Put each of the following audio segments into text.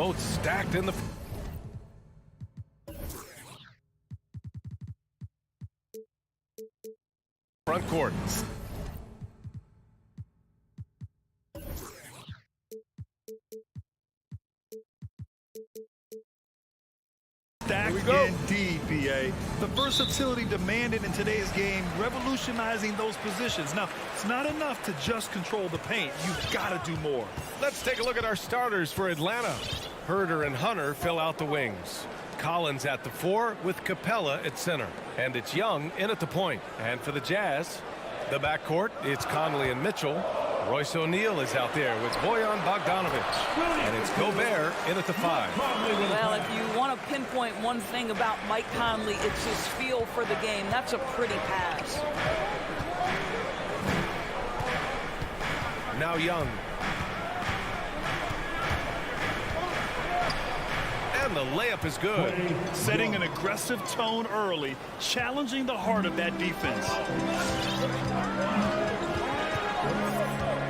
Both stacked in the front court. Stacked indeed, PA. The versatility demanded in today's game, revolutionizing those positions. Now, it's not enough to just control the paint. You've got to do more. Let's take a look at our starters for Atlanta. Herder and Hunter fill out the wings. Collins at the 4 with Capella at center. And it's Young in at the point. And for the Jazz, the backcourt, it's Conley and Mitchell. Royce O'Neal is out there with Bojan Bogdanovic. And it's Gobert in at the 5. Well, if you want to pinpoint one thing about Mike Conley, it's his feel for the game. That's a pretty pass. Now Young. And the layup is good. Setting an aggressive tone early, challenging the heart of that defense.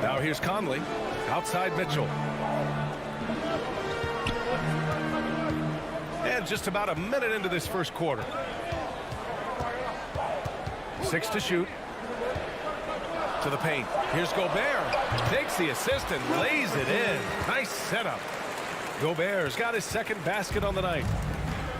Now here's Conley. Outside Mitchell. And just about a minute into this first quarter. 6 to shoot. To the paint. Here's Gobert. Takes the assist and lays it in. Nice setup. Gobert's got his second basket on the night.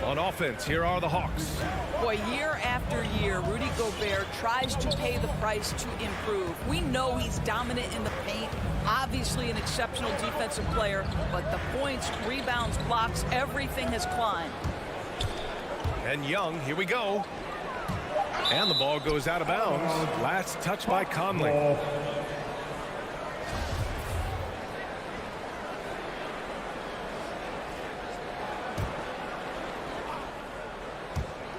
On offense, here are the Hawks. Boy, year after year, Rudy Gobert tries to pay the price to improve. We know he's dominant in the paint, obviously an exceptional defensive player, but the points, rebounds, blocks, everything has climbed. And Young, here we go. And the ball goes out of bounds. Last touch by Conley.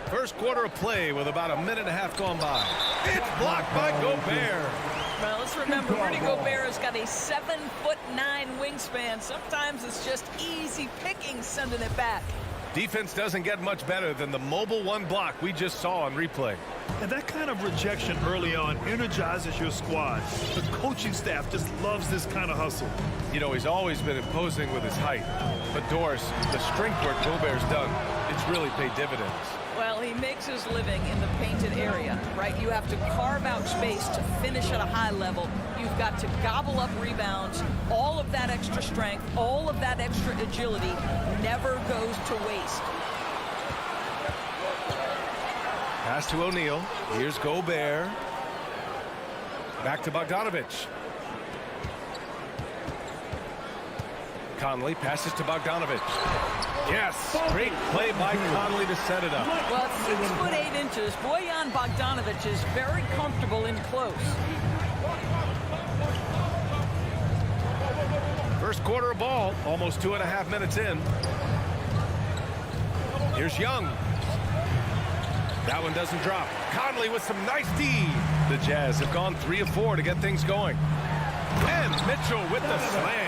First quarter of play with about a minute and a half gone by. It's blocked by Gobert. Well, let's remember, Rudy Gobert has got a 7'9" wingspan. Sometimes it's just easy picking sending it back. Defense doesn't get much better than the mobile one block we just saw on replay. And that kind of rejection early on energizes your squad. The coaching staff just loves this kind of hustle. You know, he's always been imposing with his height. But Doris, the strength work Gobert's done, it's really paid dividends. Well, he makes his living in the painted area, right? You have to carve out space to finish at a high level. You've got to gobble up rebounds. All of that extra strength, all of that extra agility never goes to waste. Pass to O'Neal. Here's Gobert. Back to Bogdanovic. Conley passes to Bogdanovic. Yes, great play by Conley to set it up. Well, 6'8". Bojan Bogdanovic is very comfortable in close. First quarter of ball, almost 2.5 minutes in. Here's Young. That one doesn't drop. Conley with some nice D. The Jazz have gone 3 of 4 to get things going. And Mitchell with the slam.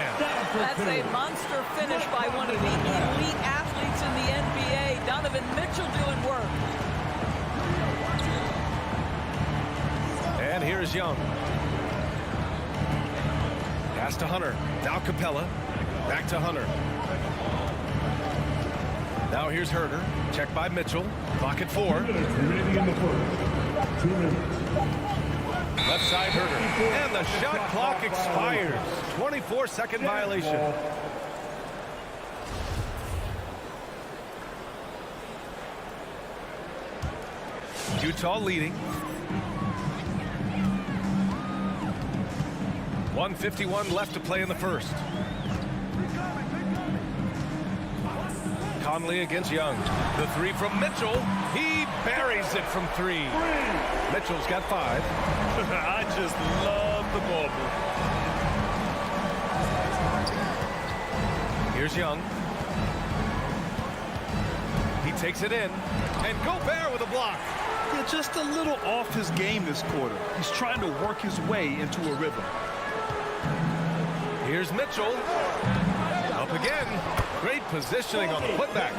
That's a monster finish by one of the elite athletes in the NBA. Donovan Mitchell doing work. And here's Young. Pass to Hunter. Now Capella. Back to Hunter. Now here's Herder. Checked by Mitchell. Clock at 4. Left side Herder. And the shot clock expires. 24-second violation. Utah leading. 1:51 left to play in the first. Conley against Young. The 3 from Mitchell. He buries it from 3. Mitchell's got 5. I just love the bubble. Here's Young. He takes it in. And Gobert with a block. Yeah, just a little off his game this quarter. He's trying to work his way into a rhythm. Here's Mitchell. Up up again. Great positioning on the putback.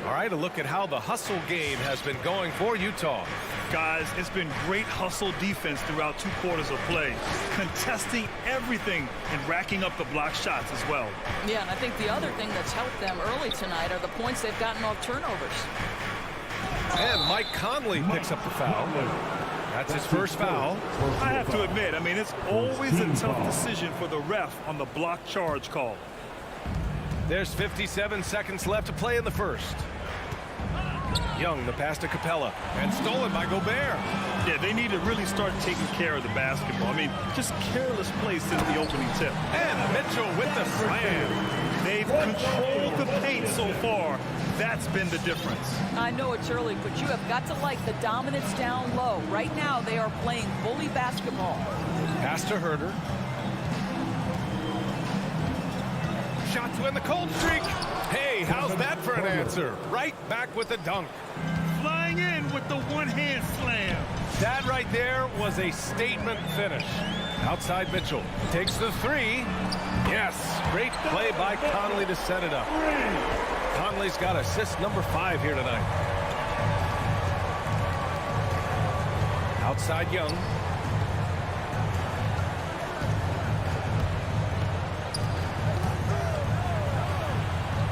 All right, a look at how the hustle game has been going for Utah. Guys, it's been great hustle defense throughout 2 quarters of play, contesting everything and racking up the block shots as well. Yeah, and I think the other thing that's helped them early tonight are the points they've gotten off turnovers. And Mike Conley picks up the foul. That's his first foul. I have to admit, I mean, it's always a tough decision for the ref on the block charge call. There's 57 seconds left to play in the first. Young, the pass to Capella, and stolen by Gobert. Yeah, they need to really start taking care of the basketball. I mean, just careless play since the opening tip. And Mitchell with the slam. They've controlled the paint so far. That's been the difference. I know it's early, but you have got to like the dominance down low. Right now, they are playing bully basketball. Pass to Herder. Shot to end the cold streak. Hey, how's that for an answer? Right back with the dunk. Flying in with the one-hand slam. That right there was a statement finish. Outside Mitchell takes the three. Yes, great play by Conley to set it up. Conley's got assist number 5 here tonight. Outside Young.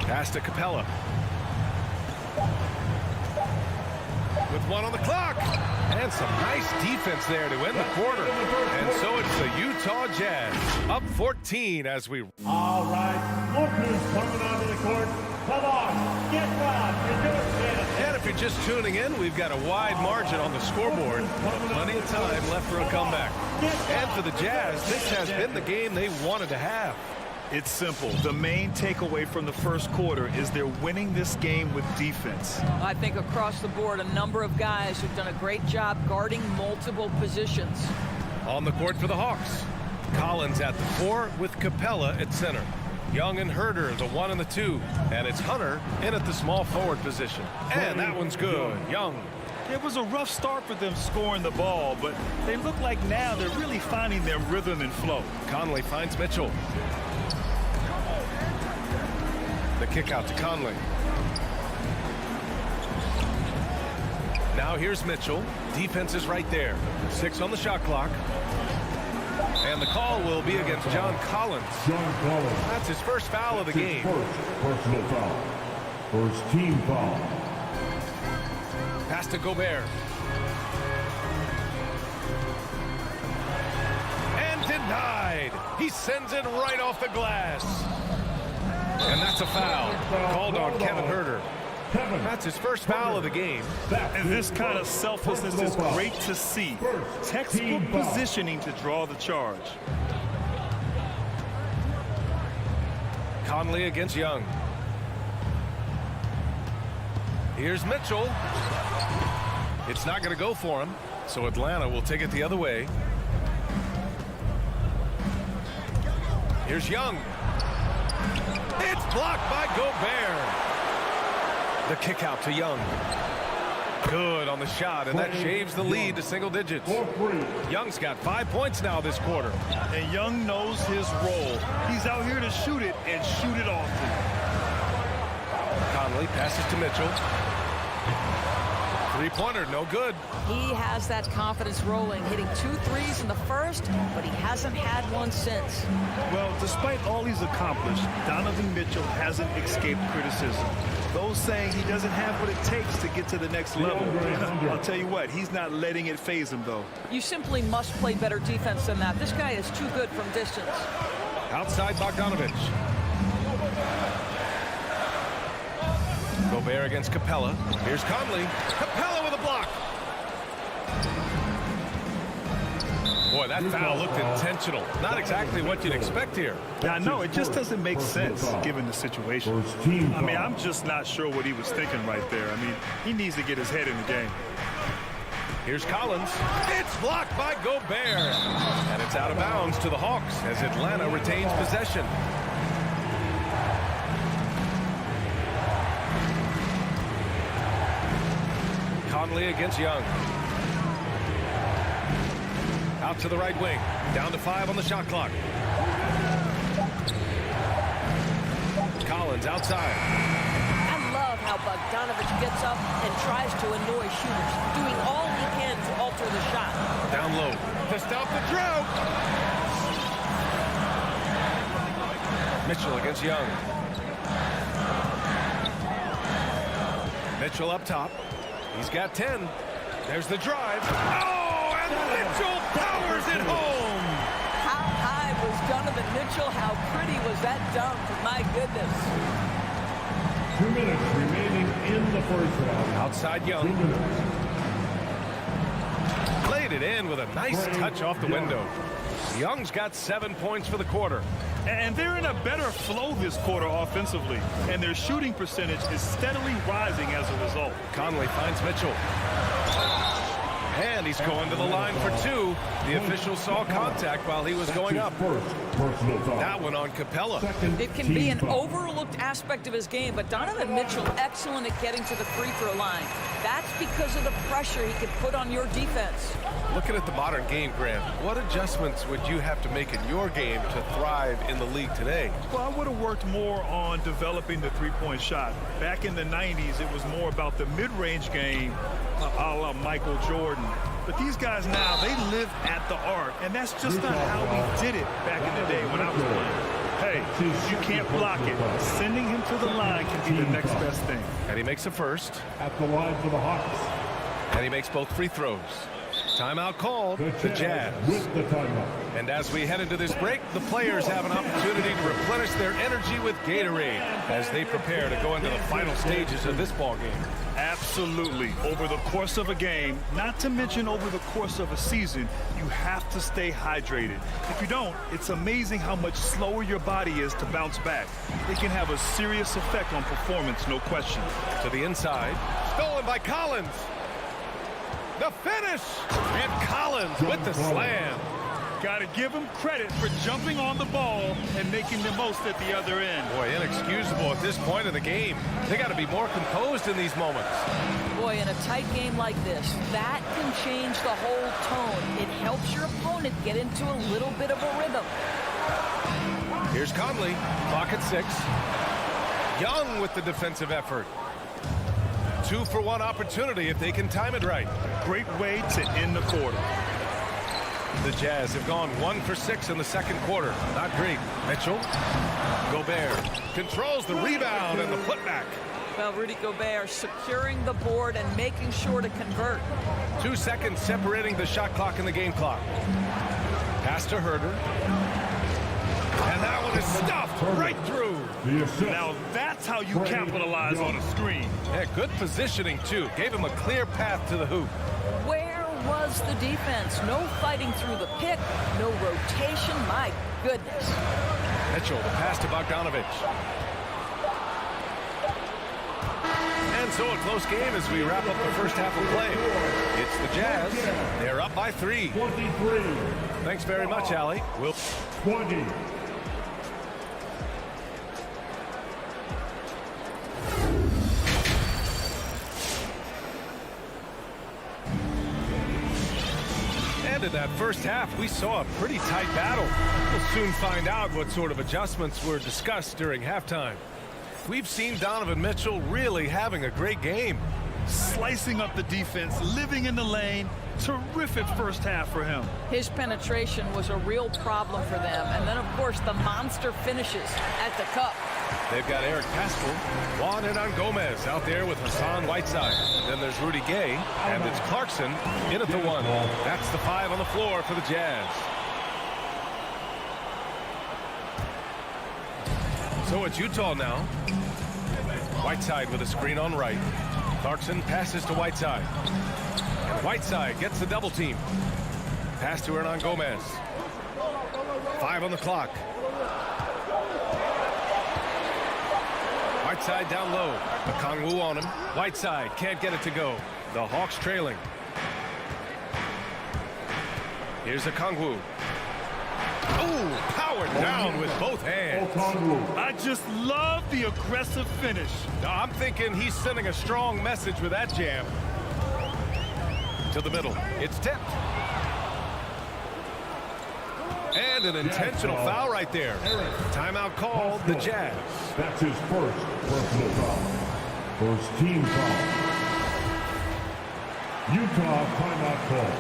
Pass to Capella. With 1 on the clock. And some nice defense there to end the quarter. And so it's the Utah Jazz up 14 as we... All right, look who's coming onto the court. Come on, get back. You're doing it. And if you're just tuning in, we've got a wide margin on the scoreboard. Plenty of time left for a comeback. And for the Jazz, this has been the game they wanted to have. It's simple. The main takeaway from the first quarter is they're winning this game with defense. I think across the board, a number of guys who've done a great job guarding multiple positions. On the court for the Hawks. Collins at the 4 with Capella at center. Young and Herder, the 1 and the 2. And it's Hunter in at the small forward position. And that one's good. Young. It was a rough start for them scoring the ball, but they look like now they're really finding their rhythm and flow. Conley finds Mitchell. The kick out to Conley. Now here's Mitchell. Defense is right there. 6 on the shot clock. And the call will be against John Collins. John Collins. That's his first foul of the game. First personal foul. First team foul. Pass to Gobert. And denied. He sends it right off the glass. And that's a foul called on Kevin Herder. That's his first foul of the game. And this kind of selflessness is great to see. Textbook positioning to draw the charge. Conley against Young. Here's Mitchell. It's not going to go for him, so Atlanta will take it the other way. Here's Young. It's blocked by Gobert. The kick out to Young. Good on the shot, and that shaves the lead to single digits. Young's got 5 points now this quarter. And Young knows his role. He's out here to shoot it and shoot it often. Conley passes to Mitchell. Three-pointer, no good. He has that confidence rolling, hitting 2 threes in the first, but he hasn't had one since. Well, despite all he's accomplished, Donovan Mitchell hasn't escaped criticism. Those saying he doesn't have what it takes to get to the next level. I'll tell you what, he's not letting it faze him, though. You simply must play better defense than that. This guy is too good from distance. Outside Bogdanovich. Gobert against Capella. Here's Conley. Capella with a block. Boy, that foul looked intentional. Not exactly what you'd expect here. Yeah, no, it just doesn't make sense given the situation. I mean, I'm just not sure what he was thinking right there. I mean, he needs to get his head in the game. Here's Collins. It's blocked by Gobert. And it's out of bounds to the Hawks as Atlanta retains possession. Conley against Young. Out to the right wing. Down to 5 on the shot clock. Collins outside. I love how Bogdanovich gets up and tries to annoy shooters, doing all he can to alter the shot. Down low to stop the drought. Mitchell against Young. Mitchell up top. He's got 10. There's the drive. Oh, and Mitchell powers it home. How high was Donovan Mitchell? How pretty was that dunk? My goodness. 2 minutes remaining in the first round. Outside Young. 2 minutes. Played it in with a nice touch off the window. Young's got 7 points for the quarter. And they're in a better flow this quarter offensively, and their shooting percentage is steadily rising as a result. Conley finds Mitchell. And he's going to the line for 2. The official saw contact while he was going up. That one on Capella. It can be an overlooked aspect of his game, but Donovan Mitchell excellent at getting to the free throw line. That's because of the pressure he could put on your defense. Looking at the modern game, Grant, what adjustments would you have to make in your game to thrive in the league today? Well, I would have worked more on developing the three-point shot. Back in the 90s, it was more about the mid-range game, a la Michael Jordan. But these guys now, they live at the arc, and that's just not how we did it back in the day when I was playing. Hey, you can't block it. Sending him to the line can be the next best thing. And he makes the first. At the line for the Hawks. And he makes both free throws. Timeout called, the Jazz. With the timeout. And as we head into this break, the players have an opportunity to replenish their energy with Gatorade as they prepare to go into the final stages of this ball game. Absolutely. Over the course of a game, not to mention over the course of a season, you have to stay hydrated. If you don't, it's amazing how much slower your body is to bounce back. It can have a serious effect on performance, no question. To the inside, stolen by Collins. The finish, and Collins with the slam. Got to give him credit for jumping on the ball and making the most at the other end. Boy, inexcusable at this point in the game. They got to be more composed in these moments. Boy, in a tight game like this, that can change the whole tone. It helps your opponent get into a little bit of a rhythm. Here's Conley, clock at 6. Young with the defensive effort. 2-for-1 opportunity if they can time it right. Great way to end the quarter. The Jazz have gone 1 for 6 in the second quarter. Not great. Mitchell. Gobert controls the rebound and the putback. Well, Rudy Gobert securing the board and making sure to convert. 2 seconds separating the shot clock and the game clock. Pass to Herder. And that one is stuffed right through. Now that's how you capitalize on a screen. Yeah, good positioning, too. Gave him a clear path to the hoop. Where was the defense? No fighting through the pick, no rotation. My goodness. Mitchell, the pass to Bogdanovich. And so a close game as we wrap up the first half of play. It's the Jazz. They're up by 3. 23. Thanks very much, Allie. We'll 20. And in that first half, we saw a pretty tight battle. We'll soon find out what sort of adjustments were discussed during halftime. We've seen Donovan Mitchell really having a great game. Slicing up the defense, living in the lane. Terrific first half for him. His penetration was a real problem for them. And then, of course, the monster finishes at the cup. They've got Eric Pascal, Juan Hernan-Gomez out there with Hassan Whiteside. Then there's Rudy Gay, and it's Clarkson in at the 1. That's the 5 on the floor for the Jazz. So it's Utah now. Whiteside with a screen on right. Clarkson passes to Whiteside. And Whiteside gets the double team. Pass to Hernan-Gomez. 5 on the clock. Whiteside down low. Okongwu on him. Whiteside can't get it to go. The Hawks trailing. Here's Okongwu. Oh, powered down with both hands. I just love the aggressive finish. I'm thinking he's sending a strong message with that jam. To the middle. It's tipped. And an intentional foul right there. Timeout called, the Jazz. That's his first personal foul. First team foul. Utah timeout call.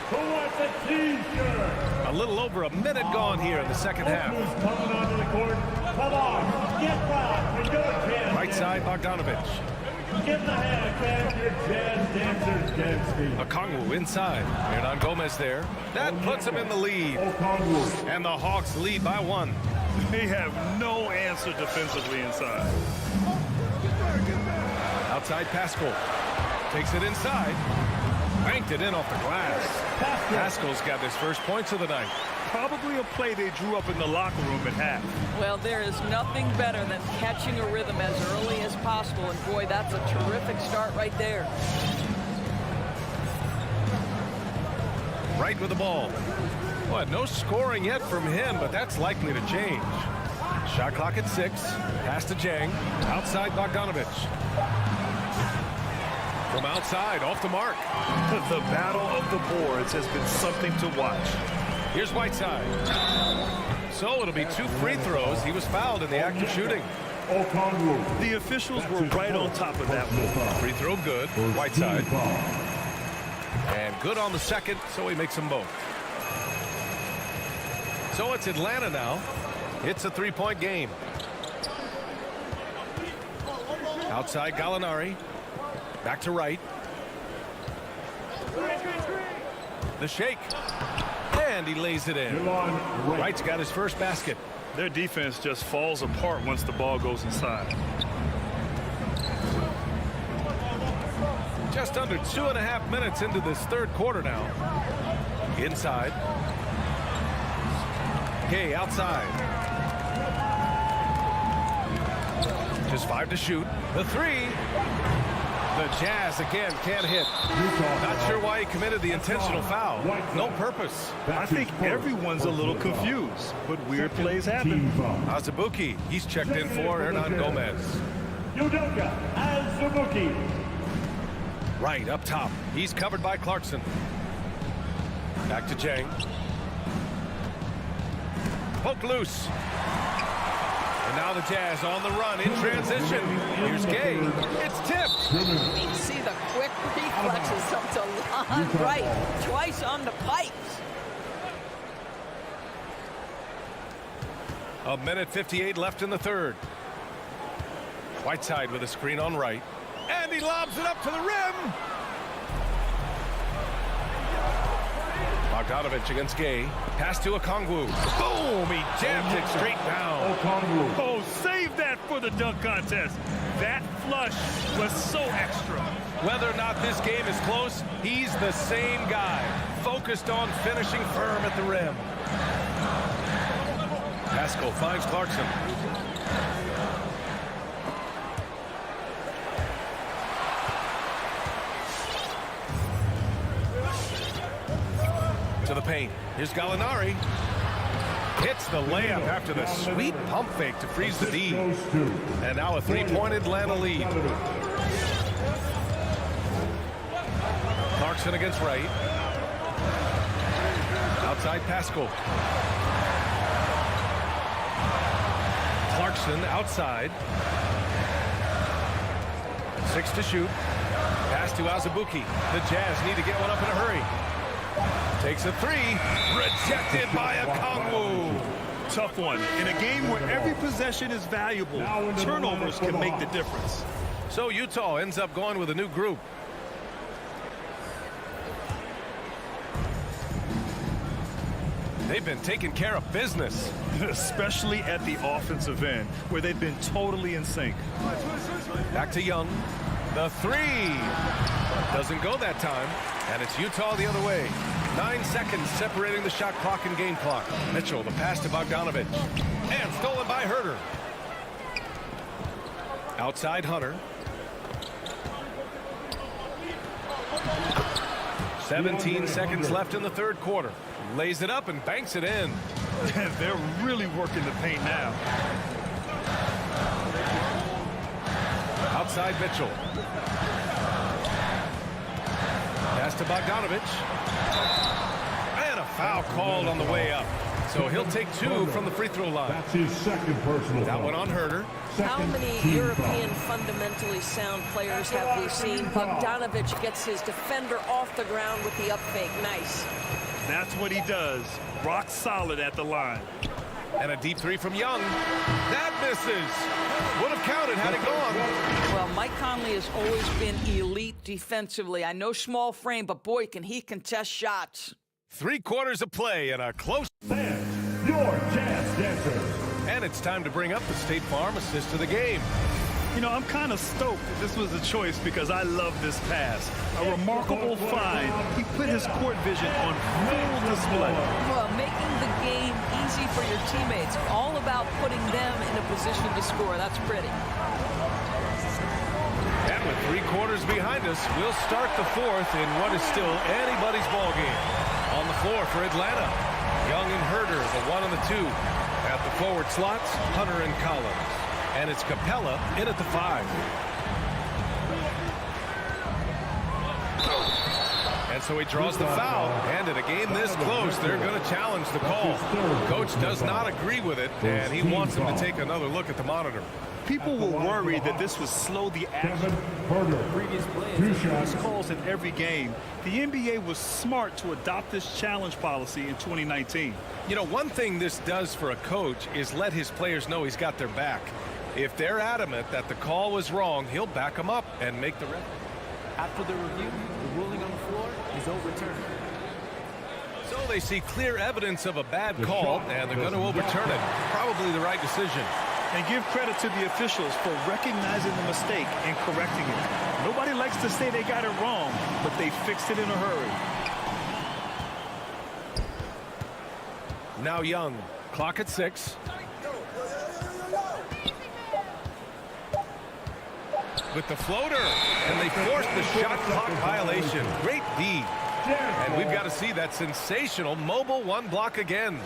Who wants a t-shirt? A little over a minute gone here in the second half. Who's coming onto the court? Come on, get back and go again. Right side, Bogdanovich. Give the hand, your jazz dancers dance. Okongwu inside. Hernangomez there. That puts him in the lead. And the Hawks lead by 1. They have no answer defensively inside. Outside Pascal. Takes it inside. Banked it in off the glass. Pascal's got his first points of the night. Probably a play they drew up in the locker room at half. Well, there is nothing better than catching a rhythm as early as possible. And boy, that's a terrific start right there. Right with the ball. Well, no scoring yet from him, but that's likely to change. Shot clock at 6. Pass to Jang. Outside Bogdanovich. From outside, off the mark. The battle of the boards has been something to watch. Here's Whiteside. So it'll be 2 free throws. He was fouled in the act of shooting. The officials were right on top of that one. Free throw good. Whiteside. And good on the second, so he makes them both. So it's Atlanta now. It's a 3-point game. Outside Gallinari. Back to Wright. The shake. And he lays it in. Wright's got his first basket. Their defense just falls apart once the ball goes inside. Just under 2.5 minutes into this third quarter now. Inside. Gay outside. Just 5 to shoot. The 3. The Jazz again can't hit. Not sure why he committed the intentional foul. No purpose. I think everyone's a little confused, but weird plays happen. Azubuike, he's checked in for Hernangomez. Udoka Azubuike. Right up top. He's covered by Clarkson. Back to Jang. Poke loose. And now the Jazz on the run in transition. Here's Gay. It's tipped. You see the quick reflexes of DeLon Wright. Twice on the pipes. A minute 58 left in the third. Whiteside with a screen on Wright. And he lobs it up to the rim. Bogdanovich against Gay. Pass to Okongwu. Boom! He jammed it straight down. Oh, save that for the dunk contest. That flush was so extra. Whether or not this game is close, he's the same guy. Focused on finishing firm at the rim. Pascal finds Clarkson. To the paint. Here's Gallinari. Hits the layup after the sweet pump fake to freeze the D. And now a 3-point Atlanta lead. Clarkson against Wright. Outside Pascal. Clarkson outside. 6 to shoot. Pass to Azubuike. The Jazz need to get one up in a hurry. Takes a 3. Rejected by Okongwu. Tough one. In a game where every possession is valuable, turnovers can make the difference. So Utah ends up going with a new group. They've been taking care of business. Especially at the offensive end, where they've been totally in sync. Back to Young. The 3. Doesn't go that time. And it's Utah the other way. 9 seconds separating the shot clock and game clock. Mitchell, the pass to Bogdanovich. And stolen by Herter. Outside Hunter. 17 seconds left in the third quarter. Lays it up and banks it in. They're really working the paint now. Outside Mitchell. Pass to Bogdanovich. And a Foul called on the way up. So he'll take 2 from the free throw line. That's his second personal That foul. one on Herder. How many European fundamentally sound players have we seen? Bogdanovic gets his defender off the ground with the up fake. Nice. That's what he does. Rock solid at the line. And a deep 3 from Young. That misses. Would have counted had it gone. Well, Mike Conley has always been elite defensively. I know small frame, but boy, can he contest shots. 3 quarters of play and a close. And your Jazz Dancers. And it's time to bring up the State Farm assist of the game. You know, I'm kind of stoked that this was a choice because I love this pass. A remarkable find. He put his court vision on full display. Well, making the game easy for your teammates. All about putting them in a position to score. That's pretty. And with 3 quarters behind us, we'll start the 4th in what is still anybody's ball game. On the floor for Atlanta, Young and Herder, the 1 and the 2. At the forward slots, Hunter and Collins. And it's Capella in at the 5. And so he draws the foul. And in a game this close, they're going to challenge the call. Coach does not agree with it, and he wants them to take another look at the monitor. People were worried that this would slow the action. Previous plays, calls in every game. The NBA was smart to adopt this challenge policy in 2019. You know, one thing this does for a coach is let his players know he's got their back. If they're adamant that the call was wrong, he'll back them up and make the ref. After the review, the ruling on the floor is overturned. So they see clear evidence of a bad call, and they're going to overturn it. Probably the right decision. And give credit to the officials for recognizing the mistake and correcting it. Nobody likes to say they got it wrong, but they fixed it in a hurry. Now Young, clock at 6. With the floater, and they forced the shot clock violation. Great D. And we've got to see that sensational mobile 1 block again.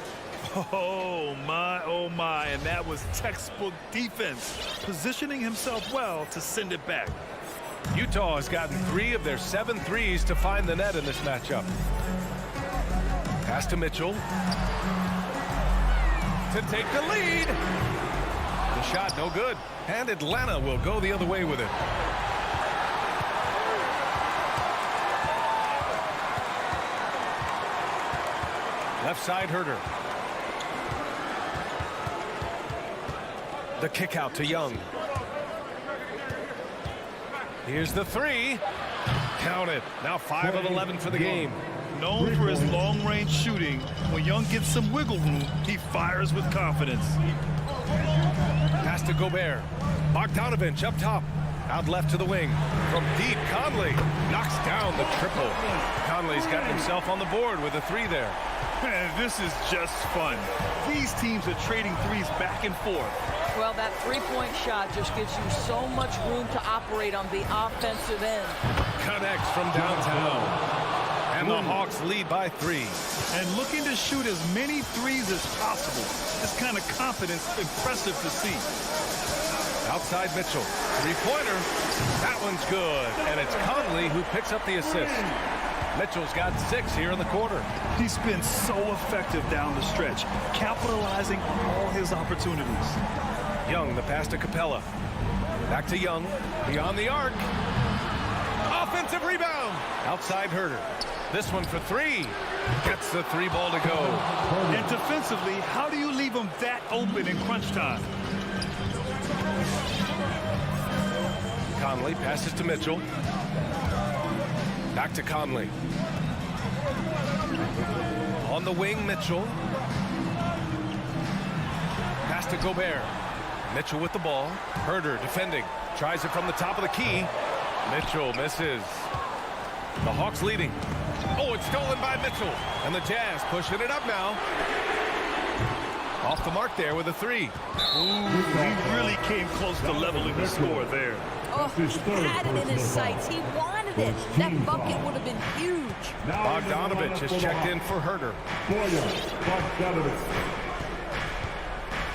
Oh my, and that was textbook defense, positioning himself well to send it back. Utah has gotten 3 of their 7 threes to find the net in this matchup. Pass to Mitchell to take the lead. The shot no good, and Atlanta will go the other way with it. Left side Herder. The kick out to Young. Here's the 3. Count it. Now 5 of 11 for the game. Known for his long-range shooting, when Young gets some wiggle room, he fires with confidence. Pass to Gobert. Bogdanovic up top. Out left to the wing. From deep, Conley knocks down the triple. Conley's got himself on the board with a 3 there. Man, this is just fun. These teams are trading threes back and forth. Well, that three-point shot just gives you so much room to operate on the offensive end. Connects from downtown. And the Hawks lead by 3. And looking to shoot as many threes as possible. This kind of confidence, impressive to see. Outside Mitchell. 3-pointer. That one's good. And it's Conley who picks up the assist. Mitchell's got 6 here in the quarter. He's been so effective down the stretch, capitalizing on all his opportunities. Young, the pass to Capella. Back to Young. Beyond the arc. Offensive rebound. Outside Herder. This one for 3. Gets the 3 ball to go. And defensively, how do you leave him that open in crunch time? Conley passes to Mitchell. Back to Conley. On the wing, Mitchell. Pass to Gobert. Mitchell with the ball. Herder defending. Tries it from the top of the key. Mitchell misses. The Hawks leading. Oh, it's stolen by Mitchell. And the Jazz pushing it up now. Off the mark there with a 3. Ooh, he really came close to leveling the score there. Oh, he had it in his sights. He wanted it. That bucket would have been huge. Bogdanovic has checked in for Herder.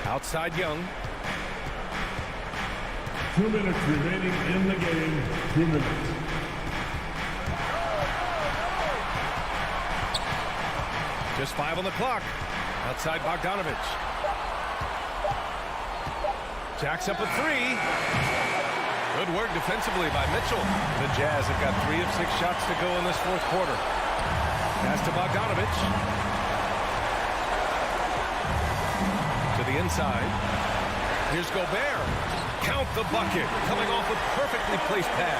Outside Young. 2 minutes remaining in the game. 2 minutes. Just 5 on the clock. Outside Bogdanovich. Jacks up a 3. Good work defensively by Mitchell. The Jazz have got 3 of 6 shots to go in this fourth quarter. Pass to Bogdanovich. To the inside. Here's Gobert. Count the bucket. Coming off a perfectly placed pass.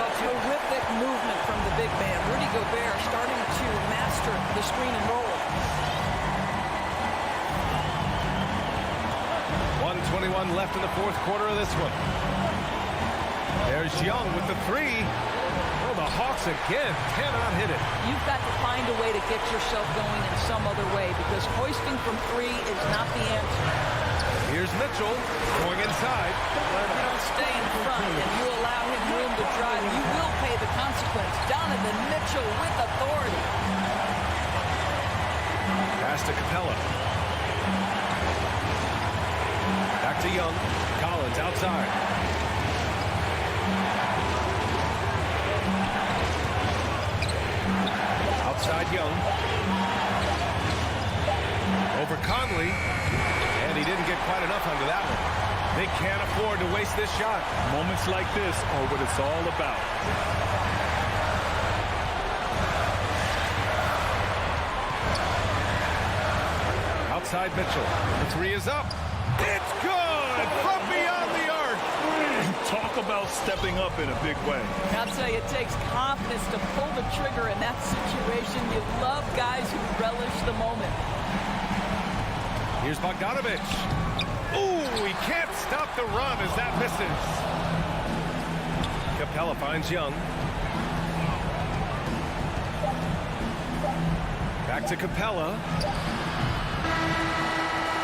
Well, terrific movement from the big man. Rudy Gobert starting to master the screen and roll. 1:21 left in the fourth quarter of this one. There's Young with the 3. Oh, the Hawks again cannot hit it. You've got to find a way to get yourself going in some other way because hoisting from 3 is not the answer. Here's Mitchell going inside. Well, if you don't stay in front and you allow him room to drive, you will pay the consequence. Donovan Mitchell with authority. Pass to Capella. Back to Young. Collins outside. Outside Young. Over Conley. And he didn't get quite enough under that one. They can't afford to waste this shot. Moments like this are what it's all about. Outside Mitchell. The 3 is up. It's good from beyond the arc. Talk about stepping up in a big way. I'll tell you, it takes confidence to pull the trigger in that situation. You love guys who relish the moment. Here's Bogdanovich. Ooh, he can't stop the run as that misses. Capella finds Young. Back to Capella.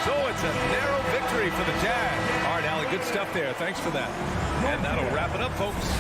So it's a narrow victory for the Jazz. All right, Allie, good stuff there. Thanks for that. And that'll wrap it up, folks.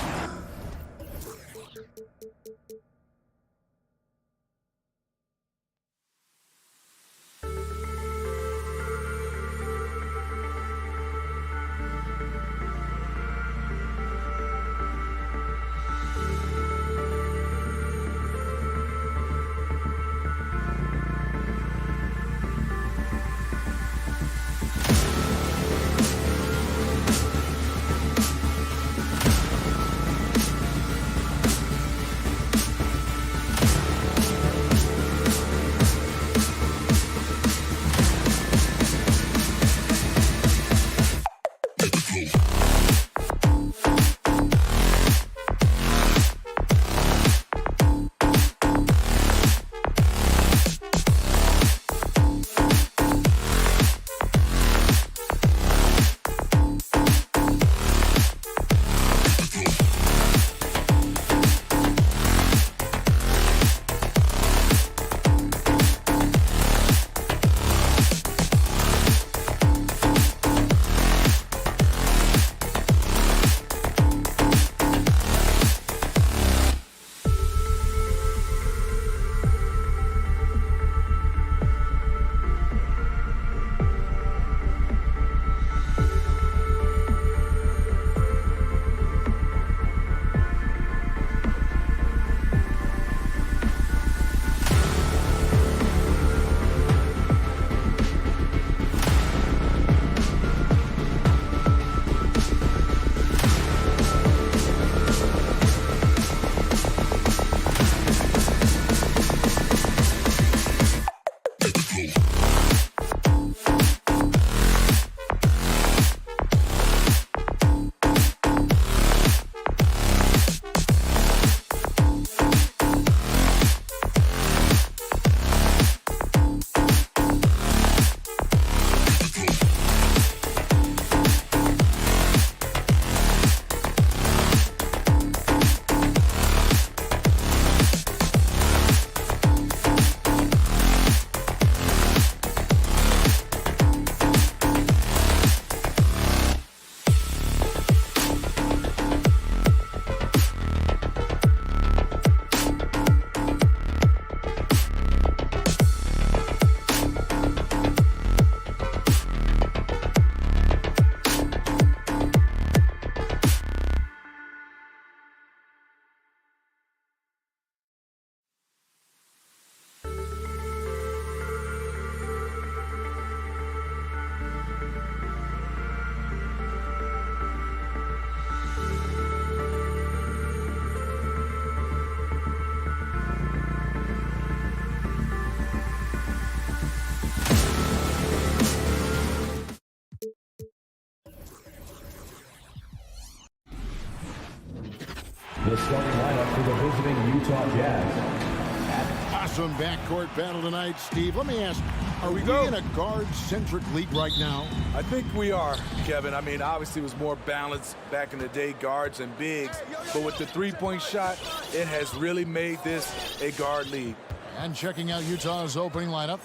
The starting lineup for the visiting Utah Jazz. Awesome backcourt battle tonight, Steve. Let me ask, are we in a guard-centric league right now? I think we are, Kevin. I mean, obviously it was more balanced back in the day, guards and bigs. But with the three-point shot, it has really made this a guard league. And checking out Utah's opening lineup,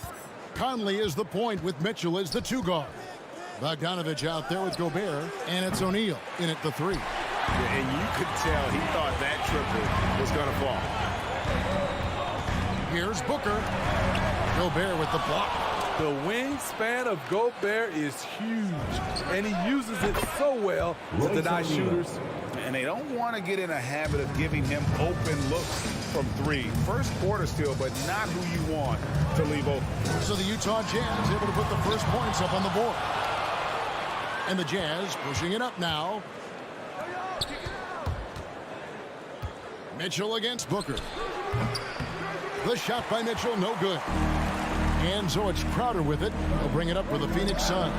Conley is the point with Mitchell as the two guard. Bogdanovich out there with Gobert, and it's O'Neal in at the three. Yeah, and you could tell he thought that triple was going to fall. Here's Booker. Gobert with the block. The wingspan of Gobert is huge, and he uses it so well to deny shooters. And they don't want to get in a habit of giving him open looks from three. First quarter still, but not who you want to leave open. So the Utah Jazz able to put the first points up on the board. And the Jazz pushing it up now. Mitchell against Booker. The shot by Mitchell, no good. And so it's Crowder with it. He'll bring it up for the Phoenix Suns.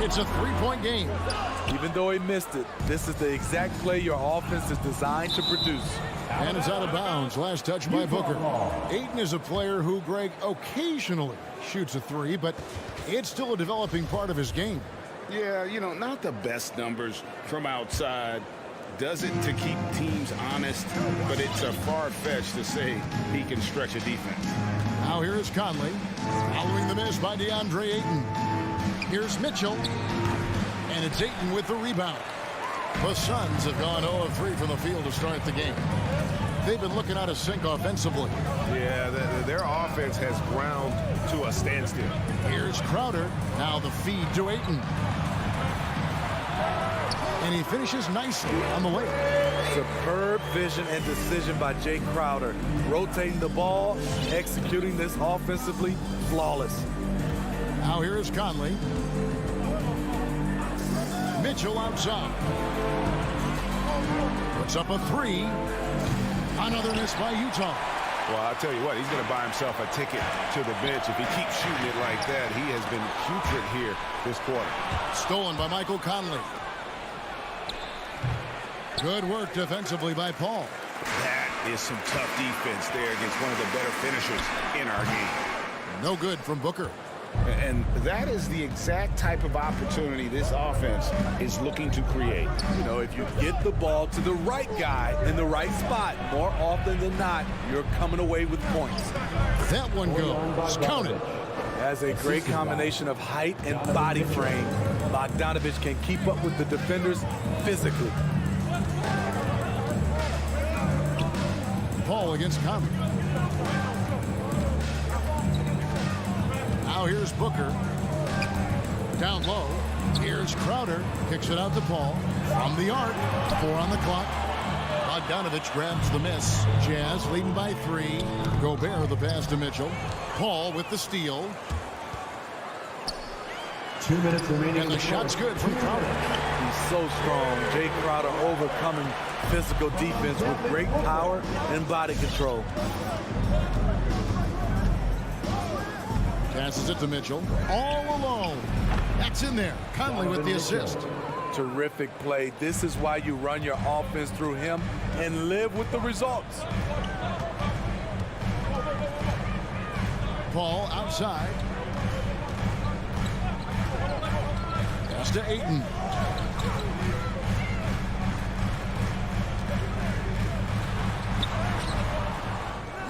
It's a three-point game. Even though he missed it, this is the exact play your offense is designed to produce. And it's out of bounds. Last touch by Booker. Ayton is a player who, Greg, occasionally shoots a three, but it's still a developing part of his game. Yeah, you know, not the best numbers from outside. Does it to keep teams honest, but it's a far-fetched to say he can stretch a defense. Now here is Conley, following the miss by DeAndre Ayton. Here's Mitchell, and it's Ayton with the rebound. The Suns have gone 0 of 3 from the field to start the game. They've been looking out of sync offensively. Yeah, their offense has ground to a standstill. Here's Crowder, now the feed to Ayton. And he finishes nicely on the way. Superb vision and decision by Jay Crowder. Rotating the ball, executing this offensively, flawless. Now here is Conley. Mitchell outside. Puts up a three. Another miss by Utah. Well, I'll tell you what, he's going to buy himself a ticket to the bench. If he keeps shooting it like that, he has been putrid here this quarter. Stolen by Michael Conley. Good work defensively by Paul. That is some tough defense there against one of the better finishers in our game. No good from Booker. And that is the exact type of opportunity this offense is looking to create. You know, if you get the ball to the right guy in the right spot, more often than not, you're coming away with points. That one goes. Counted. Has a great combination of height and body frame. Bogdanovich can keep up with the defenders physically. Paul against Conley. Now here's Booker. Down low. Here's Crowder. Kicks it out to Paul. From the arc. 4 on the clock. Bogdanovich grabs the miss. Jazz leading by 3. Gobert the pass to Mitchell. Paul with the steal. 2 minutes remaining. And the shot's good from Crowder. He's so strong. Jay Crowder overcoming physical defense with great power and body control. Passes it to Mitchell. All alone. That's in there. Conley with the assist. Terrific play. This is why you run your offense through him and live with the results. Paul outside. Pass to Ayton.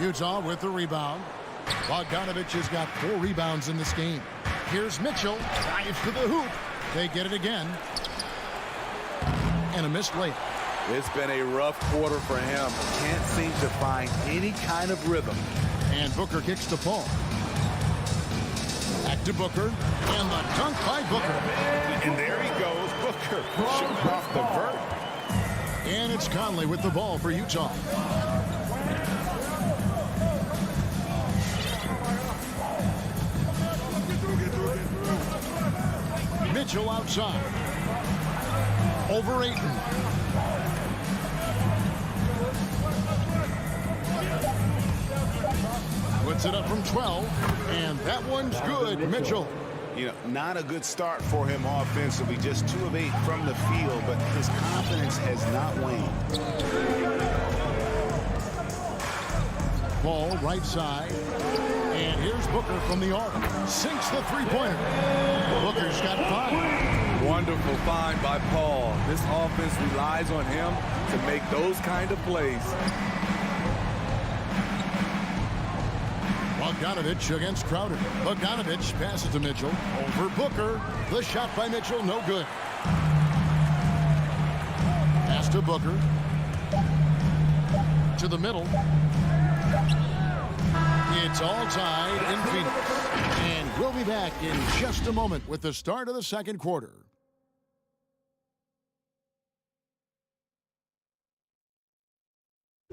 Utah with the rebound. Bogdanovich has got 4 rebounds in this game. Here's Mitchell. Dives to the hoop. They get it again. And a missed layup. It's been a rough quarter for him. Can't seem to find any kind of rhythm. And Booker kicks to Paul. Back to Booker. And the dunk by Booker. And there he goes, Booker, shooting off the vert. And it's Conley with the ball for Utah. Mitchell outside. Over Ayton. Puts it up from 12. And that one's good. Mitchell. You know, not a good start for him offensively, just 2 of 8 from the field, but his confidence has not waned. Ball right side. And here's Booker from the arc. Sinks the three-pointer. Booker's got 5. Wonderful find by Paul. This offense relies on him to make those kind of plays. Bogdanovich against Crowder. Bogdanovich passes to Mitchell. Over Booker. The shot by Mitchell, no good. Pass to Booker. To the middle. It's all tied in Phoenix. And we'll be back in just a moment with the start of the second quarter.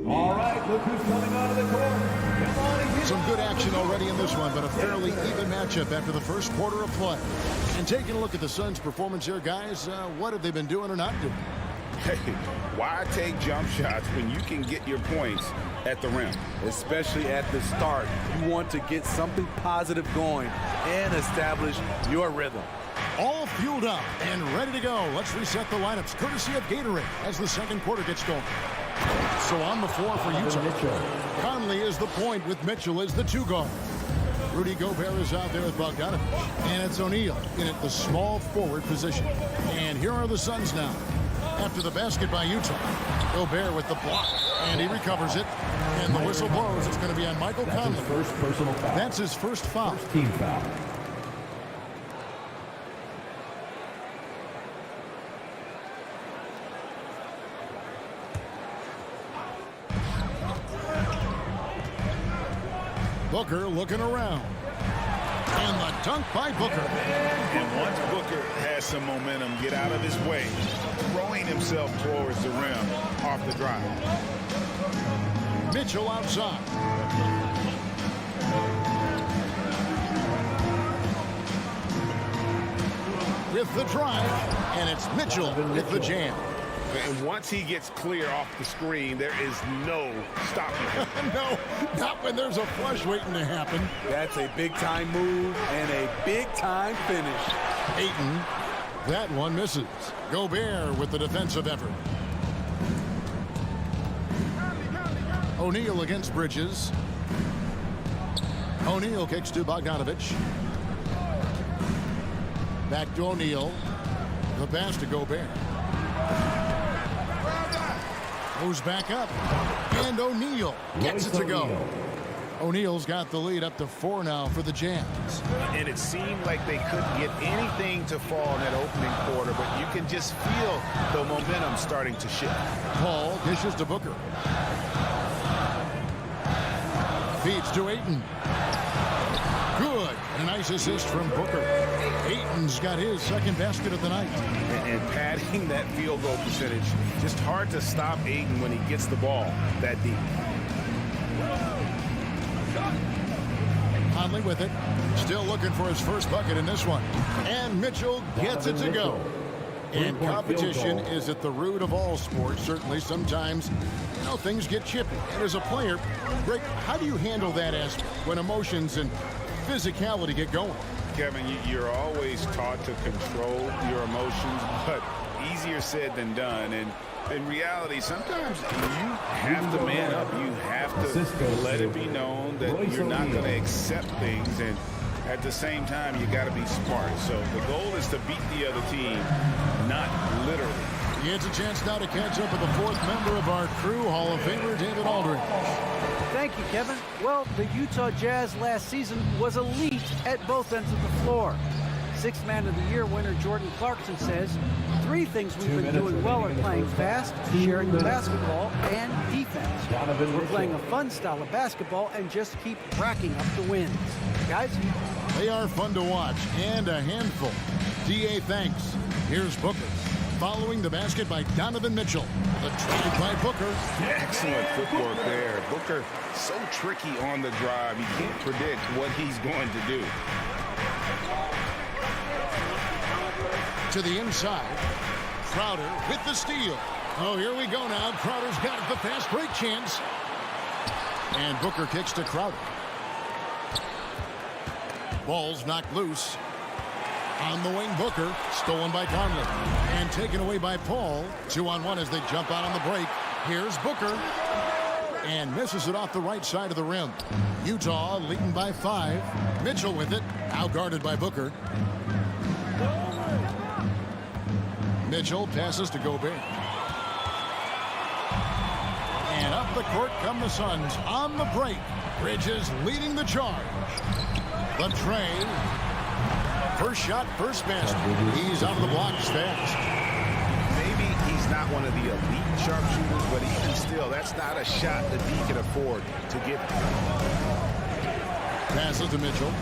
All right, look who's coming out of the court. Some good action already in this one, but a fairly even matchup after the first quarter of play. And taking a look at the Suns' performance here, guys, what have they been doing or not doing? Hey, why take jump shots when you can get your points at the rim? Especially at the start. You want to get something positive going and establish your rhythm. All fueled up and ready to go. Let's reset the lineups, courtesy of Gatorade, as the second quarter gets going. So on the floor for Utah, Conley is the point with Mitchell as the 2 guard. Rudy Gobert is out there with Bogdanovich. And it's O'Neal in at the small forward position. And here are the Suns now. After the basket by Utah, Gobert with the block. And he recovers it. And the whistle blows. It's going to be on Michael Conley. First personal foul. That's his first foul. First team foul. Booker looking around. And the dunk by Booker. And once Booker has some momentum, get out of his way, throwing himself towards the rim off the drive. Mitchell outside. With the drive, and it's Mitchell with the jam. And once he gets clear off the screen, there is no stopping him. No, not when there's a flush waiting to happen. That's a big-time move and a big-time finish. Ayton, that one misses. Gobert with the defensive effort. O'Neal against Bridges. O'Neal kicks to Bogdanovich. Back to O'Neal. The pass to Gobert. Goes back up. And O'Neal gets it to go. O'Neal's got the lead up to 4 now for the Jazz. And it seemed like they couldn't get anything to fall in that opening quarter, but you can just feel the momentum starting to shift. Paul dishes to Booker. Feeds to Ayton. Good. A nice assist from Booker. Ayton's got his second basket of the night. And padding that field goal percentage, just hard to stop Ayton when he gets the ball that deep. Conley with it. Still looking for his first bucket in this one. And Mitchell gets it to go. And competition is at the root of all sports. Certainly sometimes, you know, things get chippy. And as a player, Greg, how do you handle that aspect when emotions and physicality get going? Kevin, you're always taught to control your emotions, but easier said than done. And in reality, sometimes you have to man up. You have to let it be known that you're not going to accept things. And at the same time, you got to be smart. So the goal is to beat the other team, not literally. He gets a chance now to catch up with the 4th member of our crew, Hall of Famer David Aldridge. Thank you, Kevin. Well, the Utah Jazz last season was elite at both ends of the floor. 6th Man of the Year winner Jordan Clarkson says, 3 things we've been doing well are playing fast, sharing the basketball, and defense. We're playing a fun style of basketball and just keep racking up the wins. Guys? They are fun to watch and a handful. DA thanks. Here's Booker. Following the basket by Donovan Mitchell. The drive by Booker. Excellent footwork there. Booker so tricky on the drive. You can't predict what he's going to do. To the inside. Crowder with the steal. Oh, here we go now. Crowder's got the fast break chance. And Booker kicks to Crowder. Ball's knocked loose. On the wing, Booker. Stolen by Conley. And taken away by Paul. 2-on-1 as they jump out on the break. Here's Booker. And misses it off the right side of the rim. Utah leading by 5. Mitchell with it. Out guarded by Booker. Mitchell passes to Gobert. And up the court come the Suns on the break. Bridges leading the charge. The tray. First shot, first basket. He's out of the blocks fast. Maybe he's not one of the elite sharpshooters, but even still, that's not a shot that he can afford to give. Passes to Mitchell.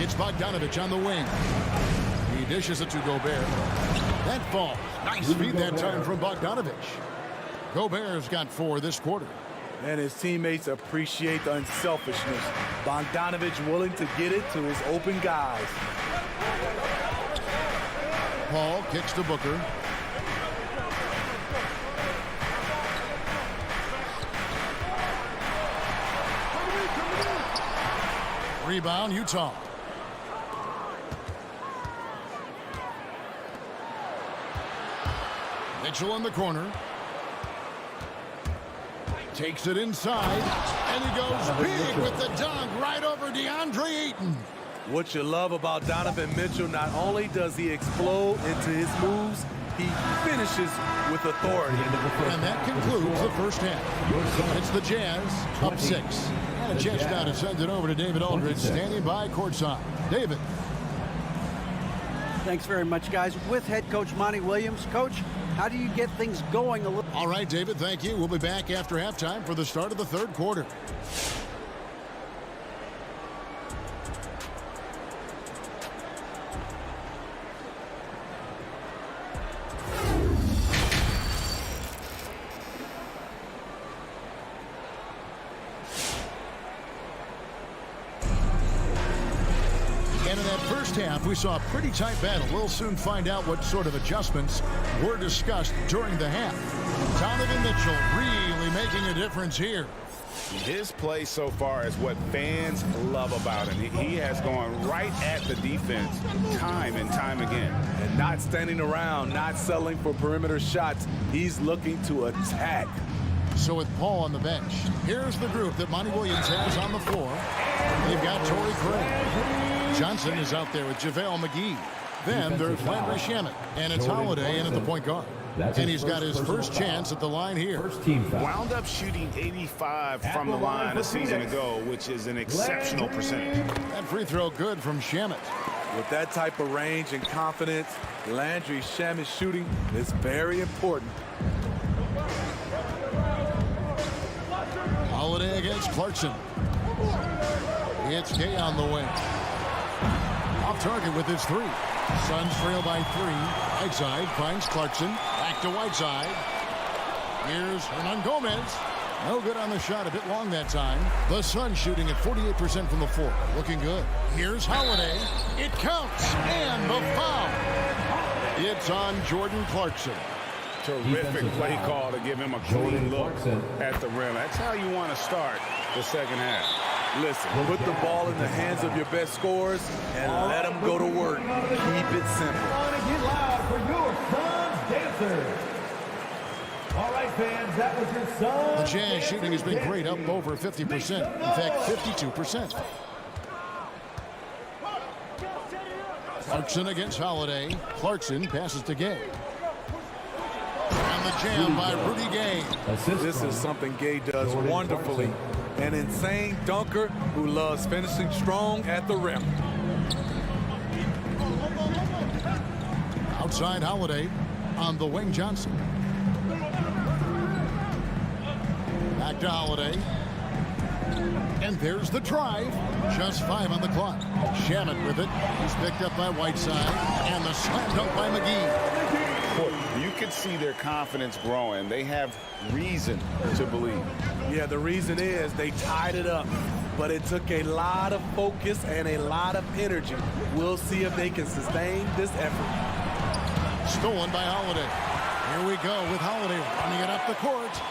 It's Bogdanovich on the wing. He dishes it to Gobert. That falls. Nice feed that time from Bogdanovich. Gobert's got 4 this quarter. And his teammates appreciate the unselfishness. Bogdanovich willing to get it to his open guys. Paul kicks to Booker. Rebound, Utah. Mitchell in the corner. Takes it inside, and he goes big with the dunk right over DeAndre Ayton. What you love about Donovan Mitchell, not only does he explode into his moves, he finishes with authority. And that concludes the first half. It's the Jazz up 6. And a chance now to send it over to David Aldridge, standing by courtside. David. Thanks very much, guys. With head coach Monty Williams. Coach, how do you get things going a little? All right, David, thank you. We'll be back after halftime for the start of the third quarter. And in that first half, we saw a pretty tight battle. We'll soon find out what sort of adjustments were discussed during the half. Donovan Mitchell really making a difference here. His play so far is what fans love about him. He has gone right at the defense time and time again. And not standing around, not settling for perimeter shots. He's looking to attack. So with Paul on the bench, here's the group that Monty Williams has on the floor. They've got Torrey Craig. Johnson is out there with JaVale McGee. Then there's Landry Shamet. And it's Holiday in at the point guard. And he's got his first chance at the line here. Wound up shooting 85 from the line a season ago, which is an exceptional percentage. That free throw good from Shamet. With that type of range and confidence, Landry Shamet's shooting is very important. Holiday against Clarkson. It's Gay on the wing. Off target with his 3. Suns trail by 3. Whiteside finds Clarkson. Back to Whiteside. Here's Hernan Gomez. No good on the shot. A bit long that time. The Suns shooting at 48% from the floor. Looking good. Here's Holiday. It counts. And the foul. It's on Jordan Clarkson. Terrific play call to give him a clean look at the rim. That's how you want to start the second half. Listen, put the ball in the hands of your best scorers and let them go to work. Keep it simple. Get loud for your Suns dancers. All right, fans, that was your Suns. The Jazz shooting has been great, up over 50%. In fact, 52%. Clarkson against Holiday. Clarkson passes to Gay. And the jam by Rudy Gay. This is something Gay does wonderfully. An insane dunker who loves finishing strong at the rim. Outside Holiday on the wing, Johnson. Back to Holiday. And there's the drive. Just 5 on the clock. Shamet with it. He's picked up by Whiteside. And the slam dunk by McGee. You could see their confidence growing. They have reason to believe. Yeah, the reason is they tied it up. But it took a lot of focus and a lot of energy. We'll see if they can sustain this effort. Stolen by Holiday. Here we go with Holiday running it up the court.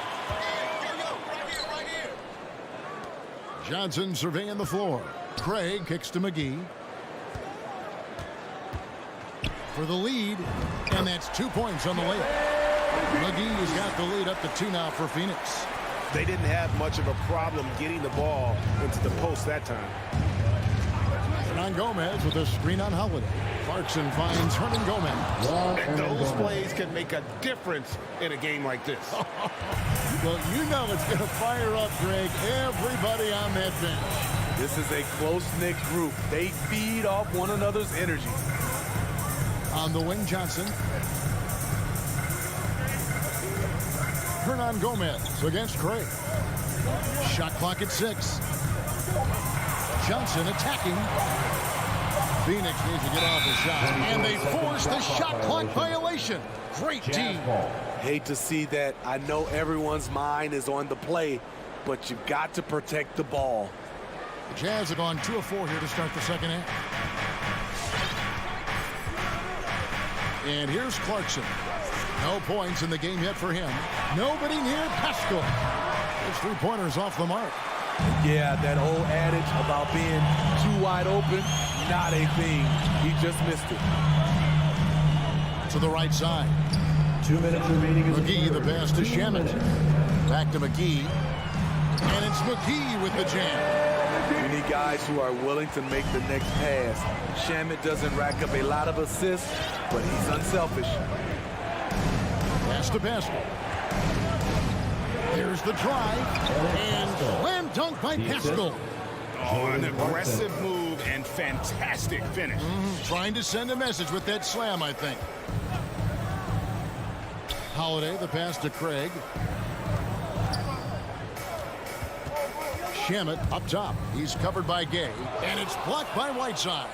Johnson surveying the floor. Craig kicks to McGee. for the lead, and that's 2 points on the layup. McGee has got the lead up to 2 now for Phoenix. They didn't have much of a problem getting the ball into the post that time. Hernan Gomez with a screen on Holiday. Clarkson finds Hernan Gomez. And those plays can make a difference in a game like this. Well, you know it's going to fire up, Greg, everybody on that bench. This is a close-knit group. They feed off one another's energy. On the wing, Johnson. Hernan Gomez against Craig. Shot clock at 6. Johnson attacking. Phoenix needs to get off a shot. And they force the shot clock violation. Great team. Hate to see that. I know everyone's mind is on the play, but you've got to protect the ball. The Jazz have gone 2 of 4 here to start the second half. And here's Clarkson. No points in the game yet for him. Nobody near Pascal. Those 3-pointers off the mark. Yeah, that old adage about being too wide open, not a thing. He just missed it. To the right side. 2 minutes remaining. McGee, the pass to Shamet. Back to McGee. And it's McGee with the jam. You need guys who are willing to make the next pass. Shamet doesn't rack up a lot of assists, but he's unselfish. Pass to Pascal. Here's the drive. And slam dunk by Pascal. Oh, an aggressive move and fantastic finish. Trying to send a message with that slam, I think. Holiday, the pass to Craig. Shamet up top. He's covered by Gay. And it's blocked by Whiteside.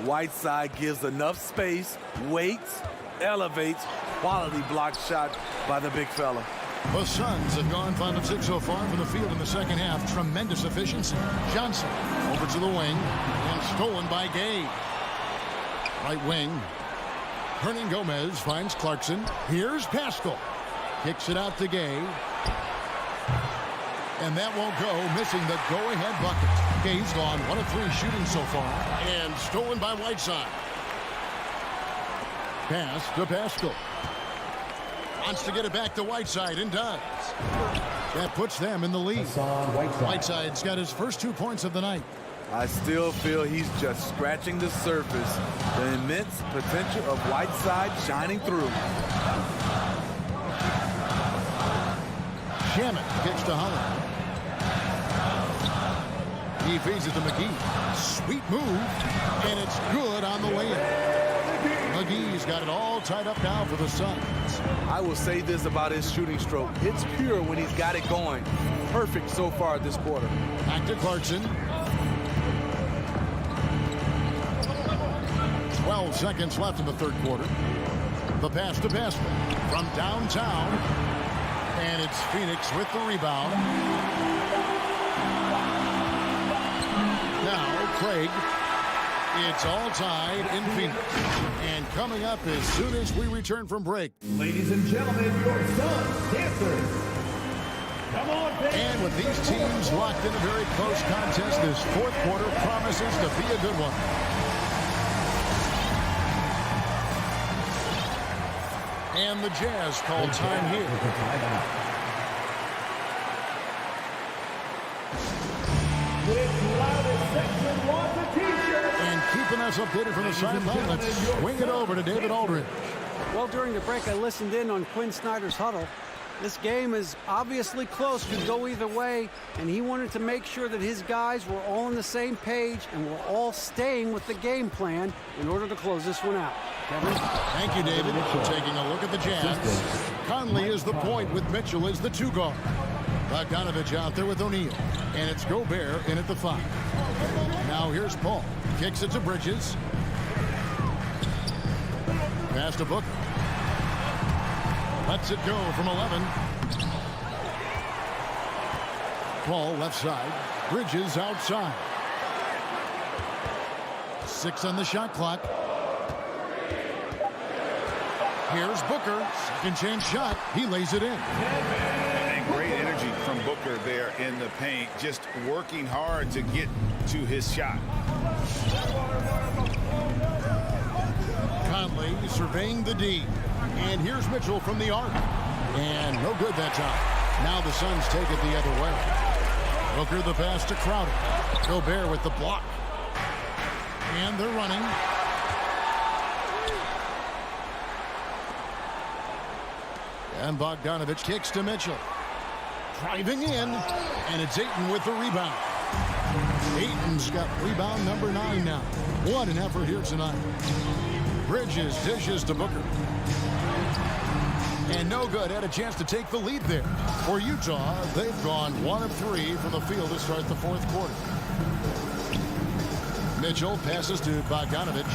Whiteside gives enough space, waits, elevates. Quality block shot by the big fella. The Suns have gone 5 of 6 so far from the field in the second half. Tremendous efficiency. Johnson over to the wing and stolen by Gay. Right wing. Hernan Gomez finds Clarkson. Here's Pascal. Kicks it out to Gay. And that won't go, missing the go-ahead bucket. Gay's gone 1 of 3 shooting so far. And stolen by Whiteside. Pass to Pascal. Wants to get it back to Whiteside and does. That puts them in the lead. Whiteside's got his first 2 points of the night. I still feel he's just scratching the surface. The immense potential of Whiteside shining through. Shamet kicks to Holland. He feeds it to McGee. Sweet move. And it's good on the layup. McGee's got it all tied up now for the Suns. I will say this about his shooting stroke. It's pure when he's got it going. Perfect so far this quarter. Back to Clarkson. 12 seconds left in the third quarter. The pass to Pascal from downtown. And it's Phoenix with the rebound. Now Craig. It's all tied in Phoenix. And coming up as soon as we return from break. Ladies and gentlemen, your Suns dancers. Come on, fans. And with these teams locked in a very close contest, this fourth quarter promises to be a good one. And the Jazz call time here. And keeping us updated from the sideline, let's swing it over to David Aldridge. Well, during the break, I listened in on Quinn Snyder's huddle. This game is obviously close, could go either way, and he wanted to make sure that his guys were all on the same page and were all staying with the game plan in order to close this one out. Kevin? Thank you, David. Taking a look at the Jazz. Conley is the point with Mitchell as the 2 guard. Bogdanovich out there with O'Neal. And it's Gobert in at the 5. Now here's Paul. Kicks it to Bridges. Pass to Booker. Lets it go from 11. Paul left side. Bridges outside. 6 on the shot clock. Here's Booker. Second chance shot. He lays it in. And great energy from Booker there in the paint. Just working hard to get to his shot. Conley surveying the D. And here's Mitchell from the arc. And no good that time. Now the Suns take it the other way. Booker the pass to Crowder. Gobert with the block. And they're running. And Bogdanovich kicks to Mitchell. Driving in. And it's Ayton with the rebound. Ayton's got rebound number 9 now. What an effort here tonight. Bridges dishes to Booker. And no good. Had a chance to take the lead there. For Utah, they've gone 1 of 3 from the field to start the fourth quarter. Mitchell passes to Bogdanovich.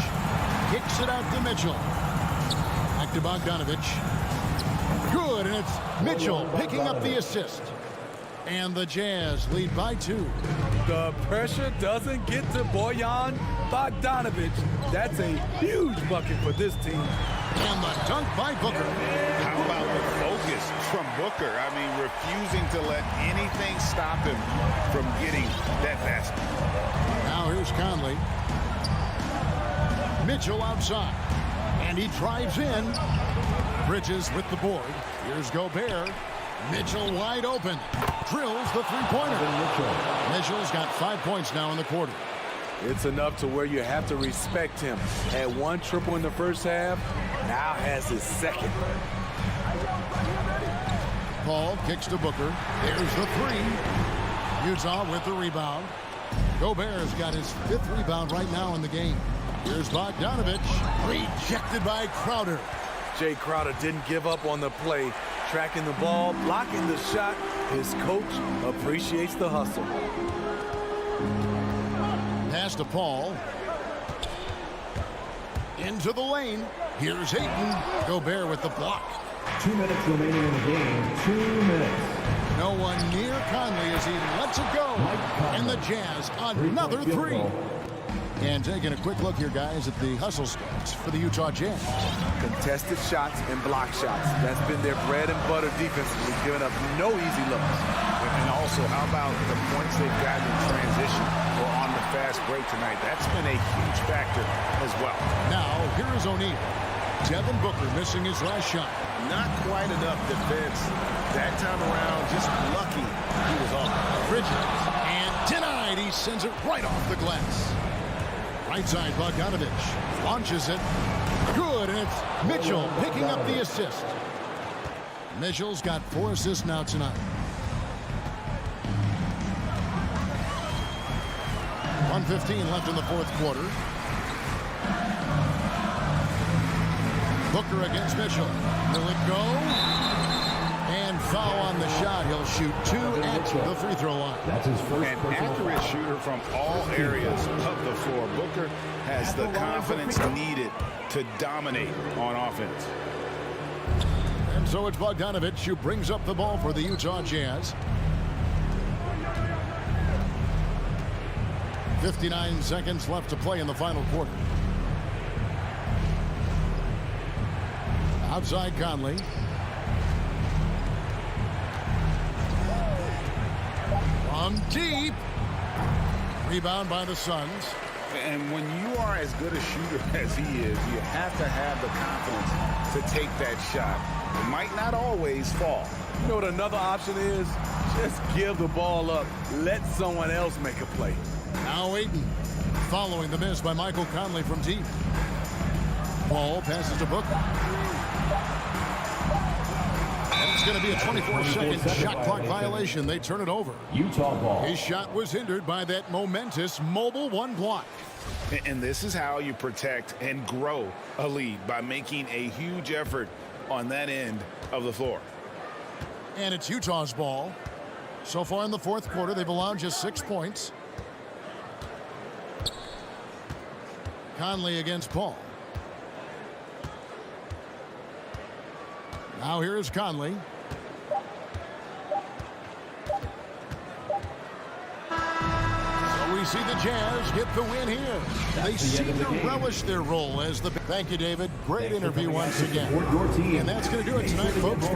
Kicks it out to Mitchell. Back to Bogdanovich. Good, and it's Mitchell picking up the assist. And the Jazz lead by 2. The pressure doesn't get to Bojan Bogdanovich. That's a huge bucket for this team. And the dunk by Booker. How about the focus from Booker? I mean, refusing to let anything stop him from getting that basket. Now here's Conley. Mitchell outside. And he drives in. Bridges with the board. Here's Gobert. Mitchell wide open. Drills the three-pointer. Mitchell's got 5 points now in the quarter. It's enough to where you have to respect him. Had 1 triple in the first half, now has his second. Paul kicks to Booker. There's the 3. Utah with the rebound. Gobert's got his 5th rebound right now in the game. Here's Bogdanovich. Rejected by Crowder. Jay Crowder didn't give up on the play. Tracking the ball, blocking the shot. His coach appreciates the hustle. Pass to Paul. Into the lane. Here's Ayton. Gobert with the block. 2 minutes remaining in the game. 2 minutes. No one near Conley as he lets it go. And the Jazz another 3. And taking a quick look here, guys, at the hustle stats for the Utah Jazz. Contested shots and block shots. That's been their bread and butter defensively, giving up no easy looks. And also, how about the points they've gotten in transition or on the fast break tonight? That's been a huge factor as well. Now, here is O'Neal. Devin Booker missing his last shot. Not quite enough defense. That time around, just lucky he was off. Bridges. And denied. He sends it right off the glass. Right side, Bogdanovich launches it. Good, and it's Mitchell picking up the assist. Mitchell's got 4 assists now tonight. 1:15 left in the fourth quarter. Booker against Mitchell. Will it go? And foul on the shot. He'll shoot 2 at the free throw line. That's his first An accurate shooter from all areas of the floor. Booker has the confidence needed to dominate on offense. And so it's Bogdanovich who brings up the ball for the Utah Jazz. 59 seconds left to play in the final quarter. Outside Conley. From deep. Rebound by the Suns. And when you are as good a shooter as he is, you have to have the confidence to take that shot. It might not always fall. You know what another option is? Just give the ball up. Let someone else make a play. Now Ayton following the miss by Michael Conley from deep. Ball passes to Booker. And it's going to be a 24-second shot clock violation. They turn it over. Utah ball. His shot was hindered by that momentous mobile 1 block. And this is how you protect and grow a lead, by making a huge effort on that end of the floor. And it's Utah's ball. So far in the fourth quarter, they've allowed just 6 points. Conley against Paul. Now here is Conley. So we see the Jazz get the win here. They seem to relish their role as the... Thank you, David. Great interview once again. And that's going to do it tonight, folks.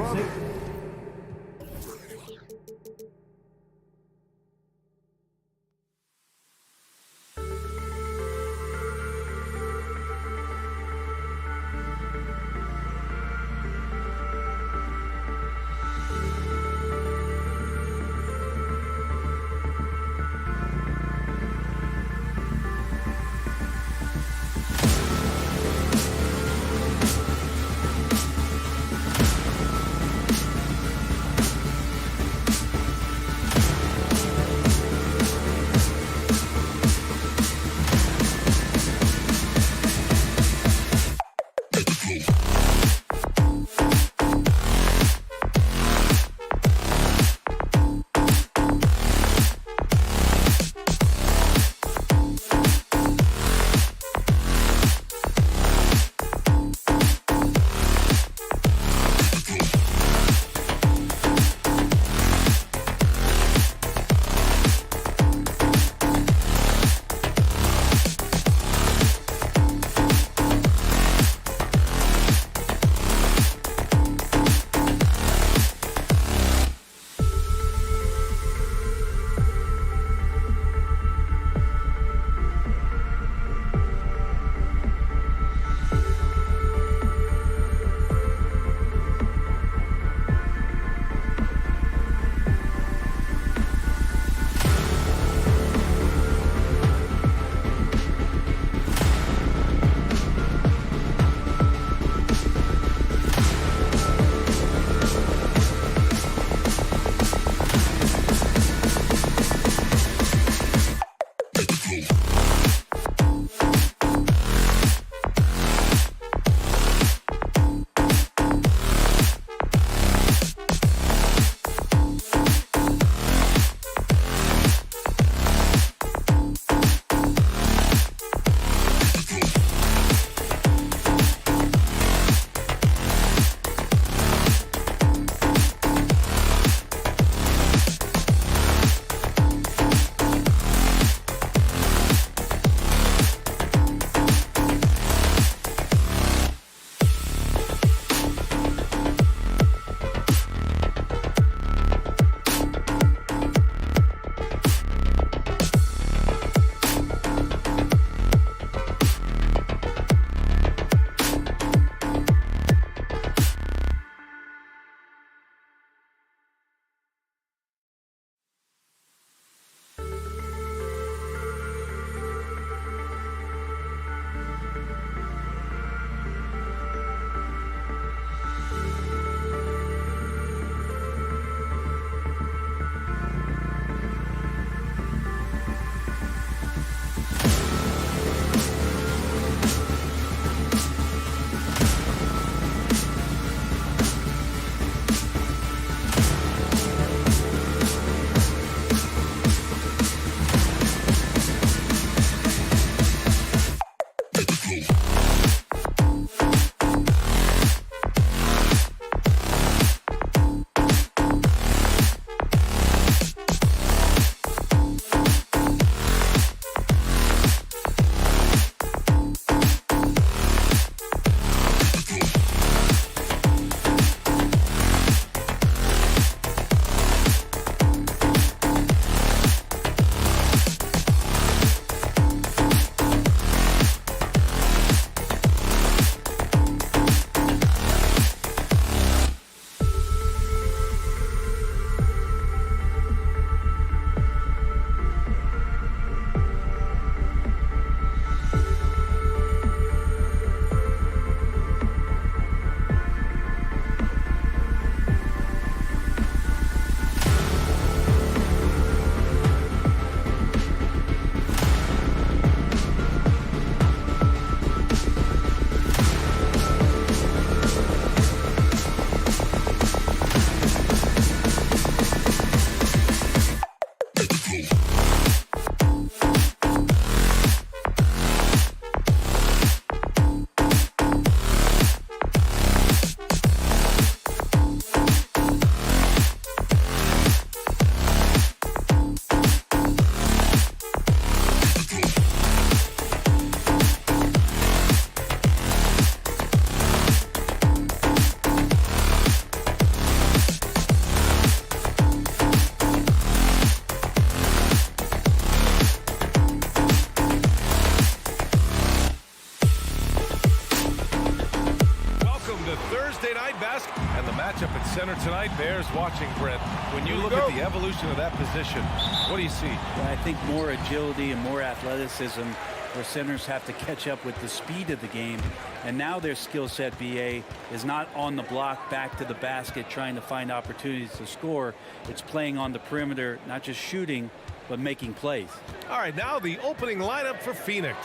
And the matchup at center tonight bears watching, Brent. When you look at the evolution of that position, what do you see? Well, I think more agility and more athleticism, where centers have to catch up with the speed of the game. And now their skill set, BA, is not on the block back to the basket trying to find opportunities to score. It's playing on the perimeter, not just shooting, but making plays. All right, now the opening lineup for Phoenix.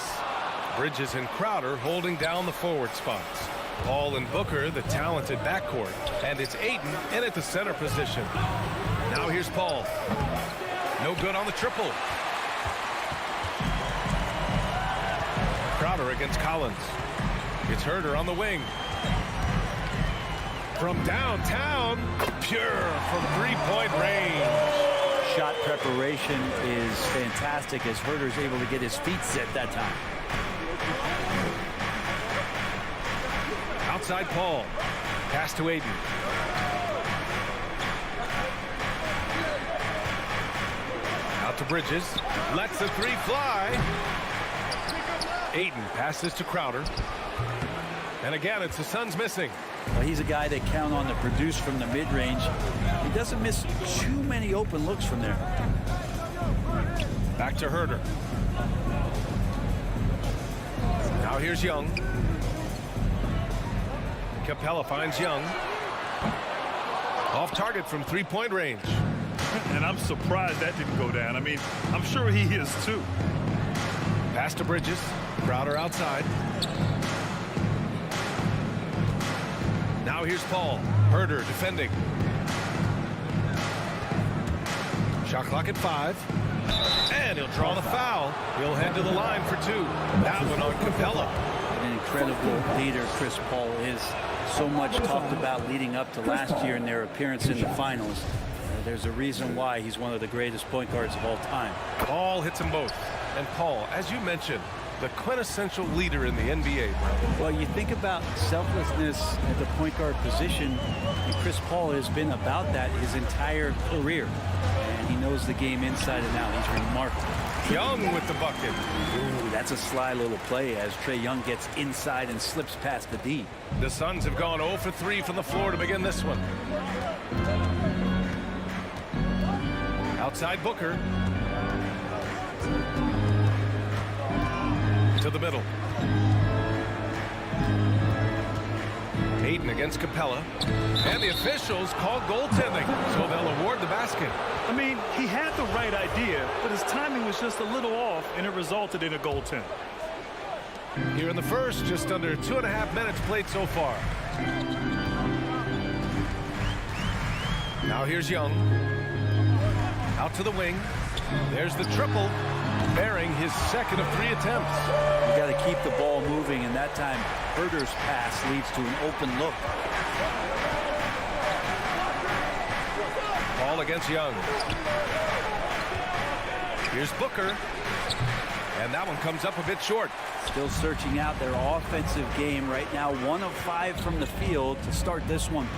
Bridges and Crowder holding down the forward spots. Paul and Booker, the talented backcourt. And it's Ayton in at the center position. Now here's Paul. No good on the triple. Crowder against Collins. It's Herder on the wing. From downtown, pure from three-point range. Shot preparation is fantastic as Herder's able to get his feet set that time. Outside Paul. Pass to Ayton. Out to Bridges. Lets the three fly. Ayton passes to Crowder. And again, it's the Suns missing. Well, he's a guy that count on to produce from the mid-range. He doesn't miss too many open looks from there. Back to Herder. Now here's Young. Capella finds Young. Off target from three-point range. And I'm surprised that didn't go down. I mean, I'm sure he is too. Pass to Bridges. Crowder outside. Now here's Paul. Herder defending. Shot clock at 5. And he'll draw the foul. He'll head to the line for 2. That one on Capella. An incredible leader Chris Paul is. So much talked about leading up to last year in their appearance in the finals. There's a reason why he's one of the greatest point guards of all time. Paul hits them both. And Paul, as you mentioned, the quintessential leader in the NBA. Well, you think about selflessness at the point guard position, and Chris Paul has been about that his entire career. And he knows the game inside and out. He's remarkable. Young with the bucket. Ooh, that's a sly little play as Trae Young gets inside and slips past the D. The Suns have gone 0 for 3 from the floor to begin this one. Outside Booker. To the middle. Ayton against Capella. And the officials call goaltending, so they'll award the basket. I mean, he had the right idea, but his timing was just a little off, and it resulted in a goaltend. Here in the first, just under 2.5 minutes played so far. Now here's Young. Out to the wing. There's the triple, bearing his second of 3 attempts. You got to keep the ball moving, and that time Herder's pass leads to an open look. Ball against Young. Here's Booker. And that one comes up a bit short. Still searching out their offensive game right now. 1 of 5 from the field to start this one.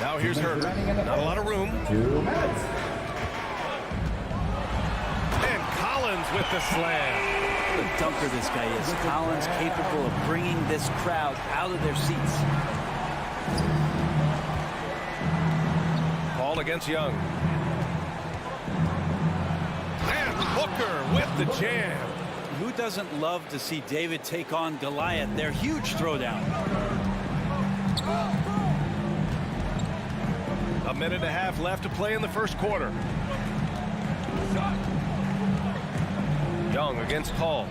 Now here's Herder. Not a lot of room. 2 minutes. And Collins with the slam. What a dunker this guy is. Collins capable of bringing this crowd out of their seats. Paul against Young. And Booker with the jam. Who doesn't love to see David take on Goliath? Their huge throwdown. A minute and a half left to play in the first quarter. Young against Paul.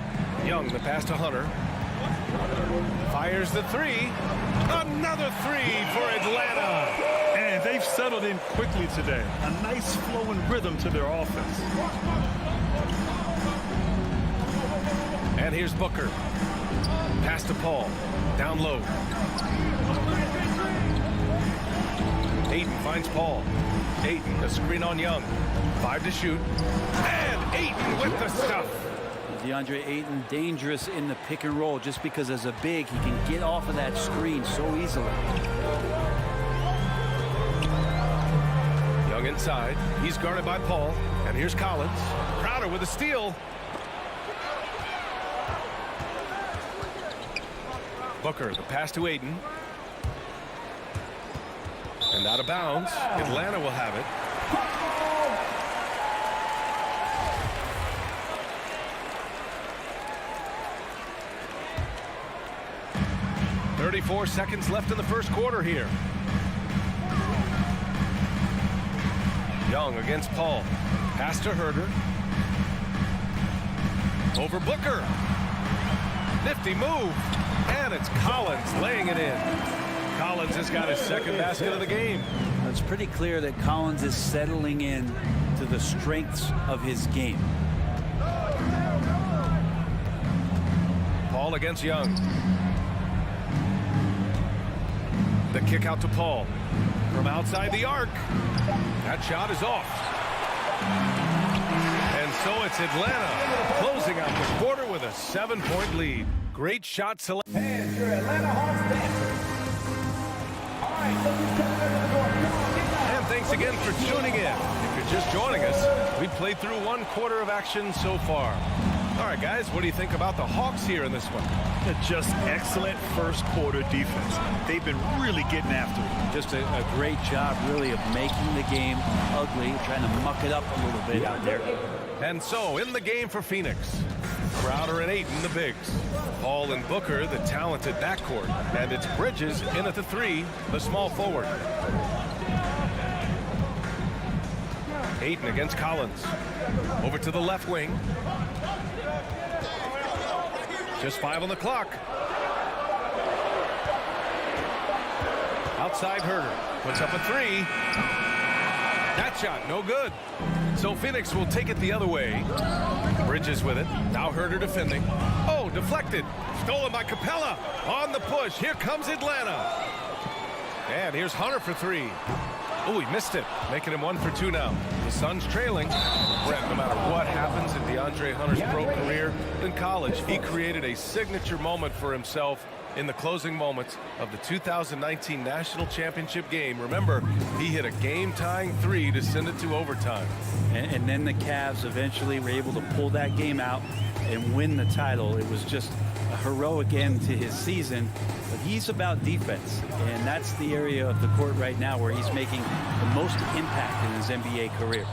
Young the pass to Hunter. Fires the 3. Another 3 for Atlanta. And they've settled in quickly today. A nice flowing rhythm to their offense. And here's Booker. Pass to Paul. Down low. Ayton finds Paul. Ayton, a screen on Young. 5 to shoot. And Ayton with the stuff. DeAndre Ayton dangerous in the pick and roll just because as a big he can get off of that screen so easily. Young inside. He's guarded by Paul. And here's Collins. Crowder with a steal. Booker, the pass to Aiden. And out of bounds. Atlanta will have it. .34 seconds left in the first quarter here. Young against Paul. Pass to Herder. Over Booker. Nifty move. And it's Collins laying it in. Collins has got his second basket of the game. It's pretty clear that Collins is settling in to the strengths of his game. Paul against Young. The kick out to Paul. From outside the arc. That shot is off. And so it's Atlanta closing out the quarter with a 7-point lead. Great shot selection. And your Atlanta Hawks dancers. All right, so you come over the court. Come on, get down. And thanks again for tuning in. If you're just joining us, we played through one quarter of action so far. All right, guys, what do you think about the Hawks here in this one? Just excellent first quarter defense. They've been really getting after it. Just a great job, really, of making the game ugly, trying to muck it up a little bit out there. And so, in the game for Phoenix, Crowder and Ayton, the bigs. Paul and Booker, the talented backcourt. And it's Bridges in at the 3, the small forward. Ayton against Collins. Over to the left wing. Just 5 on the clock. Outside Herder. Puts up a 3. That shot, no good. So Phoenix will take it the other way. Bridges with it. Now Herder defending. Oh, deflected. Stolen by Capella. On the push. Here comes Atlanta. And here's Hunter for 3. Oh, he missed it. Making him 1 for 2 now. The Suns trailing. Brent, no matter what happens in DeAndre Hunter's pro career in college, he created a signature moment for himself in the closing moments of the 2019 National Championship game. Remember, he hit a game-tying 3 to send it to overtime. And then the Cavs eventually were able to pull that game out and win the title. It was just a heroic end to his season. But he's about defense, and that's the area of the court right now where he's making the most impact in his NBA career.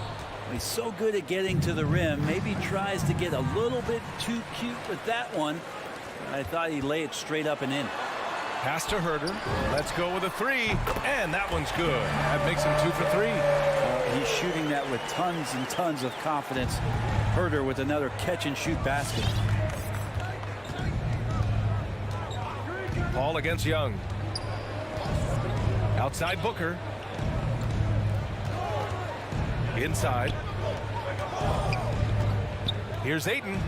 He's so good at getting to the rim. Maybe tries to get a little bit too cute with that one. I thought he'd lay it straight up and in. Pass to Herder. Let's go with a 3, and that one's good. That makes him 2 for 3. He's shooting that with tons and tons of confidence. Herder with another catch-and-shoot basket. Paul against Young. Outside Booker. Inside. Here's Ayton.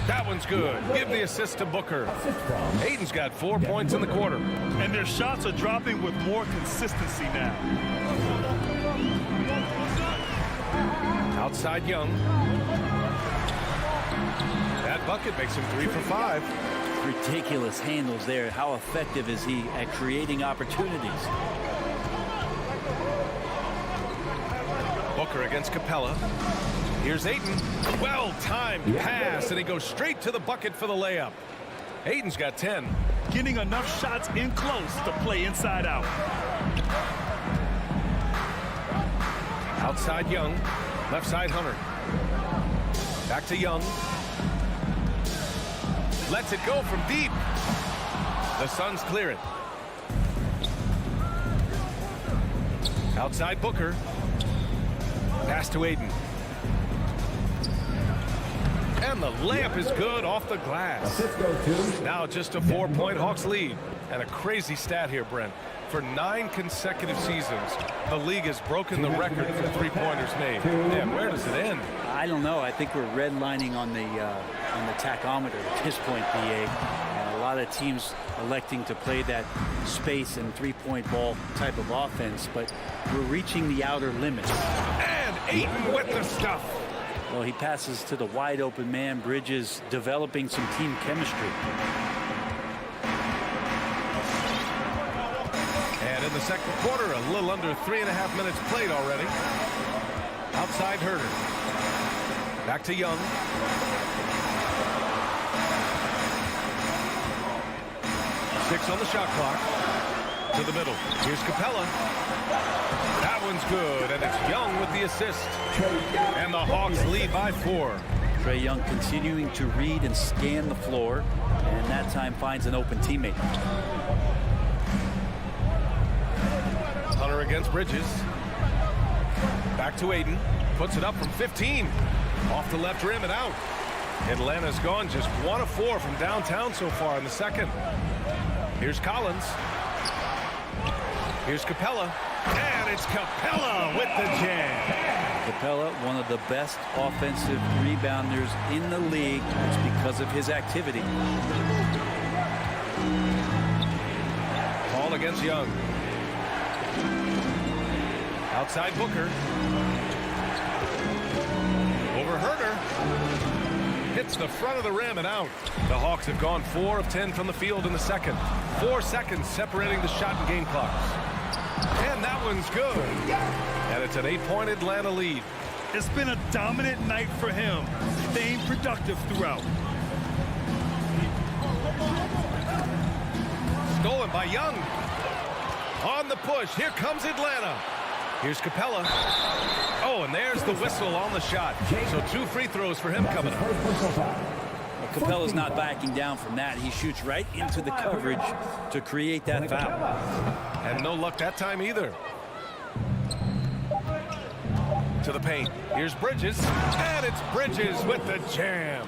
That one's good. Give the assist to Booker. Ayton's got 4 points in the quarter. And their shots are dropping with more consistency now. Outside Young. That bucket makes him 3 for 5. Ridiculous handles there. How effective is he at creating opportunities? Booker against Capella. Here's Ayton. Well-timed pass, and he goes straight to the bucket for the layup. Ayton's got 10. Getting enough shots in close to play inside out. Outside Young. Left side Hunter. Back to Young. Lets it go from deep. The Suns clear it. Outside Booker. Pass to Ayton. And the layup is good off the glass. Now just a 4-point Hawks lead. And a crazy stat here, Brent. For 9 consecutive seasons, the league has broken the record for three-pointers made. Man, where does it end? I don't know. I think we're redlining on the tachometer at this point, BA. A lot of teams electing to play that space and three-point ball type of offense, but we're reaching the outer limits. And Ayton with the stuff. Well, he passes to the wide-open man. Bridges developing some team chemistry. And in the second quarter, a little under 3.5 minutes played already. Outside Herder. Back to Young. 6 on the shot clock. To the middle. Here's Capella. That one's good, and it's Young with the assist. And the Hawks lead by 4. Trae Young continuing to read and scan the floor, and that time finds an open teammate. Hunter against Bridges. Back to Aiden. Puts it up from 15. Off the left rim and out. Atlanta's gone just 1 of 4 from downtown so far in the second. Here's Collins. Here's Capella. And it's Capella with the jam. Capella, one of the best offensive rebounders in the league. It's because of his activity. Ball against Young. Outside Booker. Over Herter. Hits the front of the rim and out. The Hawks have gone 4 of 10 from the field in the second. 4 seconds separating the shot and game clocks. And that one's good. And it's an 8-point Atlanta lead. It's been a dominant night for him, staying productive throughout. Stolen by Young. On the push. Here comes Atlanta. Here's Capella. Oh, and there's the whistle on the shot. So 2 free throws for him coming up. Well, Capella's not backing down from that. He shoots right into the coverage to create that foul. And no luck that time either. To the paint. Here's Bridges. And it's Bridges with the jam.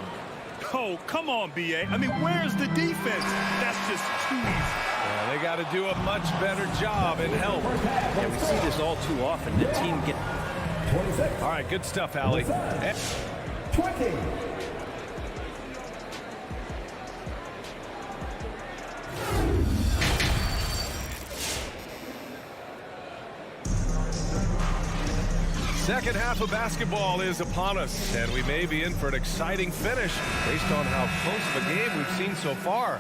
Oh, come on, B.A. I mean, where's the defense? That's just too easy. Yeah, they got to do a much better job and help. Yeah, we see this all too often. The team get... All right, good stuff, Allie. 20. Second half of basketball is upon us, and we may be in for an exciting finish based on how close of a game we've seen so far.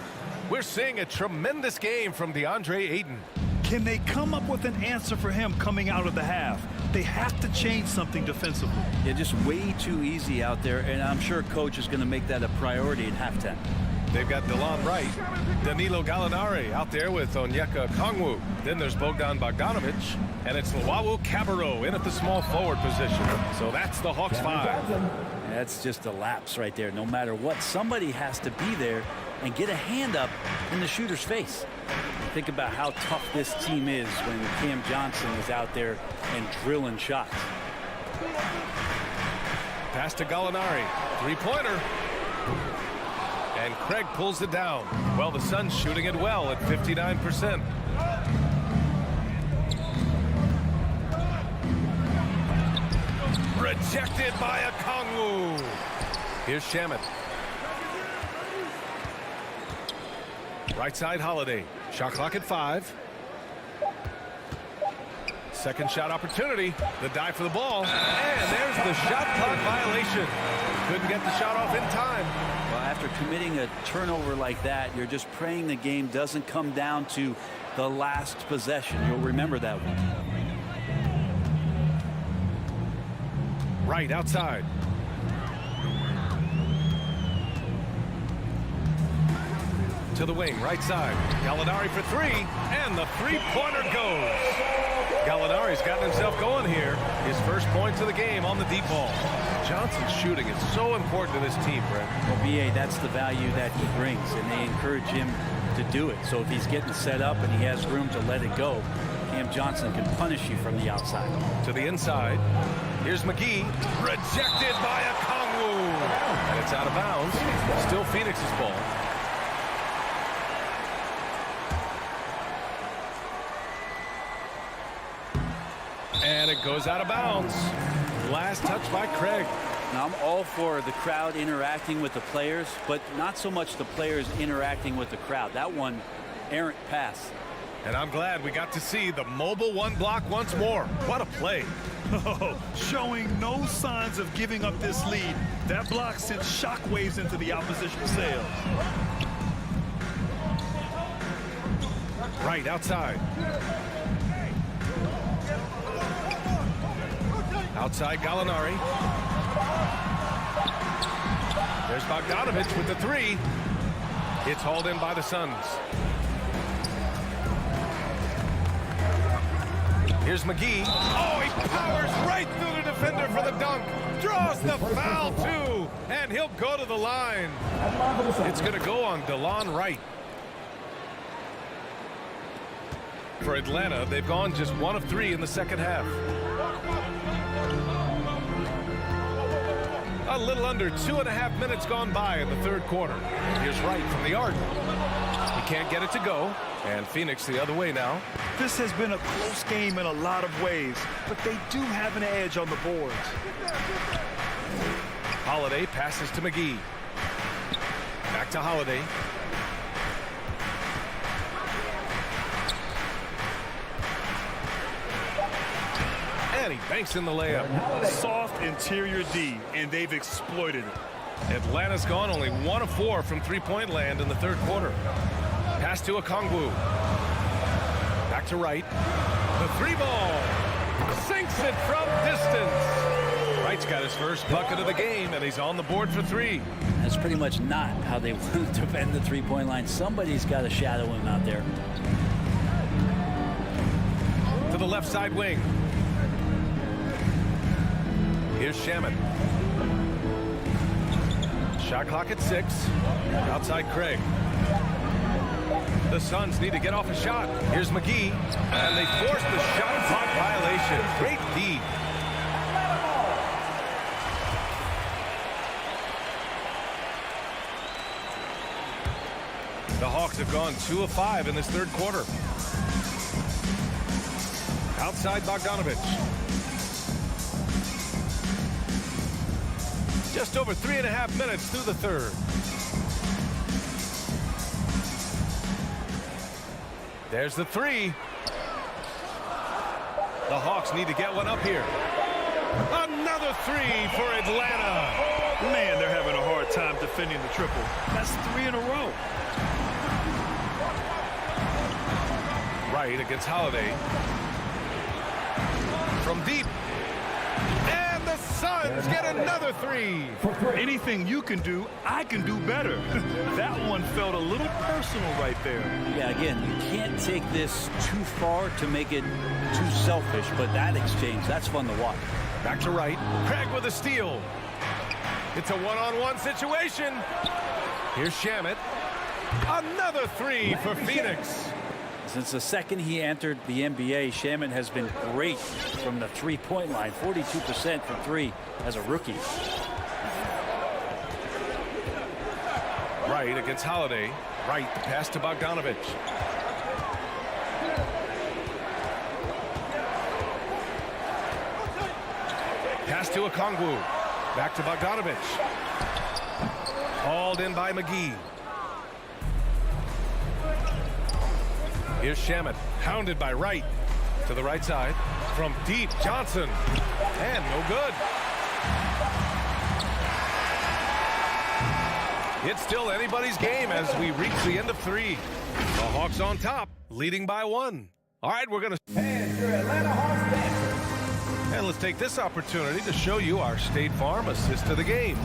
We're seeing a tremendous game from DeAndre Ayton. Can they come up with an answer for him coming out of the half? They have to change something defensively. Yeah, just way too easy out there, and I'm sure coach is going to make that a priority at halftime. They've got Delon Wright, Danilo Gallinari out there with Onyeka Okongwu. Then there's Bogdan Bogdanovic, and it's Luwawu Cabarrot in at the small forward position. So that's the Hawks 5. That's just a lapse right there. No matter what, somebody has to be there and get a hand up in the shooter's face. Think about how tough this team is when Cam Johnson is out there and drilling shots. Pass to Gallinari. Three-pointer. And Craig pulls it down. Well, the Suns shooting it well at 59%. Rejected by Okongwu. Here's Shamet. Right side Holiday. Shot clock at 5. Second shot opportunity. The dive for the ball. And there's the shot clock violation. Couldn't get the shot off in time. Well, after committing a turnover like that, you're just praying the game doesn't come down to the last possession. You'll remember that one. Right outside. To the wing, right side. Gallinari for 3, and the three-pointer goes. Gallinari's gotten himself going here. His first points of the game on the deep ball. Johnson's shooting is so important to this team, Brent. Well, B.A., that's the value that he brings, and they encourage him to do it. So if he's getting set up and he has room to let it go, Cam Johnson can punish you from the outside. To the inside. Here's McGee. Rejected by Okongwu. And it's out of bounds. Still Phoenix's ball. And it goes out of bounds. Last touch by Craig. Now, I'm all for the crowd interacting with the players, but not so much the players interacting with the crowd. That one, errant pass. And I'm glad we got to see the mobile one block once more. What a play. Oh, showing no signs of giving up this lead. That block sent shockwaves into the opposition sails. Right outside. Outside Gallinari. There's Bogdanovic with the 3. It's hauled in by the Suns. Here's McGee. Oh, he powers right through the defender for the dunk. Draws the foul, too. And he'll go to the line. It's going to go on DeLon Wright. For Atlanta, they've gone just 1 of 3 in the second half. A little under 2.5 minutes gone by in the third quarter. Here's Wright from the arc. He can't get it to go. And Phoenix the other way now. This has been a close game in a lot of ways, but they do have an edge on the boards. Holiday passes to McGee. Back to Holiday. And he banks in the layup. Soft interior D, and they've exploited it. Atlanta's gone only 1 of 4 from three-point land in the third quarter. Pass to Okongwu. Back to Wright. The 3-ball. Sinks it from distance. Wright's got his first bucket of the game, and he's on the board for 3. That's pretty much not how they want to defend the three-point line. Somebody's got to shadow him out there. To the left side wing. Here's Shaman. Shot clock at 6. Outside Craig. The Suns need to get off a shot. Here's McGee. And they force the shot clock violation. Great D. The Hawks have gone 2 of 5 in this third quarter. Outside Bogdanovich. Just over 3.5 minutes through the third. There's the 3. The Hawks need to get one up here. Another 3 for Atlanta. Man, they're having a hard time defending the triple. That's 3 in a row. Wright against Holiday. From deep. And the Suns get another 3. Anything you can do, I can do better. That one felt a little personal right there. Yeah, again, you can't take this too far to make it too selfish, but that exchange, that's fun to watch. Back to Wright. Craig with a steal. It's a one-on-one situation. Here's Shamet. Another 3 for Phoenix. Since the second he entered the NBA, Shaman has been great from the three-point line. 42% from 3 as a rookie. Wright against Holiday. Wright, the pass to Bogdanovich. Pass to Okongwu. Back to Bogdanovich. Hauled in by McGee. Here's Shamet, hounded by Wright. To the right side. From deep, Johnson. And no good. It's still anybody's game as we reach the end of 3. The Hawks on top, leading by 1. All right, we're going to... And your Atlanta Hawks dancers. And let's take this opportunity to show you our State Farm assist of the game.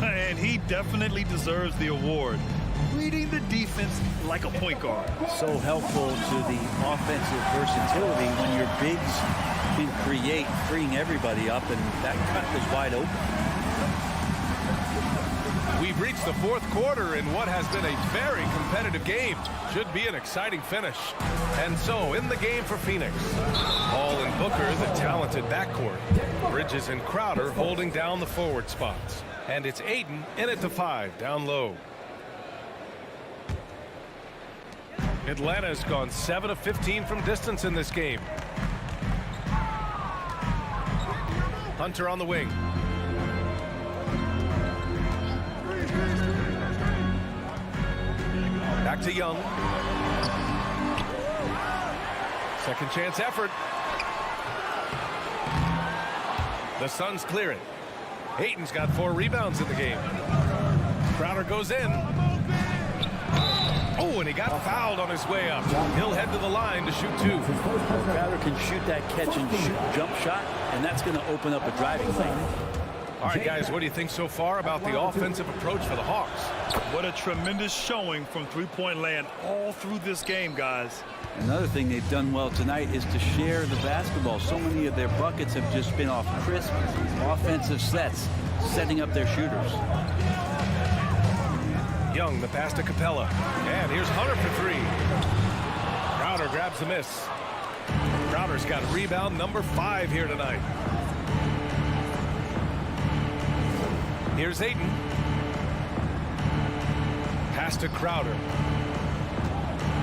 And he definitely deserves the award. Reading the defense like a point guard. So helpful to the offensive versatility when your bigs can create, freeing everybody up, and that cut was wide open. We've reached the fourth quarter in what has been a very competitive game. Should be an exciting finish. And so, in the game for Phoenix, Hall and Booker, the talented backcourt. Bridges and Crowder holding down the forward spots. And it's Ayton in at the 5, down low. Atlanta has gone 7 of 15 from distance in this game. Hunter on the wing. Back to Young. Second chance effort. The Suns clear it. Ayton's got 4 rebounds in the game. Crowder goes in. Oh, and he got fouled on his way up. He'll head to the line to shoot 2. Crowder can shoot that catch and shoot jump shot, and that's going to open up a driving lane. All right, guys, what do you think so far about the offensive approach for the Hawks? What a tremendous showing from three-point land all through this game, guys. Another thing they've done well tonight is to share the basketball. So many of their buckets have just been off crisp offensive sets, setting up their shooters. Young, the pass to Capella. And here's Hunter for three. Crowder grabs the miss. Crowder's got rebound number 5 here tonight. Here's Ayton. Pass to Crowder.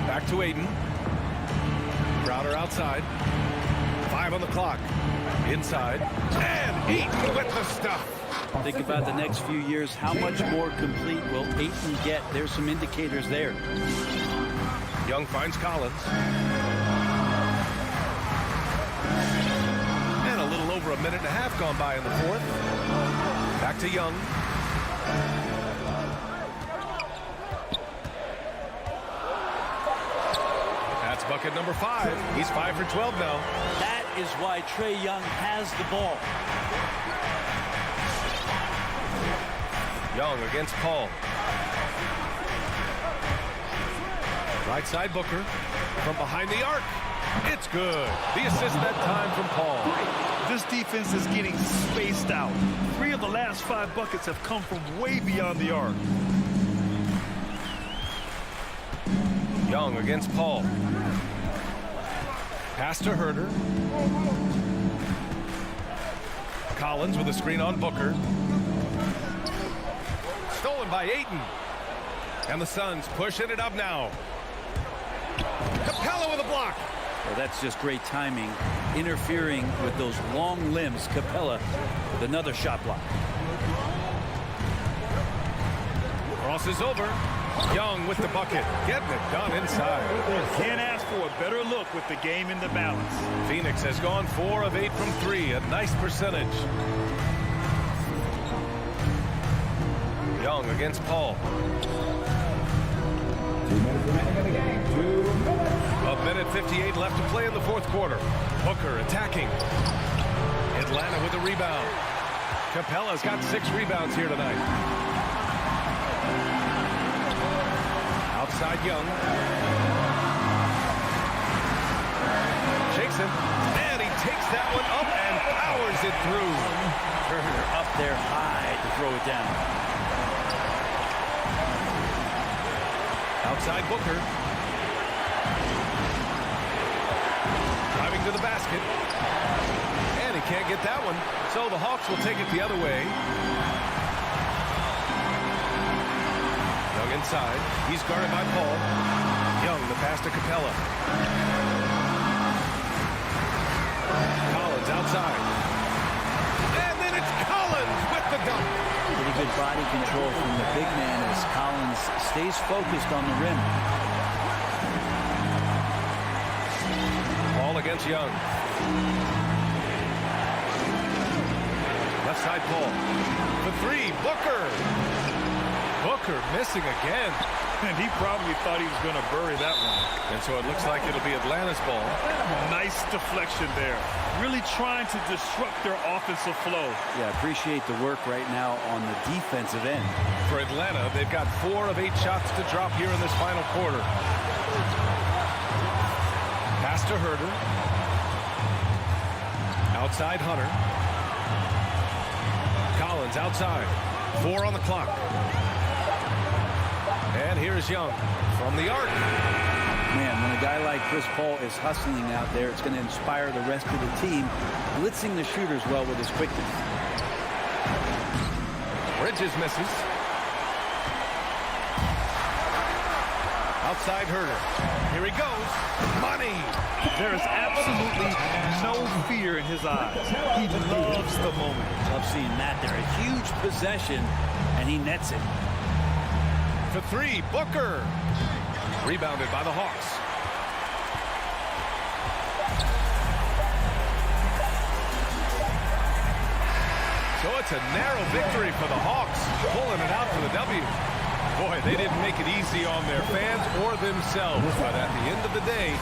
Back to Ayton. Crowder outside. 5 on the clock. Inside. And Ayton with the stuff. Think about the next few years. How much more complete will Ayton get? There's some indicators there. Young finds Collins. And a little over a minute and a half gone by in the fourth. Back to Young. That's bucket number 5. He's 5 for 12 now. That is why Trae Young has the ball. Young against Paul. Right side Booker. From behind the arc. It's good. The assist that time from Paul. This defense is getting spaced out. 3 of the last 5 buckets have come from way beyond the arc. Young against Paul. Pass to Herter. Collins with a screen on Booker. Stolen by Ayton. And the Suns pushing it up now. Capella with a block. Well, that's just great timing. Interfering with those long limbs. Capella with another shot block. Crosses over. Young with the bucket. Getting it done inside. Can't ask for a better look with the game in the balance. Phoenix has gone 4 of 8 from 3. A nice percentage. Young against Paul. 2 minutes remaining in the game. 2 minutes. A minute 58 left to play in the fourth quarter. Booker attacking. Atlanta with a rebound. Capella's got 6 rebounds here tonight. Outside Young. Shakes it. And he takes that one up and powers it through. Turner up there high to throw it down. Outside Booker. Driving to the basket. And he can't get that one. So the Hawks will take it the other way. Young inside. He's guarded by Paul. Young, the pass to Capella. Collins outside. And then it's Collins with the dunk. Pretty good body control from the big man as Collins stays focused on the rim. Paul against Young. Left side Paul. The 3, Booker. Booker missing again. And he probably thought he was going to bury that one. And so it looks like it'll be Atlanta's ball. Nice deflection there. Really trying to disrupt their offensive flow. Yeah, appreciate the work right now on the defensive end. For Atlanta, they've got 4 of 8 shots to drop here in this final quarter. Pass to Herter. Outside Hunter. Collins outside. 4 on the clock. And here's Young from the arc. Man, when a guy like Chris Paul is hustling out there, it's going to inspire the rest of the team, blitzing the shooters well with his quickness. Bridges misses. Outside Herter. Here he goes. Money. There is absolutely no fear in his eyes. He loves the moment. Love seeing that there. A huge possession, and he nets it. For 3, Booker. Rebounded by the Hawks. So it's a narrow victory for the Hawks, pulling it out for the W. Boy, they didn't make it easy on their fans or themselves, but at the end of the day,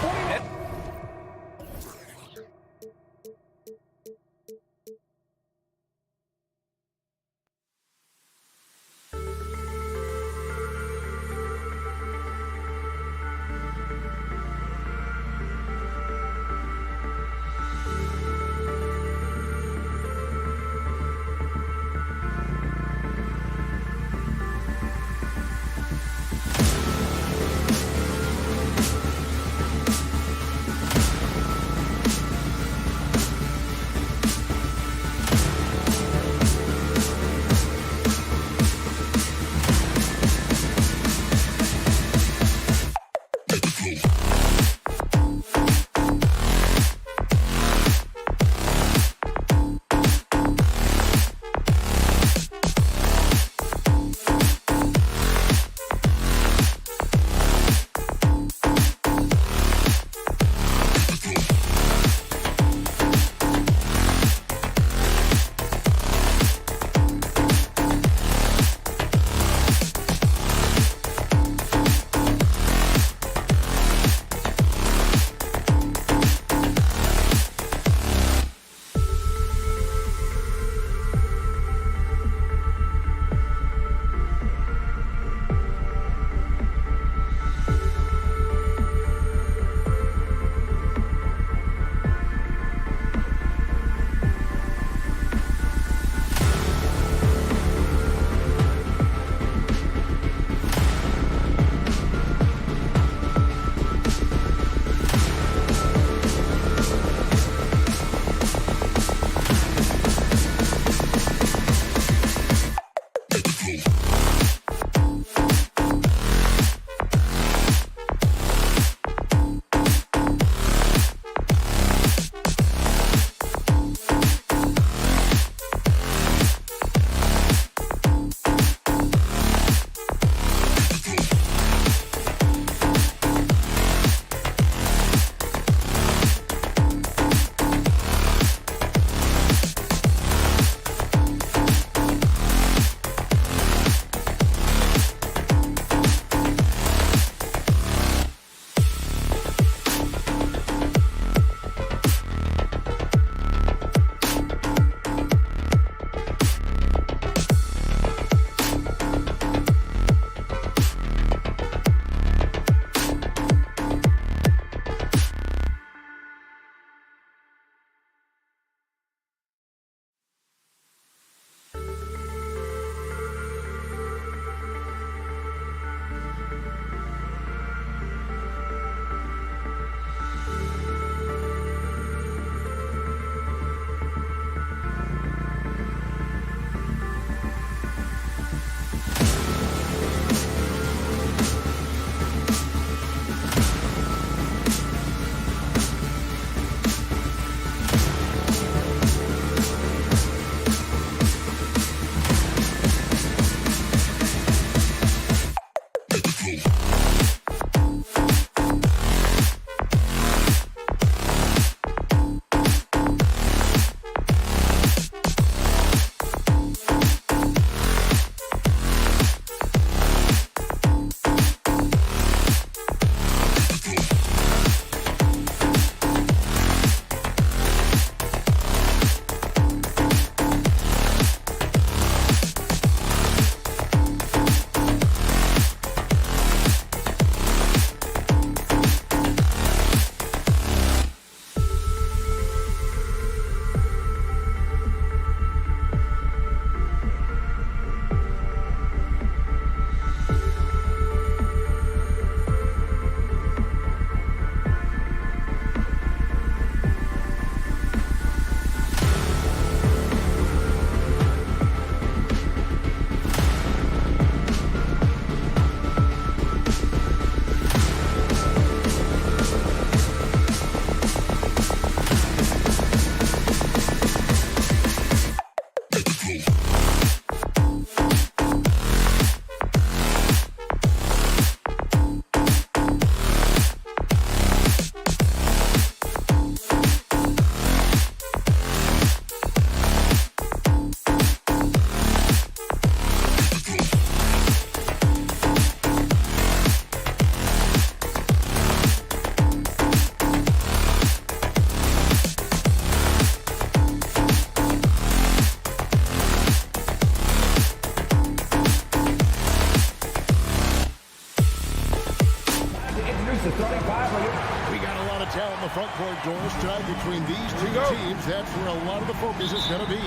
talent in the front court doors tonight between these two teams. That's where a lot of the focus is going to be.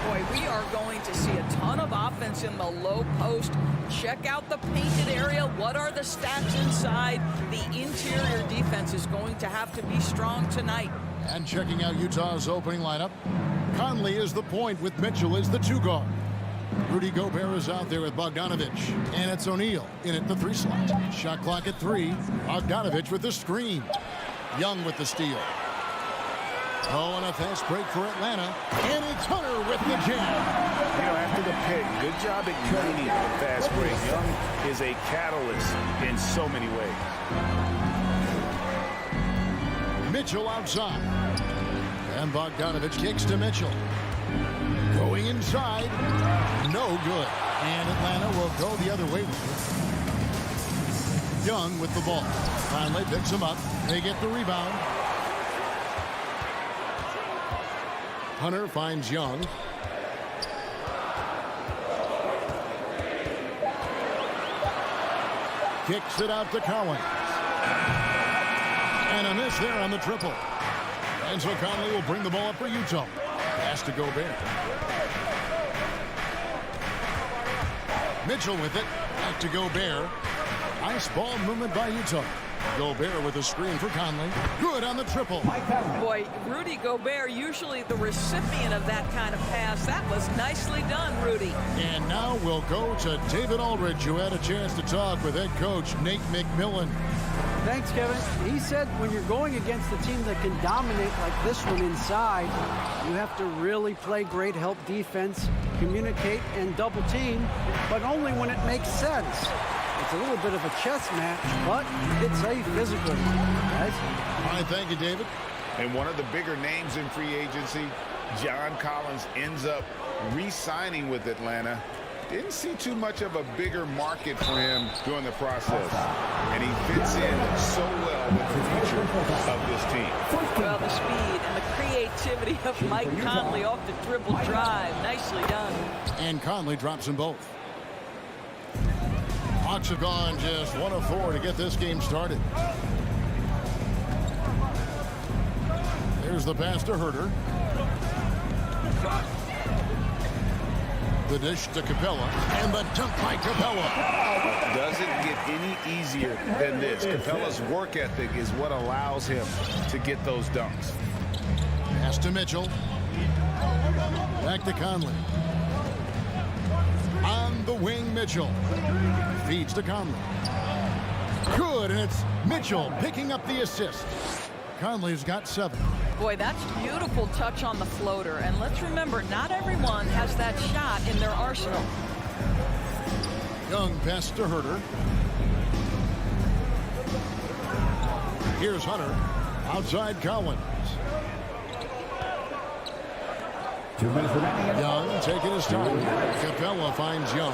Boy, we are going to see a ton of offense in the low post. Check out the painted area. What are the stats inside? The interior defense is going to have to be strong tonight. And checking out Utah's opening lineup, Conley is the point with Mitchell as the 2 guard. Rudy Gobert is out there with Bogdanovich. And it's O'Neal in at the 3 slot. Shot clock at 3. Bogdanovich with the screen. Young with the steal. Oh, and a fast break for Atlanta. And it's Hunter with the jam. You know, after the pick, good job at cutting the fast break. Young is a catalyst in so many ways. Mitchell outside. And Bogdanovich kicks to Mitchell. Going inside. No good. And Atlanta will go the other way with it. Young with the ball. Finally picks him up. They get the rebound. Hunter finds Young. Kicks it out to Collins. And a miss there on the triple. And so Conley will bring the ball up for Utah. Pass to Gobert. Mitchell with it. Back to Gobert. Nice ball movement by Utah. Gobert with a screen for Conley. Good on the triple. Boy, Rudy Gobert, usually the recipient of that kind of pass. That was nicely done, Rudy. And now we'll go to David Aldridge, who had a chance to talk with head coach Nate McMillan. Thanks, Kevin. He said when you're going against a team that can dominate like this one inside, you have to really play great help defense, communicate, and double team, but only when it makes sense. It's a little bit of a chess match, but it's a physical one, guys. All right, thank you, David. And one of the bigger names in free agency, John Collins, ends up re-signing with Atlanta. Didn't see too much of a bigger market for him during the process. And he fits in so well with the future of this team. Well, the speed and the creativity of Mike Conley off the dribble drive. Nicely done. And Conley drops them both. Hawks have gone just 1 of 4 to get this game started. There's the pass to Herter. The dish to Capella. And the dunk by Capella. Doesn't get any easier than this. Capella's work ethic is what allows him to get those dunks. Pass to Mitchell. Back to Conley. On the wing, Mitchell. Feeds to Conley. Good, and it's Mitchell picking up the assist. Conley's got 7. Boy, that's beautiful touch on the floater. And let's remember, not everyone has that shot in their arsenal. Young pass to Herter. Here's Hunter. Outside Collins. 2 minutes remaining. Young taking his time. Capella finds Young.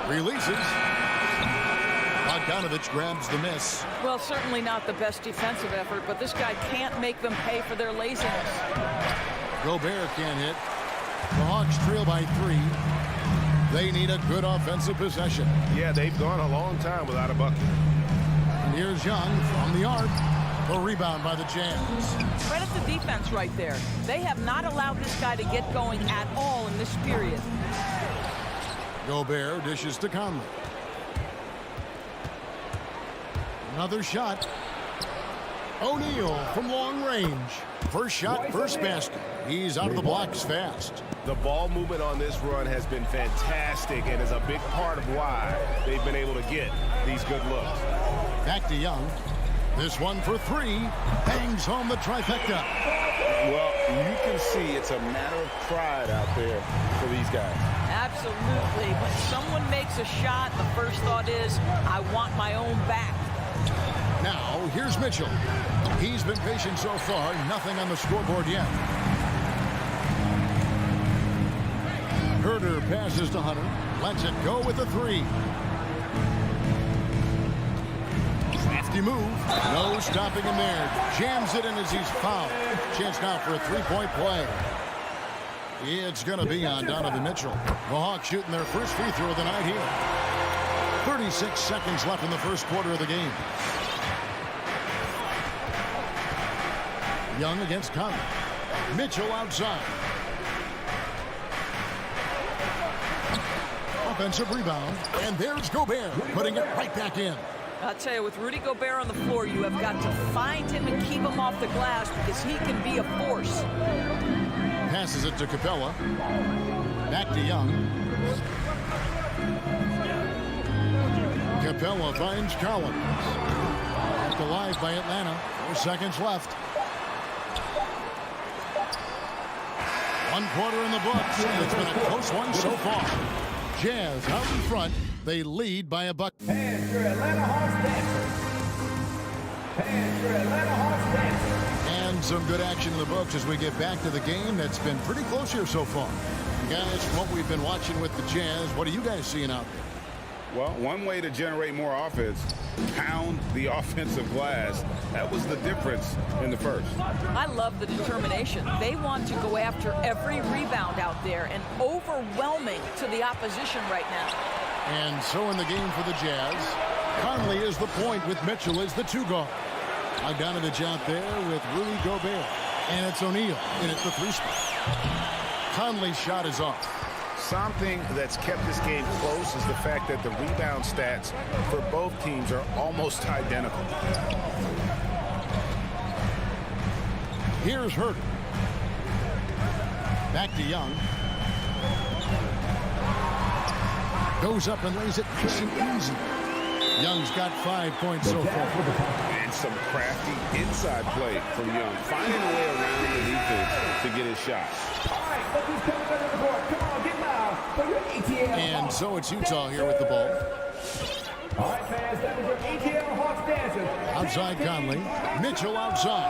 Releases. Bogdanovich grabs the miss. Well, certainly not the best defensive effort, but this guy can't make them pay for their laziness. Gobert can't hit. The Hawks trail by 3. They need a good offensive possession. Yeah, they've gone a long time without a bucket. And here's Young from the arc. A rebound by the Jazz. Credit the defense right there. They have not allowed this guy to get going at all in this period. Gobert dishes to Conley. Another shot. O'Neal from long range. First shot, first basket. He's out of the blocks fast. The ball movement on this run has been fantastic and is a big part of why they've been able to get these good looks. Back to Young. This one for 3. Bangs home the trifecta. Well, you can see it's a matter of pride out there for these guys. Absolutely. When someone makes a shot, the first thought is, I want my own back. Now, here's Mitchell. He's been patient so far. Nothing on the scoreboard yet. Herter passes to Hunter. Lets it go with the 3. Crafty move. No stopping him there. Jams it in as he's fouled. Chance now for a 3-point play. It's going to be on Donovan Mitchell. The Hawks shooting their first free throw of the night here. 36 seconds left in the first quarter of the game. Young against Conley. Mitchell outside. Offensive rebound, and there's Gobert putting it right back in. I'll tell you, with Rudy Gobert on the floor, you have got to find him and keep him off the glass because he can be a force. Passes it to Capella. Back to Young. Capella finds Collins. Kept alive by Atlanta. 4 seconds left. 1 quarter in the books. It's been a close one so far. Jazz out in front. They lead by a bucket. And your Atlanta Hawks dancers. And your Atlanta Hawks dancers. And some good action in the books as we get back to the game that's been pretty close here so far. Guys, from what we've been watching with the Jazz, what are you guys seeing out there? Well, one way to generate more offense, pound the offensive glass. That was the difference in the first. I love the determination. They want to go after every rebound out there and overwhelming to the opposition right now. And so in the game for the Jazz, Conley is the point with Mitchell as the 2 guard. Bogdanovich out there with Rudy Gobert. And it's O'Neal in at the 3 spot. Conley's shot is off. Something that's kept this game close is the fact that the rebound stats for both teams are almost identical. Here's Herter. Back to Young. Goes up and lays it nice and easy. Young's got 5 points so far. And some crafty inside play from Young, finding a way around the defense to get his shot. And so it's Utah here with the ball. All right, fans, that was your ATL Hawks dancers. Outside Conley. Mitchell outside.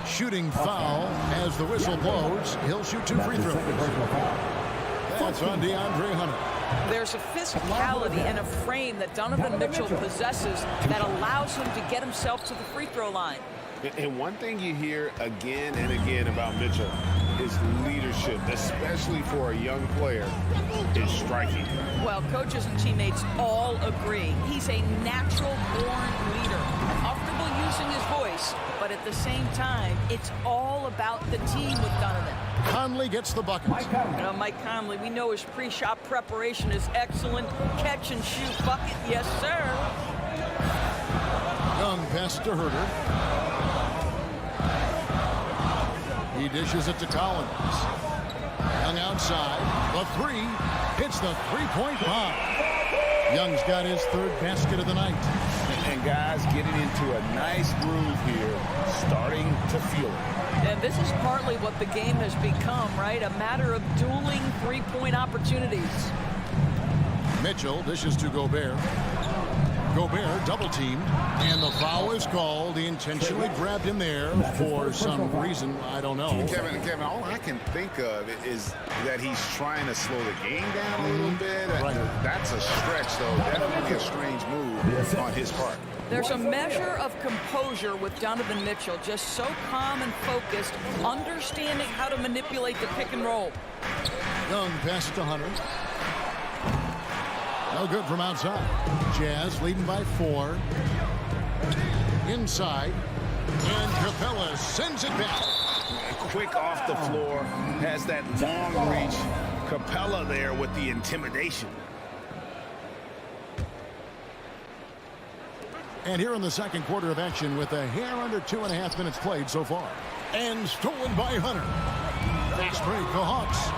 Shooting foul as the whistle blows. He'll shoot 2 free throws. That's on DeAndre Hunter. There's a physicality and a frame that Donovan Mitchell possesses that allows him to get himself to the free throw line. And one thing you hear again and again about Mitchell is leadership, especially for a young player, is striking. Well, coaches and teammates all agree. He's a natural-born leader, comfortable using his voice, but at the same time, it's all about the team with Donovan. Conley gets the bucket. Mike Conley, we know his pre-shot preparation is excellent. Catch and shoot bucket, yes, sir. Young pass to Herter. He dishes it to Collins. Young outside. The 3 hits the 3-point bomb. Young's got his 3rd basket of the night. And guys getting into a nice groove here, starting to feel it. And this is partly what the game has become, right? A matter of dueling 3-point opportunities. Mitchell dishes to Gobert. Gobert double teamed, and the foul is called. He intentionally grabbed him there for some reason. I don't know. Kevin, all I can think of is that he's trying to slow the game down a little bit. Right. That's a stretch, though. Definitely a strange move on his part. There's a measure of composure with Donovan Mitchell, just so calm and focused, understanding how to manipulate the pick and roll. Young passes to Hunter. No good from outside. Jazz leading by 4. Inside. And Capella sends it back. Quick off the floor. Has that long reach. Capella there with the intimidation. And here in the second quarter of action with a hair under 2.5 minutes played so far. And stolen by Hunter. Fast break, the Hawks.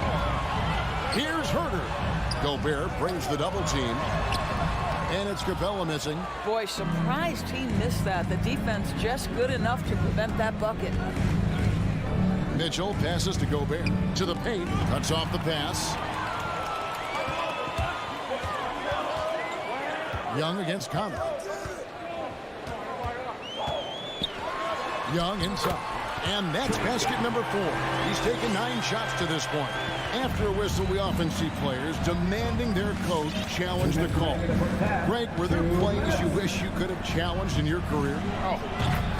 Here's Herter. Gobert brings the double team. And it's Capella missing. Boy, surprised he missed that. The defense just good enough to prevent that bucket. Mitchell passes to Gobert. To the paint. Cuts off the pass. Young against Conley. Young inside. And that's basket number 4. He's taken 9 shots to this point. After a whistle, we often see players demanding their coach challenge the call. Greg, were there plays you wish you could have challenged in your career? Oh,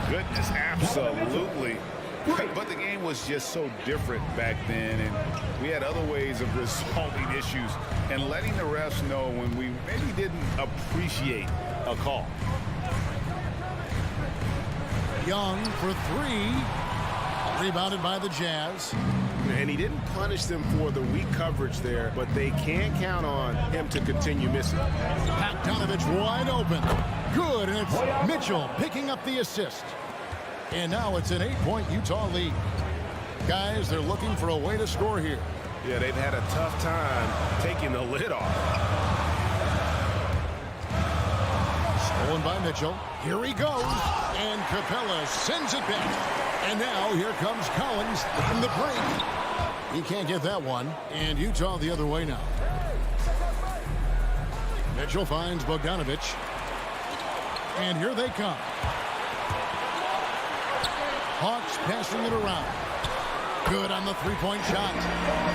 goodness, absolutely. But the game was just so different back then, and we had other ways of resolving issues and letting the refs know when we maybe didn't appreciate a call. Young for three. Rebounded by the Jazz. And he didn't punish them for the weak coverage there, but they can't count on him to continue missing. Bogdanovich wide open. Good, and it's Mitchell picking up the assist. And now it's an 8-point Utah lead. Guys, they're looking for a way to score here. Yeah, they've had a tough time taking the lid off. Stolen by Mitchell. Here he goes. And Capella sends it back. And now here comes Collins from the break. He can't get that one. And Utah the other way now. Mitchell finds Bogdanovich. And here they come. Hawks passing it around. Good on the three-point shot.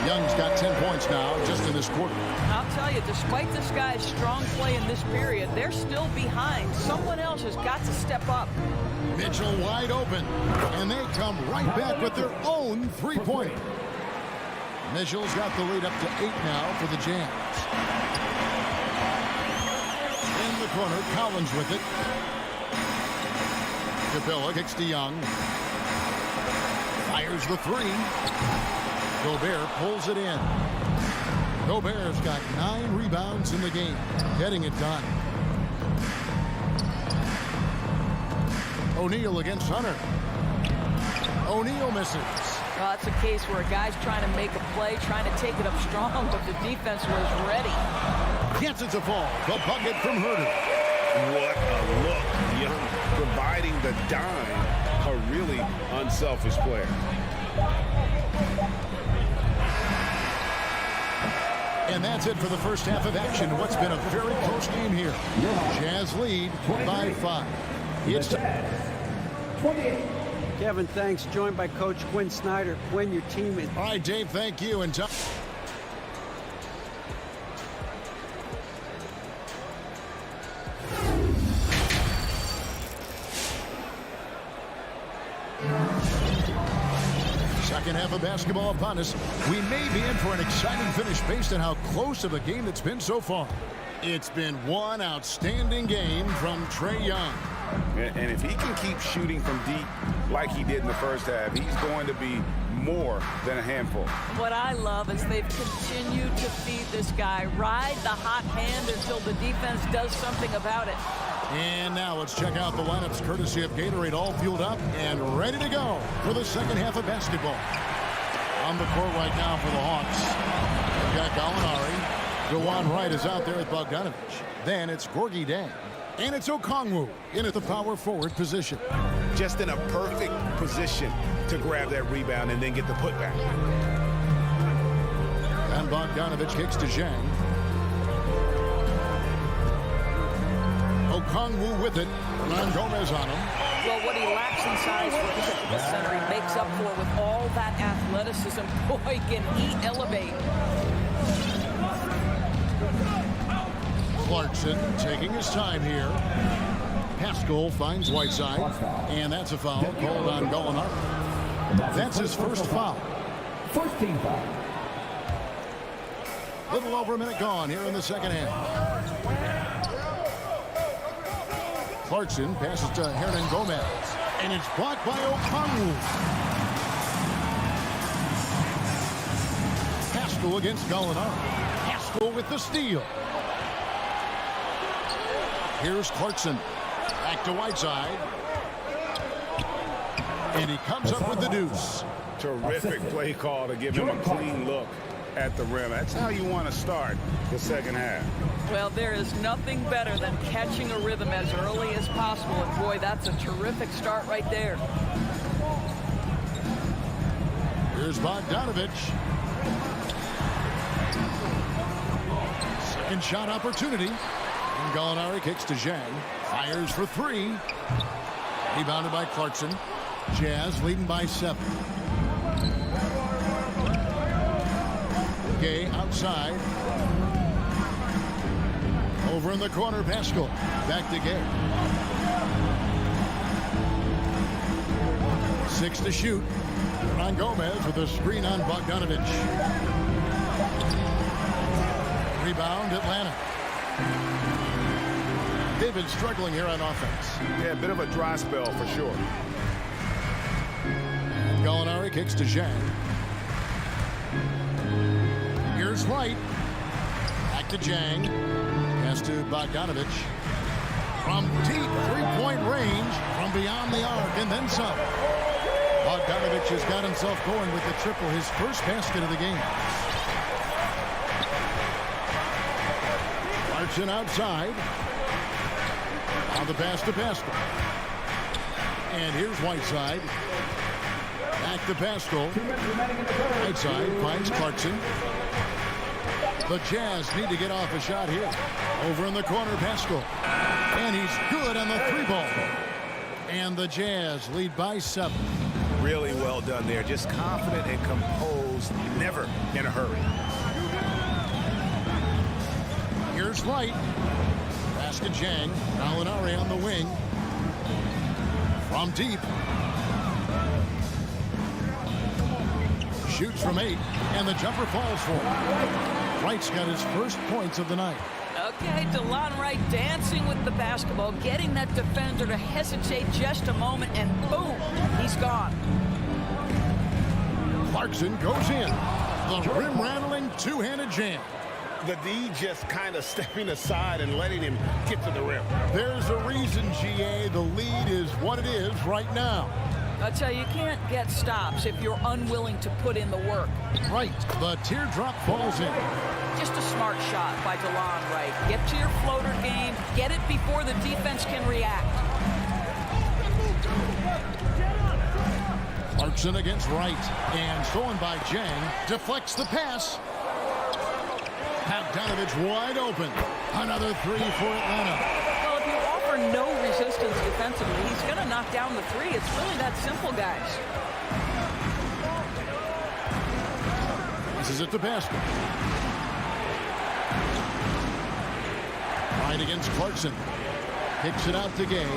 Young's got 10 points now just in this quarter. I'll tell you, despite this guy's strong play in this period, they're still behind. Someone else has got to step up. Mitchell wide open. And they come right back with their own three-pointer. Mitchell's got the lead up to 8 now for the Jazz. In the corner, Collins with it. Capella kicks to Young. Fires the three. Gobert pulls it in. Gobert's got 9 rebounds in the game, getting it done. O'Neal against Hunter. O'Neal misses. Well, that's a case where a guy's trying to make a play, trying to take it up strong, but the defense was ready. Gets it to fall. The bucket from Herter. What a look. Young providing the dime. A really unselfish player. And that's it for the first half of action. What's been a very close game here. Jazz lead by 5. It's 28. Kevin, thanks. Joined by Coach Quinn Snyder. Quinn, your team is... All right, Dave, thank you. And second half of basketball upon us. We may be in for an exciting finish based on how close of a game it's been so far. It's been one outstanding game from Trae Young. And if he can keep shooting from deep like he did in the first half, he's going to be more than a handful. What I love is they've continued to feed this guy. Ride the hot hand until the defense does something about it. And now let's check out the lineups courtesy of Gatorade, all fueled up and ready to go for the second half of basketball. On the court right now for the Hawks. They've got Gallinari. DeJuan Wright is out there at Bogdanovich. Then it's Gorgui Dieng. And it's Okongwu in at the power forward position. Just in a perfect position to grab that rebound and then get the putback. And Bogdanovich kicks to Zhang. Okongwu with it. Ron Gomez on him. Well, what he lacks in size for a typical center, he makes up for with all that athleticism. Boy, can he elevate. Clarkson taking his time here. Pascal finds Whiteside. And that's a foul called on Gallinari. That's his first foul. First team foul. Little over a minute gone here in the second half. Clarkson passes to Hernan Gomez. And it's blocked by Okongwu. Pascal against Gallinari. Pascal with the steal. Here's Clarkson. Back to Whiteside. And he comes up with the deuce. Terrific play call to give him a clean look at the rim. That's how you want to start the second half. Well, there is nothing better than catching a rhythm as early as possible. And boy, that's a terrific start right there. Here's Bogdanovich. Second shot opportunity. And Gallinari kicks to Zhang. Fires for three. Rebounded by Clarkson. Jazz leading by 7. Gay outside. Over in the corner, Pascal. Back to Gay. 6 to shoot. Ron Gomez with a screen on Bogdanovich. Rebound, Atlanta. They've been struggling here on offense. Yeah, a bit of a dry spell for sure. kicks to Zhang. Here's Wright. Back to Zhang. Pass to Bogdanovich. From deep three-point range, from beyond the arc, and then some. Bogdanovich has got himself going with the triple, his first basket of the game. Clarkson outside. On the pass to Pascal. And here's Whiteside. Back to Pascal. Whiteside finds Clarkson. The Jazz need to get off a shot here. Over in the corner, Pascal. And he's good on the three ball. And the Jazz lead by 7. Really well done there. Just confident and composed. Never in a hurry. Here's Light. Pass to Zhang. Gallinari on the wing. From deep. Shoots from 8. And the jumper falls for him. Wright's got his first points of the night. Okay, DeLon Wright dancing with the basketball, getting that defender to hesitate just a moment, and boom, he's gone. Clarkson goes in. The rim-rattling two-handed jam. The D just kind of stepping aside and letting him get to the rim. There's a reason, GA, the lead is what it is right now. I tell you, you can't get stops if you're unwilling to put in the work. Right, the teardrop falls in. Just a smart shot by DeLon Wright. Get to your floater game, get it before the defense can react. Clarkson against Wright, and stolen by Zhang. Deflects the pass. Bogdanovich wide open. Another three for Atlanta. Well, if you offer no resistance defensively, he's going to knock down the three. It's really that simple, guys. This is it to basket. Right against Clarkson. Kicks it out to Gay.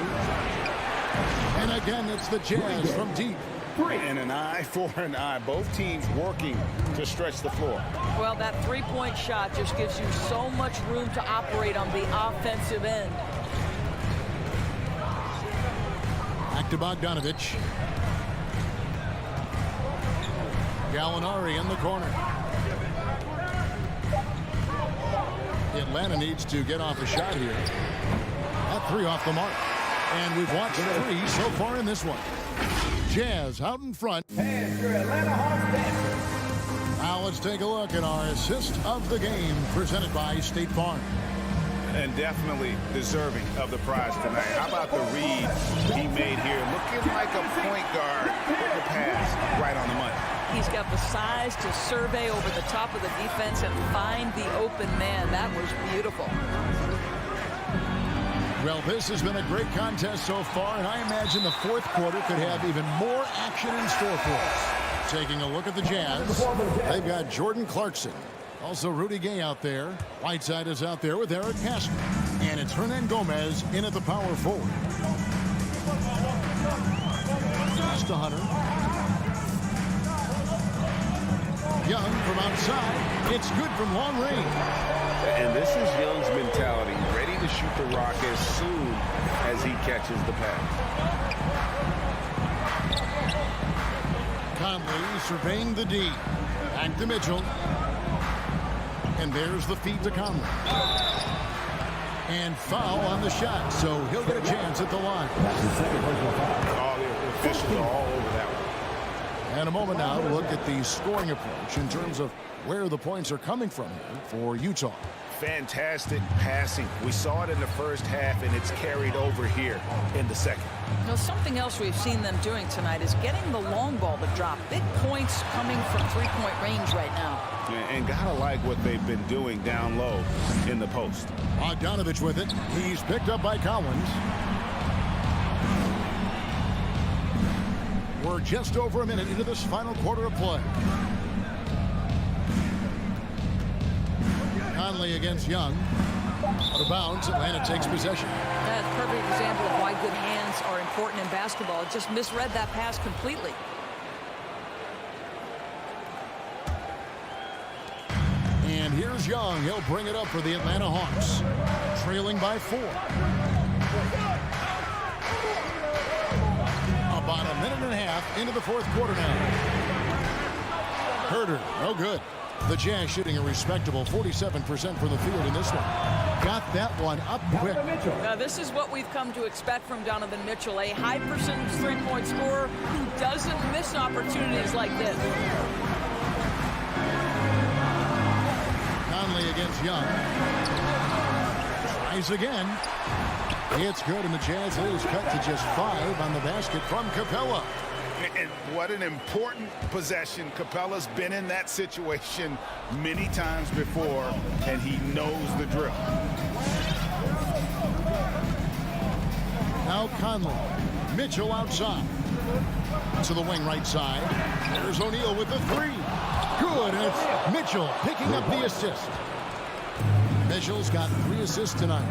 And again, it's the Jazz from deep. And an eye for an eye. Both teams working to stretch the floor. Well, that three-point shot just gives you so much room to operate on the offensive end. Back to Bogdanovich. Gallinari in the corner. Atlanta needs to get off a shot here. That three off the mark. And we've watched 3 so far in this one. Jazz out in front. And your Atlanta Hawks dancers. Now let's take a look at our assist of the game presented by State Farm. And definitely deserving of the prize tonight. How about the read he made here? Looking like a point guard with the pass right on the money. He's got the size to survey over the top of the defense and find the open man. That was beautiful. Well, this has been a great contest so far, and I imagine the fourth quarter could have even more action in store for us. Taking a look at the Jazz, they've got Jordan Clarkson. Also Rudy Gay out there. Whiteside is out there with Eric Pascal. And it's Hernan Gomez in at the power forward. Pass to Hunter. Young from outside. It's good from long range. And this is Young's mentality. Ready to shoot the rock as soon as he catches the pass. Conley surveying the D. Back to Mitchell. And there's the feed to Conley. And foul on the shot, so he'll get a chance at the line. All the officials are all over that one. And a moment now to look at the scoring approach in terms of where the points are coming from here for Utah. Fantastic passing. We saw it in the first half, and it's carried over here in the second. Now, something else we've seen them doing tonight is getting the long ball to drop. Big points coming from three-point range right now. And gotta like what they've been doing down low in the post. Bogdanovich with it. He's picked up by Collins. We're just over a minute into this final quarter of play. Conley against Young. Out of bounds, Atlanta takes possession. That's a perfect example of why good hands are important in basketball. Just misread that pass completely. And here's Young. He'll bring it up for the Atlanta Hawks. Trailing by 4. About a minute and a half into the fourth quarter now. Herder, no good. The Jazz shooting a respectable 47% from the field in this one. Got that one up quick. Now, this is what we've come to expect from Donovan Mitchell, a high percentage three-point scorer who doesn't miss opportunities like this. Conley against Young. Tries again. It's good, and the Jazz lose cut to just 5 on the basket from Capella. And what an important possession. Capella's been in that situation many times before, and he knows the drill. Now Conley. Mitchell outside. To the wing right side. There's O'Neal with the 3. Good, and it's Mitchell picking up the assist. Mitchell's got 3 assists tonight.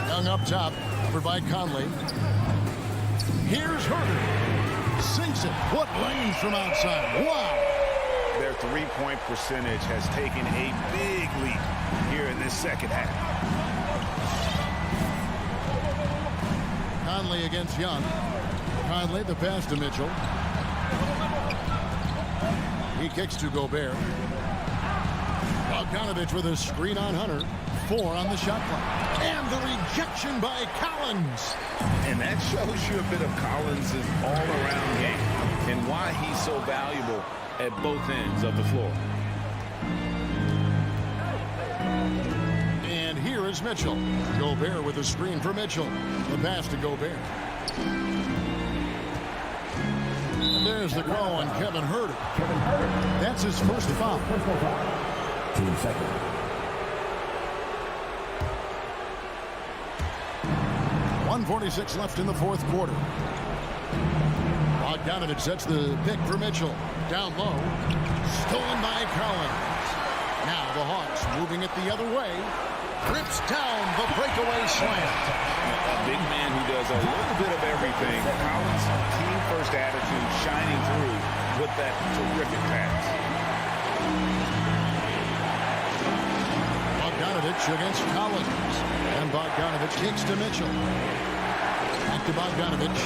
Young up top, covered by Conley. Here's Herder. Sinks it. What lanes from outside. Wow. Their three-point percentage has taken a big leap here in this second half. Conley against Young. Conley, the pass to Mitchell. He kicks to Gobert. Bogdanovich with a screen on Hunter. 4 on the shot clock. And the rejection by Collins. And that shows you a bit of Collins' all-around game and why he's so valuable at both ends of the floor. And here is Mitchell. Gobert with a screen for Mitchell. The pass to Gobert. And there's the call on Kevin Herder. That's his first foul. Team second. 1:46 left in the fourth quarter. Bogdanovich sets the pick for Mitchell. Down low. Stolen by Collins. Now the Hawks moving it the other way. Rips down the breakaway slam. A big man who does a little bit of everything. Collins' team-first attitude shining through with that terrific pass. Bogdanovich against Collins. And Bogdanovich kicks to Mitchell. Back to Bogdanovich.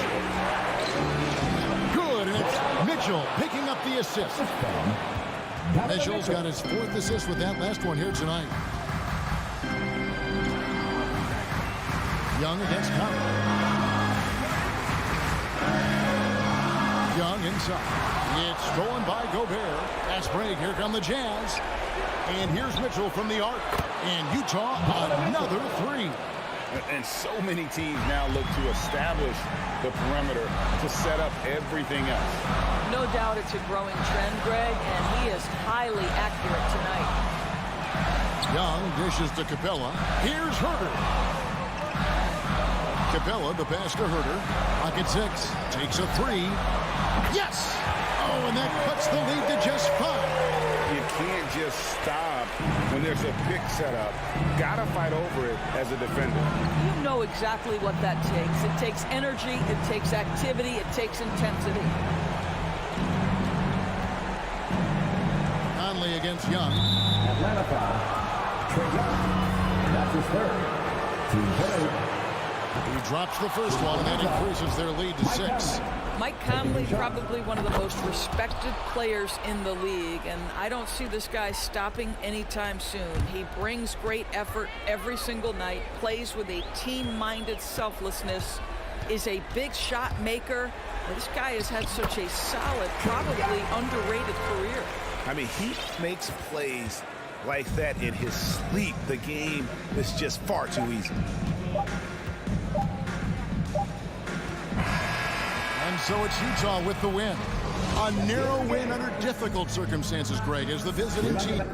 Good, and it's Mitchell picking up the assist. Mitchell's got his 4th assist with that last one here tonight. Young against Collins. Young inside. It's stolen by Gobert. Fast break. Here come the Jazz. And here's Mitchell from the arc. And Utah, another 3. And so many teams now look to establish the perimeter to set up everything else. No doubt it's a growing trend, Greg, and he is highly accurate tonight. Young dishes to Capella. Here's Herder. Capella, the pass to Herder. Pocket 6. Takes a 3. Yes! Oh, and that cuts the lead to just 5. You can't just stop when there's a pick set up. Gotta fight over it as a defender. You know exactly what that takes. It takes energy, it takes activity, it takes intensity. Conley against Young. Atlanta foul. Trae Young. That's his 3rd. Team 3rd. He drops the first one, and that increases their lead to 6. Mike Conley, probably one of the most respected players in the league, and I don't see this guy stopping anytime soon. He brings great effort every single night, plays with a team-minded selflessness, is a big shot maker. This guy has had such a solid, probably underrated career. I mean, he makes plays like that in his sleep. The game is just far too easy. And so it's Utah with the win. A narrow win under difficult circumstances, Greg, as the visiting team.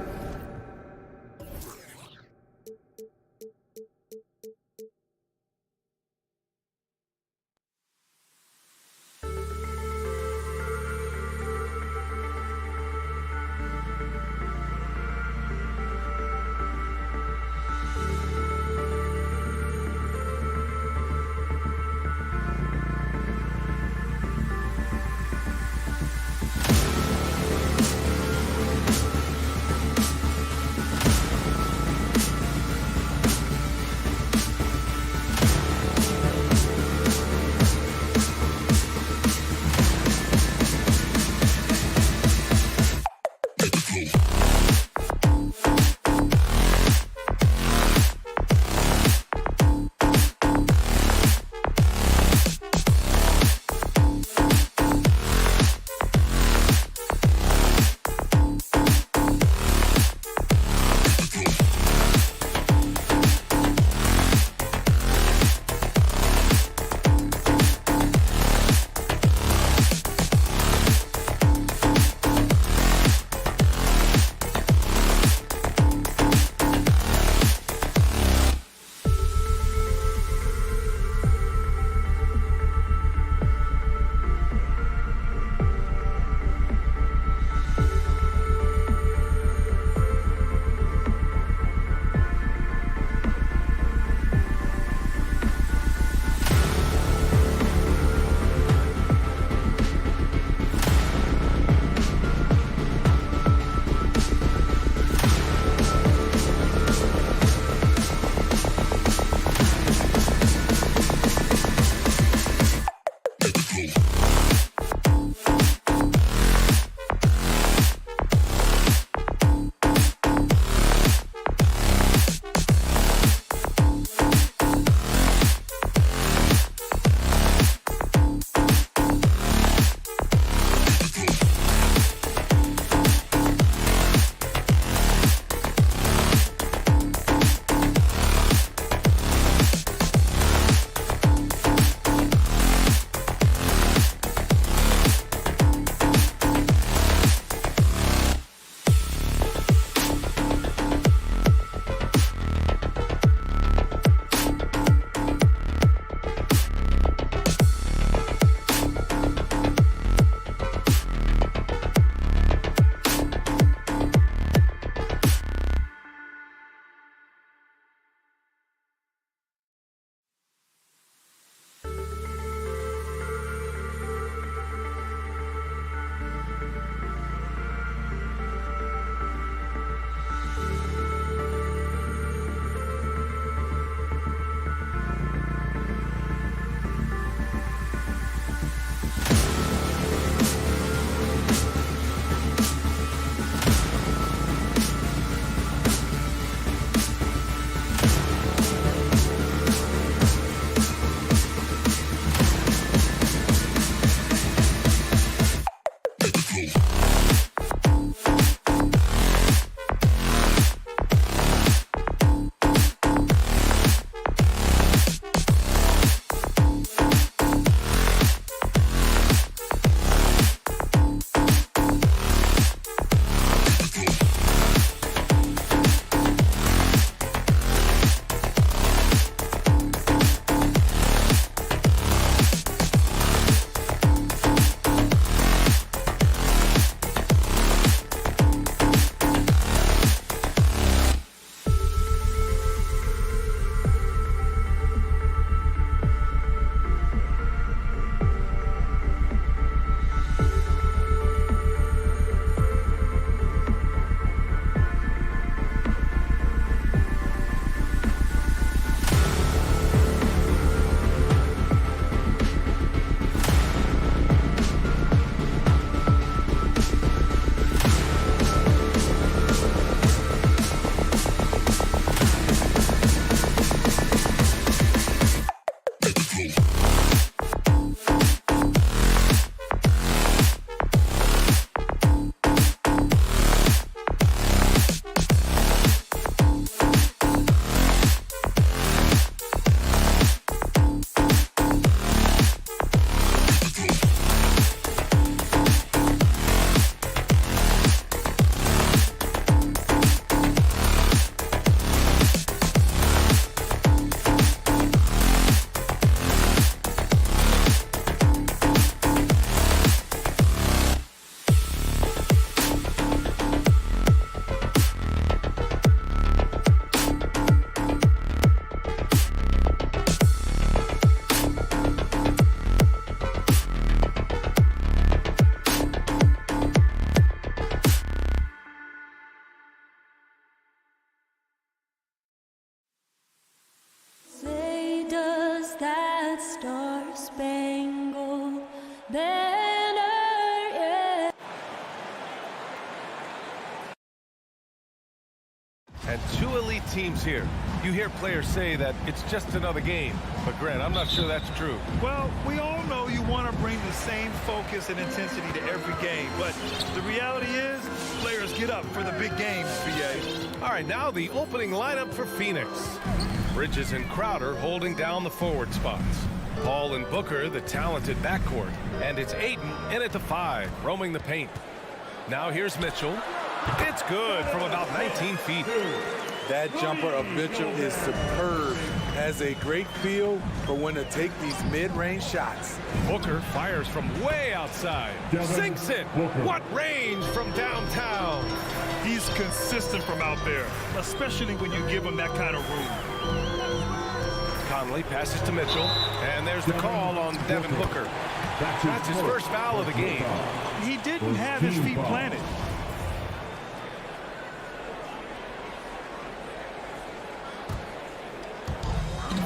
teams here. You hear players say that it's just another game. But, Grant, I'm not sure that's true. Well, we all know you want to bring the same focus and intensity to every game. But the reality is, players get up for the big games, BA. All right, now the opening lineup for Phoenix. Bridges and Crowder holding down the forward spots. Paul and Booker, the talented backcourt. And it's Ayton in at the 5, roaming the paint. Now here's Mitchell. It's good from about 19 feet. That jumper of Mitchell is superb. Has a great feel for when to take these mid-range shots. Booker fires from way outside. Sinks it. What range from downtown. He's consistent from out there, especially when you give him that kind of room. Conley passes to Mitchell, and there's the call on Devin Booker. That's his first foul of the game. He didn't have his feet planted.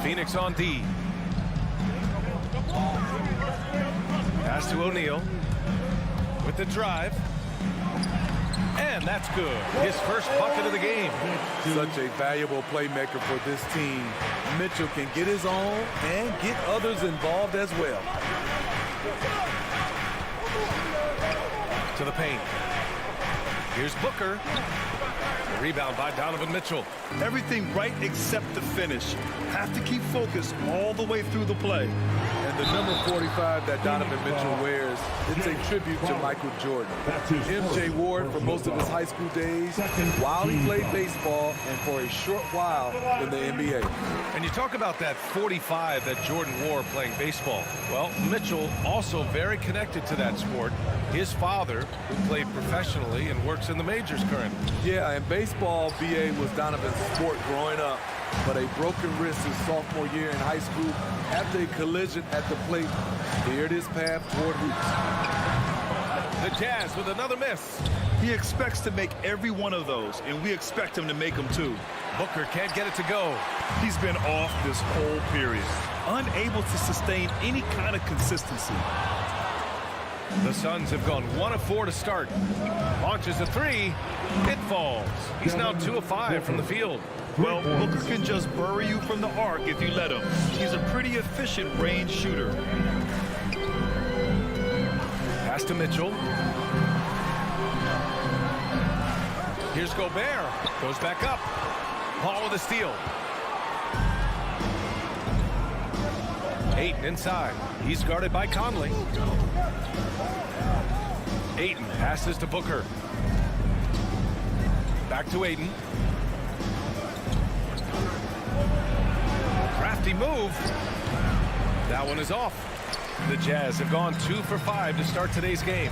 Phoenix on D. Pass to O'Neal with the drive. And that's good. His first bucket of the game. Such a valuable playmaker for this team. Mitchell can get his own and get others involved as well. To the paint. Here's Booker. Rebound by Donovan Mitchell. Everything right except the finish. Have to keep focused all the way through the play. And the number 45 that Donovan Mitchell wears, it's a tribute to Michael Jordan. MJ wore it for most of his high school days while he played baseball and for a short while in the NBA. And you talk about that 45 that Jordan wore playing baseball. Well, Mitchell also very connected to that sport. His father, who played professionally and works in the majors currently. Yeah, and baseball, BA, was Donovan's sport growing up. But a broken wrist his sophomore year in high school after a collision at the plate steered his path toward hoops. The Jazz with another miss. He expects to make every one of those, and we expect him to make them too. Booker can't get it to go. He's been off this whole period, unable to sustain any kind of consistency. The Suns have gone 1 of 4 to start. Launches a 3. It falls. He's now 2 of 5 from the field. Well, Booker can just bury you from the arc if you let him. He's a pretty efficient range shooter. Pass to Mitchell. Here's Gobert. Goes back up. Paul with a steal. Ayton inside. He's guarded by Conley. Ayton passes to Booker. Back to Ayton. Crafty move. That one is off. The Jazz have gone 2 for 5 to start today's game.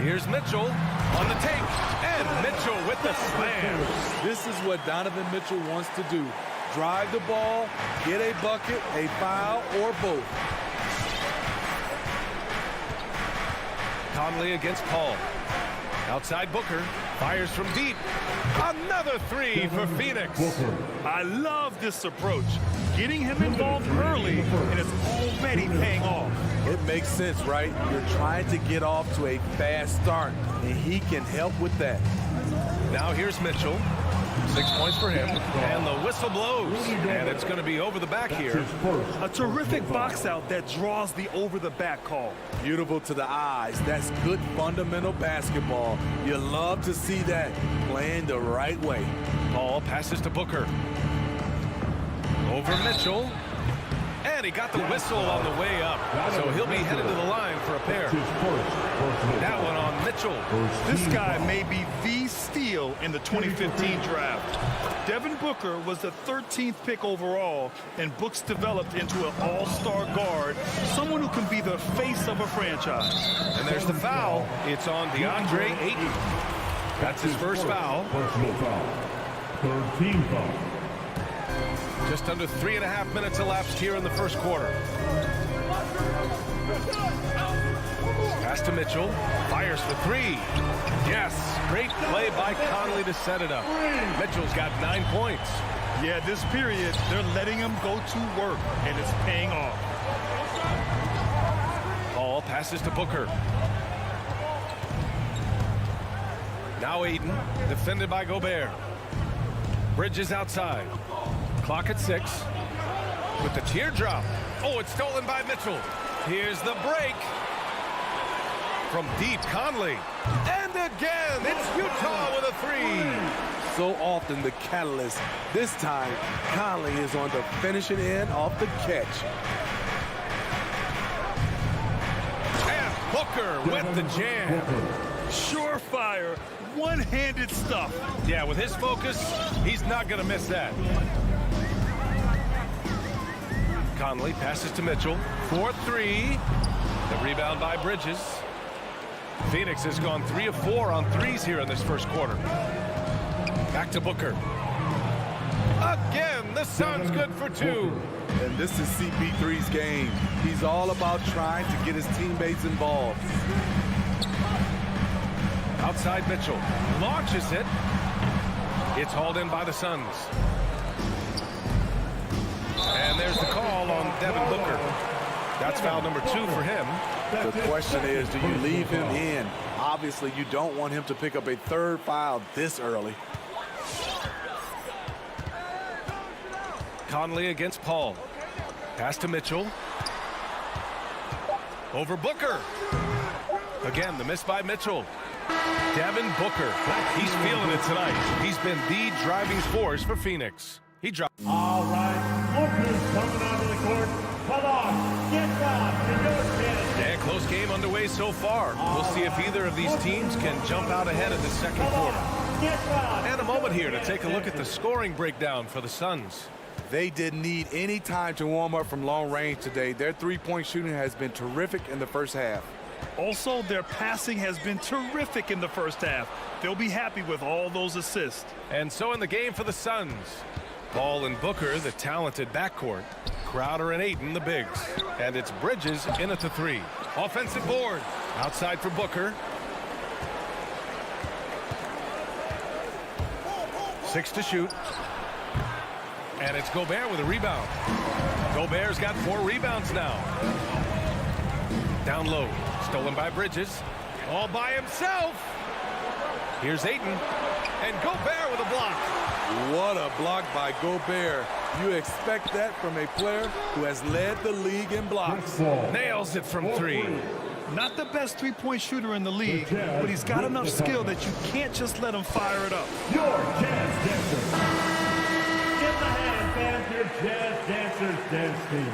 Here's Mitchell on the take. And Mitchell with the slam. This is what Donovan Mitchell wants to do. Drive the ball, get a bucket, a foul, or both. Conley against Paul. Outside Booker. Fires from deep. Another 3 for Phoenix. I love this approach. Getting him involved early, and it's already paying off. It makes sense, right? You're trying to get off to a fast start, and he can help with that. Now here's Mitchell. 6 points for him. And the whistle blows. And it's going to be over the back here. A terrific box out that draws the over the back call. Beautiful to the eyes. That's good fundamental basketball. You love to see that playing the right way. Paul passes to Booker. Over Mitchell. And he got the whistle on the way up. So he'll be headed to the line for a pair. That one on Mitchell. This guy may be the steal in the 2015 draft. Devin Booker was the 13th pick overall, and Books developed into an all-star guard, someone who can be the face of a franchise. And there's the foul. It's on DeAndre Ayton. That's his first foul. Personal foul. Third team foul. Just under 3.5 minutes elapsed here in the first quarter. Pass to Mitchell. Fires for 3. Yes, great play by Conley to set it up. Mitchell's got 9 points. Yeah, this period, they're letting him go to work, and it's paying off. Paul passes to Booker. Now Ayton, defended by Gobert. Bridges outside. Clock at 6. With the teardrop. Oh, it's stolen by Mitchell. Here's the break. From deep, Conley. And again, it's Utah with a 3. So often the catalyst. This time, Conley is on the finishing end off the catch. And Booker with the jam. Surefire, one-handed stuff. Yeah, with his focus, he's not going to miss that. Conley passes to Mitchell. 4-3. The rebound by Bridges. Phoenix has gone 3 of 4 on threes here in this first quarter. Back to Booker. Again, the Suns good for 2. And this is CP3's game. He's all about trying to get his teammates involved. Outside Mitchell. Launches it. It's hauled in by the Suns. And there's the call on Devin Booker. That's foul number 2 for him. The question is, do you leave him in? Obviously, you don't want him to pick up a 3rd foul this early. Conley against Paul. Pass to Mitchell. Over Booker. Again, the miss by Mitchell. Devin Booker. He's feeling it tonight. He's been the driving force for Phoenix. He dropped. All right, Booker's coming onto the court. Come on, get down to your chance. And close game underway so far. We'll see if either of these teams can jump out ahead in the second quarter. And a moment here to take a look at the scoring breakdown for the Suns. They didn't need any time to warm up from long range today. Their three-point shooting has been terrific in the first half. Also, their passing has been terrific in the first half. They'll be happy with all those assists. And so in the game for the Suns, Paul and Booker, the talented backcourt. Crowder and Ayton, the bigs. And it's Bridges in at the 3. Offensive board. Outside for Booker. 6 to shoot. And it's Gobert with a rebound. Gobert's got 4 rebounds now. Down low. Stolen by Bridges. All by himself. Here's Ayton. And Gobert with a block. What a block by Gobert. You expect that from a player who has led the league in blocks. Nails it from 3. Not the best three-point shooter in the league, but he's got enough skill that you can't just let him fire it up. Your Jazz Dancers. Give the hand, fans, your Jazz Dancers dance team.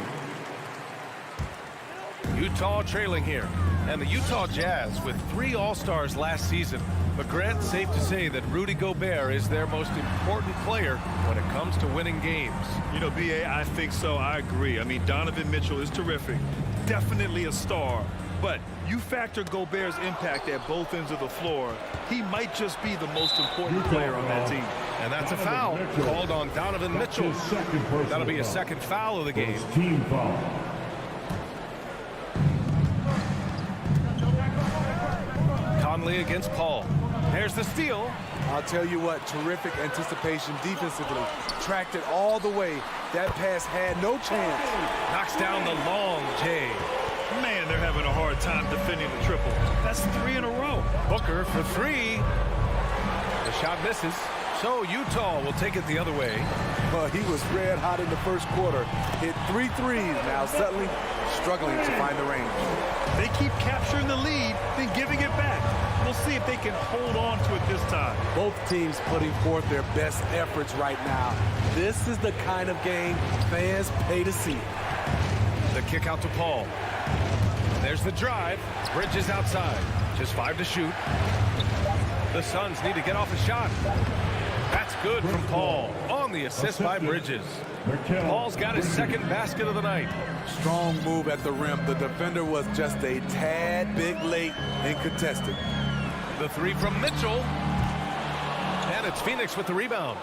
Utah trailing here. And the Utah Jazz with 3 All-Stars last season. But Grant, safe to say that Rudy Gobert is their most important player when it comes to winning games. You know, B.A., I think so. I agree. I mean, Donovan Mitchell is terrific. Definitely a star. But you factor Gobert's impact at both ends of the floor, he might just be the most important player on that team. And that's a foul called on Donovan Mitchell. That'll be a second foul of the game. Team foul. Conley against Paul. There's the steal. I'll tell you what, terrific anticipation defensively. Tracked it all the way. That pass had no chance. Knocks down the long J. Man, they're having a hard time defending the triple. That's 3 in a row. Booker for 3. The shot misses. So Utah will take it the other way. Well, he was red hot in the first quarter. Hit 3 threes. Now suddenly struggling to find the range. They keep capturing the lead, then giving it back. We'll see if they can hold on to it this time. Both teams putting forth their best efforts right now. This is the kind of game fans pay to see. The kick out to Paul. There's the drive. Bridges outside. Just 5 to shoot. The Suns need to get off a shot. That's good from Paul on the assist by Bridges. Paul's got his second basket of the night. Strong move at the rim. The defender was just a tad bit late in contesting. The 3 from Mitchell. And it's Phoenix with the rebound.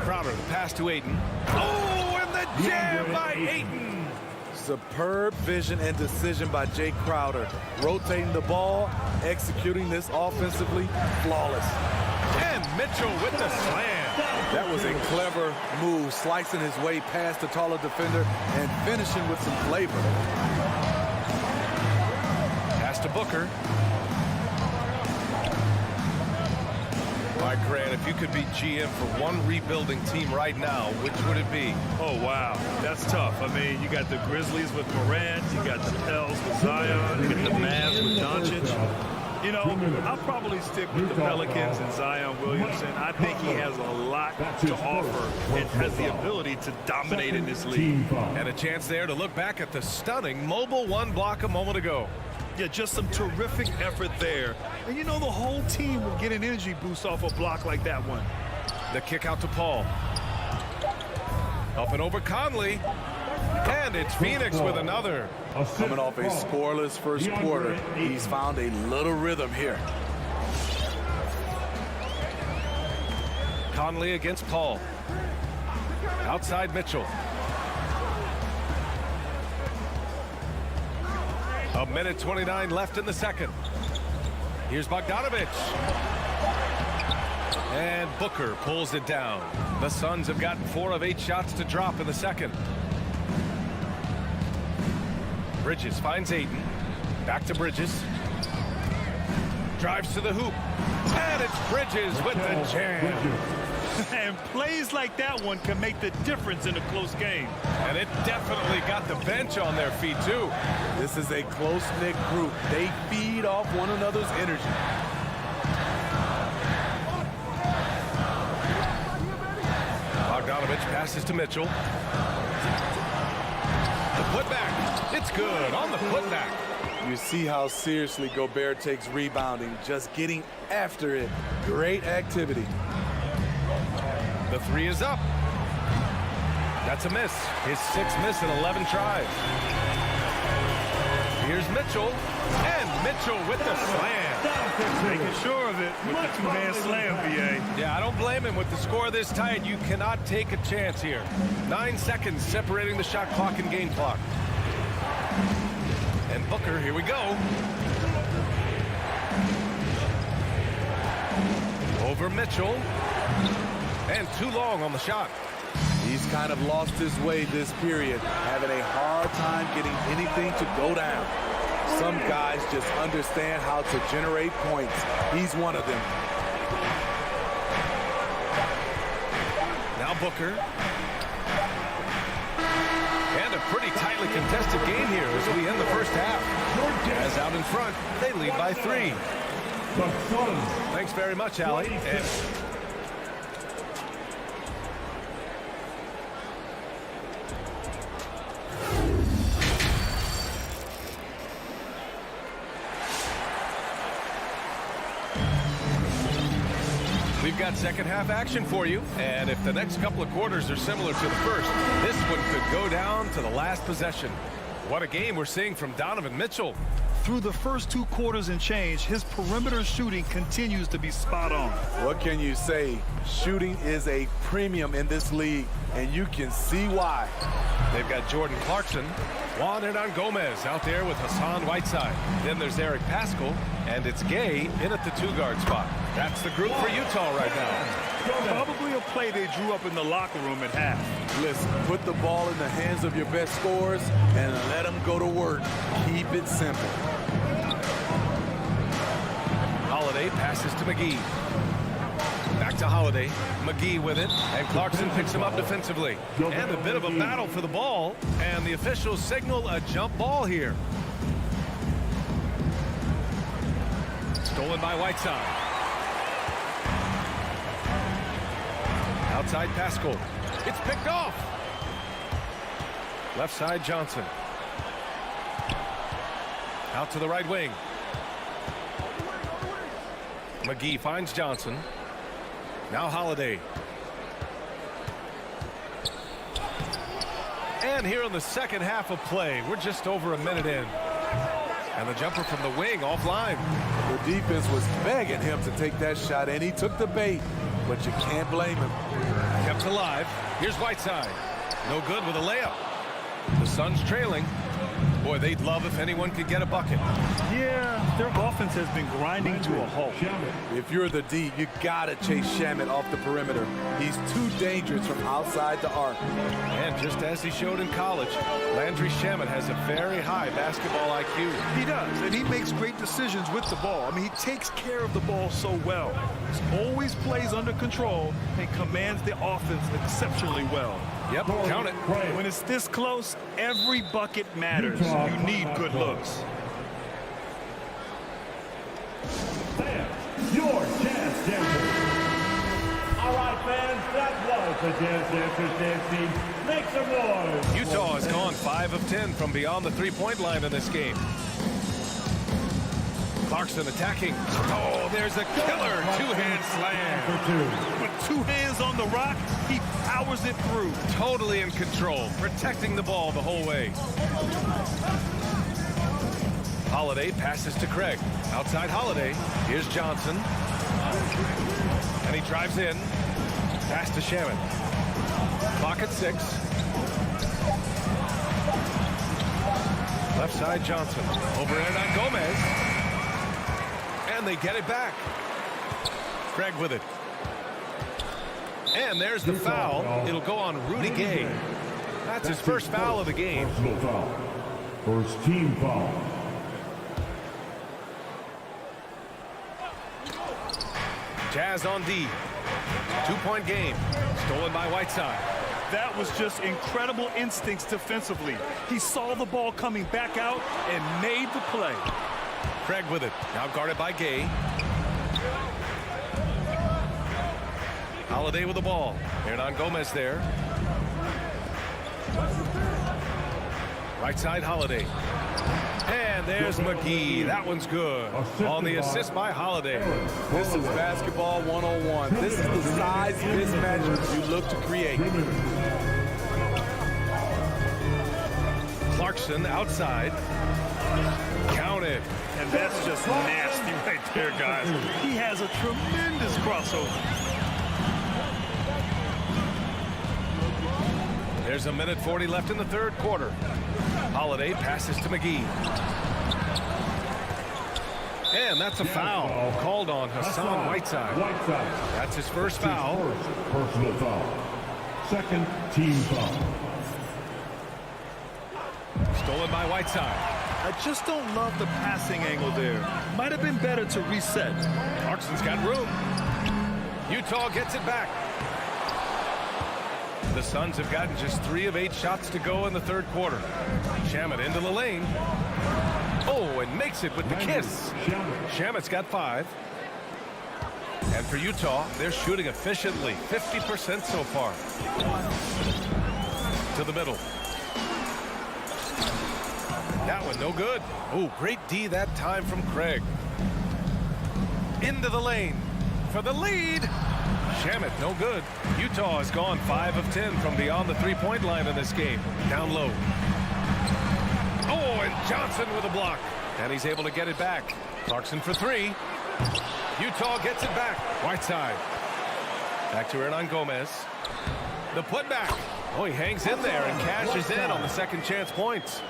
Crowder, the pass to Ayton. Oh, and the jam by Ayton. Superb vision and decision by Jay Crowder. Rotating the ball, executing this offensively, flawless. And Mitchell with the slam. That was a clever move, slicing his way past the taller defender and finishing with some flavor. Pass to Booker. All right, Grant, if you could be GM for one rebuilding team right now, which would it be? Oh, wow. That's tough. I mean, you got the Grizzlies with Morant. You got the Pels with Zion. You got the Mavs with Doncic. You know, I'll probably stick with the Pelicans and Zion Williamson. I think he has a lot to offer and has the ability to dominate in this league. And a chance there to look back at the stunning mobile one block a moment ago. Yeah, just some terrific effort there. And, you know, the whole team will get an energy boost off a block like that one. The kick out to Paul. Up and over Conley. And it's Phoenix with another. Coming off a scoreless first quarter, he's found a little rhythm here. Conley against Paul. Outside Mitchell. A minute 29 left in the second. Here's Bogdanović. And Booker pulls it down. The Suns have gotten 4 of 8 shots to drop in the second. Bridges finds Ayton. Back to Bridges. Drives to the hoop. And it's Bridges with the jam. And plays like that one can make the difference in a close game. And it definitely got the bench on their feet, too. This is a close-knit group. They feed off one another's energy. Bogdanović passes to Mitchell. The putback. It's good on the putback. You see how seriously Gobert takes rebounding, just getting after it. Great activity. The 3 is up. That's a miss. His 6th miss in 11 tries. Here's Mitchell. And Mitchell with the slam. Making sure of it with the 2-man slam, BA. Yeah, I don't blame him. With the score this tight, you cannot take a chance here. 9 seconds separating the shot clock and game clock. And Booker, here we go. Over Mitchell. And too long on the shot. He's kind of lost his way this period, having a hard time getting anything to go down. Some guys just understand how to generate points. He's one of them. Now Booker. And a pretty tightly contested game here as we end the first half. As out in front, they lead by 3. Thanks very much, Allie. And we've got second half action for you, and if the next couple of quarters are similar to the first, this one could go down to the last possession. What a game we're seeing from Donovan Mitchell. Through the first 2 quarters and change, his perimeter shooting continues to be spot on. What can you say? Shooting is a premium in this league, and you can see why. They've got Jordan Clarkson, Juan Hernan Gomez out there with Hassan Whiteside. Then there's Eric Paschall, and it's Gay in at the 2-guard spot. That's the group for Utah right now. Probably a play they drew up in the locker room at half. Listen, put the ball in the hands of your best scorers and let them go to work. Keep it simple. Holiday passes to McGee. Back to Holiday. McGee with it, and Clarkson picks him up defensively. And a bit of a battle for the ball, and the officials signal a jump ball here. Stolen by Whiteside. Outside Paschall. It's picked off. Left side Johnson. Out to the right wing. McGee finds Johnson. Now Holiday. And here in the second half of play, we're just over a minute in. And the jumper from the wing offline. The defense was begging him to take that shot, and he took the bait, but you can't blame him. Kept alive. Here's Whiteside. No good with a layup. The Suns trailing. Boy, they'd love if anyone could get a bucket. Yeah, their offense has been grinding to a halt. If you're the D, you gotta chase Shamet off the perimeter. He's too dangerous from outside the arc. And just as he showed in college, Landry Shamet has a very high basketball IQ. He does, and he makes great decisions with the ball. I mean, he takes care of the ball so well. He always plays under control and commands the offense exceptionally well. Yep, count it. When it's this close, every bucket matters. You need good looks. Your Jazz Dancers. All right, fans, that was the Jazz Dancers dance team. Make some noise. Utah has gone 5 of 10 from beyond the three-point line in this game. Clarkson attacking. Oh, there's a killer two-hand slam. With 2 hands on the rock, he powers it through. Totally in control, protecting the ball the whole way. Holiday passes to Craig. Outside Holiday. Here's Johnson. And he drives in. Pass to Shamet. Clock at 6. Left side Johnson. Over and on Gomez. And they get it back. Craig with it. And there's the foul. It'll go on Rudy Gay. That's his first foul of the game. Personal foul. First team foul. Jazz on D. 2-point game. Stolen by Whiteside. That was just incredible instincts defensively. He saw the ball coming back out and made the play. Craig with it. Now guarded by Gay. Holiday with the ball. Hernan Gomez there. Right side Holiday. And there's McGee. That one's good. On the assist by Holiday. This is basketball 101. This is the size mismatch you look to create. Clarkson outside. Count it. And that's just nasty right there, guys. He has a tremendous crossover. There's a minute 40 left in the third quarter. Holiday passes to McGee. And that's a foul called on Hassan Whiteside. That's his first foul. First personal foul. Second team foul. Stolen by Whiteside. I just don't love the passing angle there. Might have been better to reset. Clarkson's got room. Utah gets it back. The Suns have gotten just 3 of 8 shots to go in the third quarter. Shamet into the lane. Oh, and makes it with the kiss. Shamet's got 5. And for Utah, they're shooting efficiently. 50% so far. To the middle. That one no good. Oh, great D that time from Craig. Into the lane for the lead. Shamet no good. Utah has gone 5 of 10 from beyond the three-point line in this game. Down low. Oh, and Johnson with a block. And he's able to get it back. Clarkson for 3. Utah gets it back. Whiteside. Back to Hernan Gomez. The putback. Oh, he hangs in there and cashes in on the second chance points.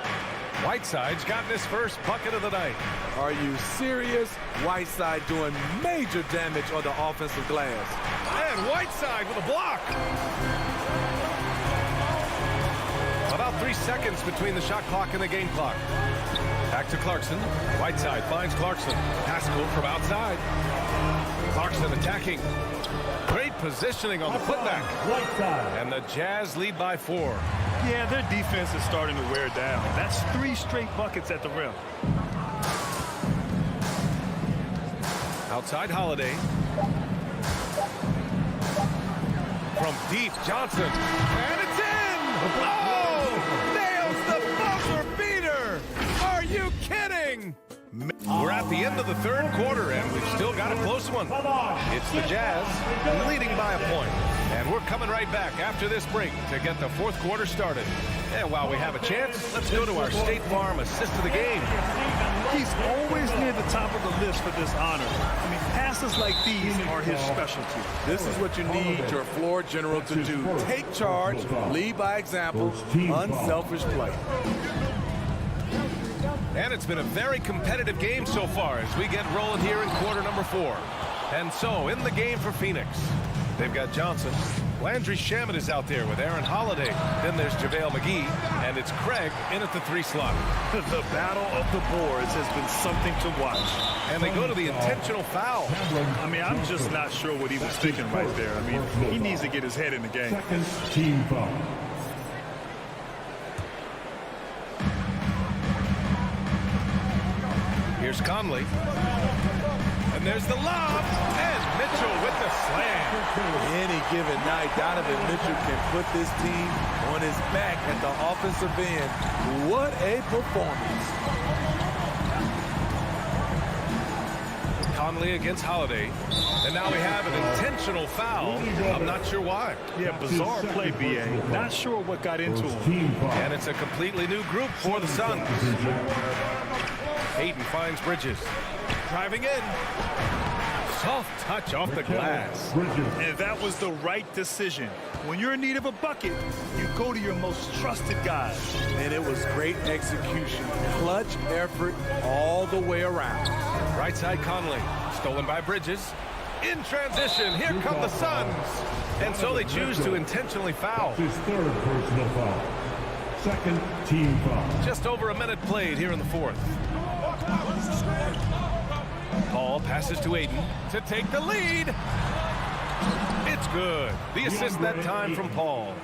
Whiteside's gotten his first bucket of the night. Are you serious? Whiteside doing major damage on the offensive glass. And Whiteside with a block. About 3 seconds between the shot clock and the game clock. Back to Clarkson. Whiteside finds Clarkson. Haskell from outside. Clarkson attacking. Great positioning on the putback. And the Jazz lead by 4. Yeah, their defense is starting to wear down. That's 3 straight buckets at the rim. Outside Holiday. From deep, Johnson. And it's in! Oh! Nails the buzzer beater! Are you kidding? We're at the end of the third quarter, and we've still got a close one. It's the Jazz leading by a point. And we're coming right back after this break to get the fourth quarter started. And while we have a chance, let's go to our State Farm assist of the game. He's always near the top of the list for this honor. I mean, passes like these are his specialty. This is what you need your floor general to do. Take charge, lead by example, unselfish play. And it's been a very competitive game so far as we get rolling here in quarter number 4. And so in the game for Phoenix, they've got Johnson. Landry Shamet is out there with Aaron Holiday. Then there's JaVale McGee, and it's Craig in at the 3 slot. The battle of the boards has been something to watch. And they go to the intentional foul. I mean, I'm just not sure what he was thinking right there. I mean, he needs to get his head in the game. Second team foul. Here's Conley. And there's the lob. And Mitchell with the slam. Any given night, Donovan Mitchell can put this team on his back at the offensive end. What a performance. Conley against Holiday. And now we have an intentional foul. I'm not sure why. Yeah, bizarre play, B.A. Not sure what got into him. And it's a completely new group for the Suns. Ayton finds Bridges. Driving in. Soft touch off the glass. And that was the right decision. When you're in need of a bucket, you go to your most trusted guys. And it was great execution. Clutch effort all the way around. Right side Conley. Stolen by Bridges. In transition, here come the Suns. And so they choose to intentionally foul. His third personal foul. Second team foul. Just over a minute played here in the 4th. Paul passes to Ayton to take the lead. It's good. The assist that time from Paul.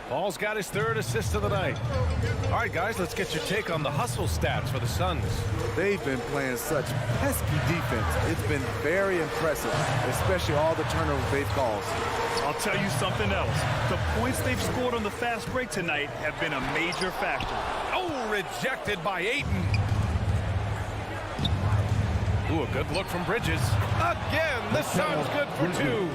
Paul's got his 3rd assist of the night. All right, guys, let's get your take on the hustle stats for the Suns. They've been playing such pesky defense. It's been very impressive, especially all the turnovers they've caused. I'll tell you something else. The points they've scored on the fast break tonight have been a major factor. Oh, rejected by Ayton. Ooh, a good look from Bridges. Again, the Suns good for 2.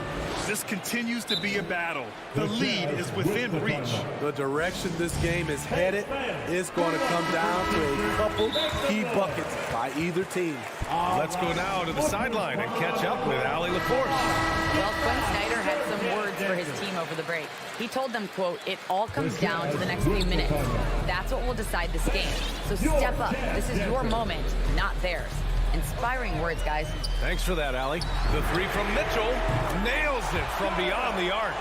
This continues to be a battle. The lead is within reach. The direction this game is headed is going to come down to a couple key buckets by either team. Let's go now to the sideline and catch up with Allie LaForce. Well, Quinn Snyder had some words for his team over the break. He told them, quote, "It all comes down to the next few minutes. That's what will decide this game. So step up. This is your moment, not theirs." Inspiring words, guys. Thanks for that, Allie. The 3 from Mitchell. Nails it from beyond the arc.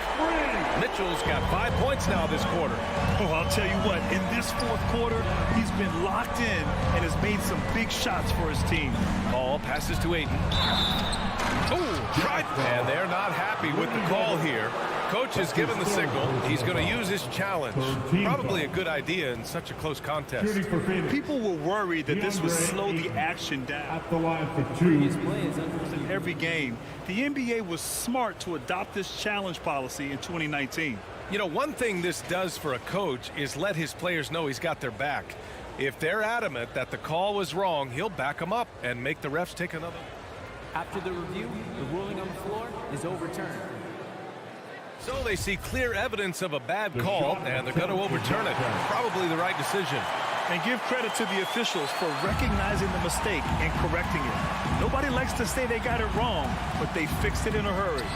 Mitchell's got 5 points now this quarter. Oh, I'll tell you what, in this 4th quarter, he's been locked in and has made some big shots for his team. Ball passes to Ayton. Oh, tried. And they're not happy with the call here. Coach has given the signal. He's going to use his challenge. Probably a good idea in such a close contest. People were worried that this would slow the action down. At the line for 2. In every game, the NBA was smart to adopt this challenge policy in 2019. You know, one thing this does for a coach is let his players know he's got their back. If they're adamant that the call was wrong, he'll back them up and make the refs take another. After the review, the ruling on the floor is overturned. So they see clear evidence of a bad call, and they're going to overturn it. Probably the right decision. And give credit to the officials for recognizing the mistake and correcting it. Nobody likes to say they got it wrong, but they fixed it in a hurry.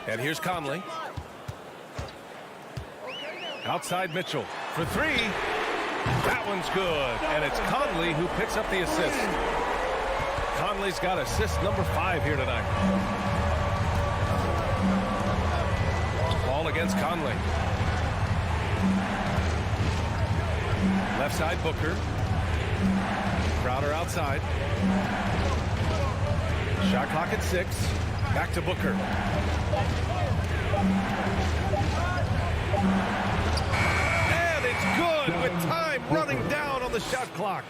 And here's Conley. Outside Mitchell for 3. That one's good. And it's Conley who picks up the assist. Conley's got assist number 5 here tonight. Ball against Conley. Left side Booker. Crowder outside. Shot clock at 6. Back to Booker. And it's good with time running down on the shot clock.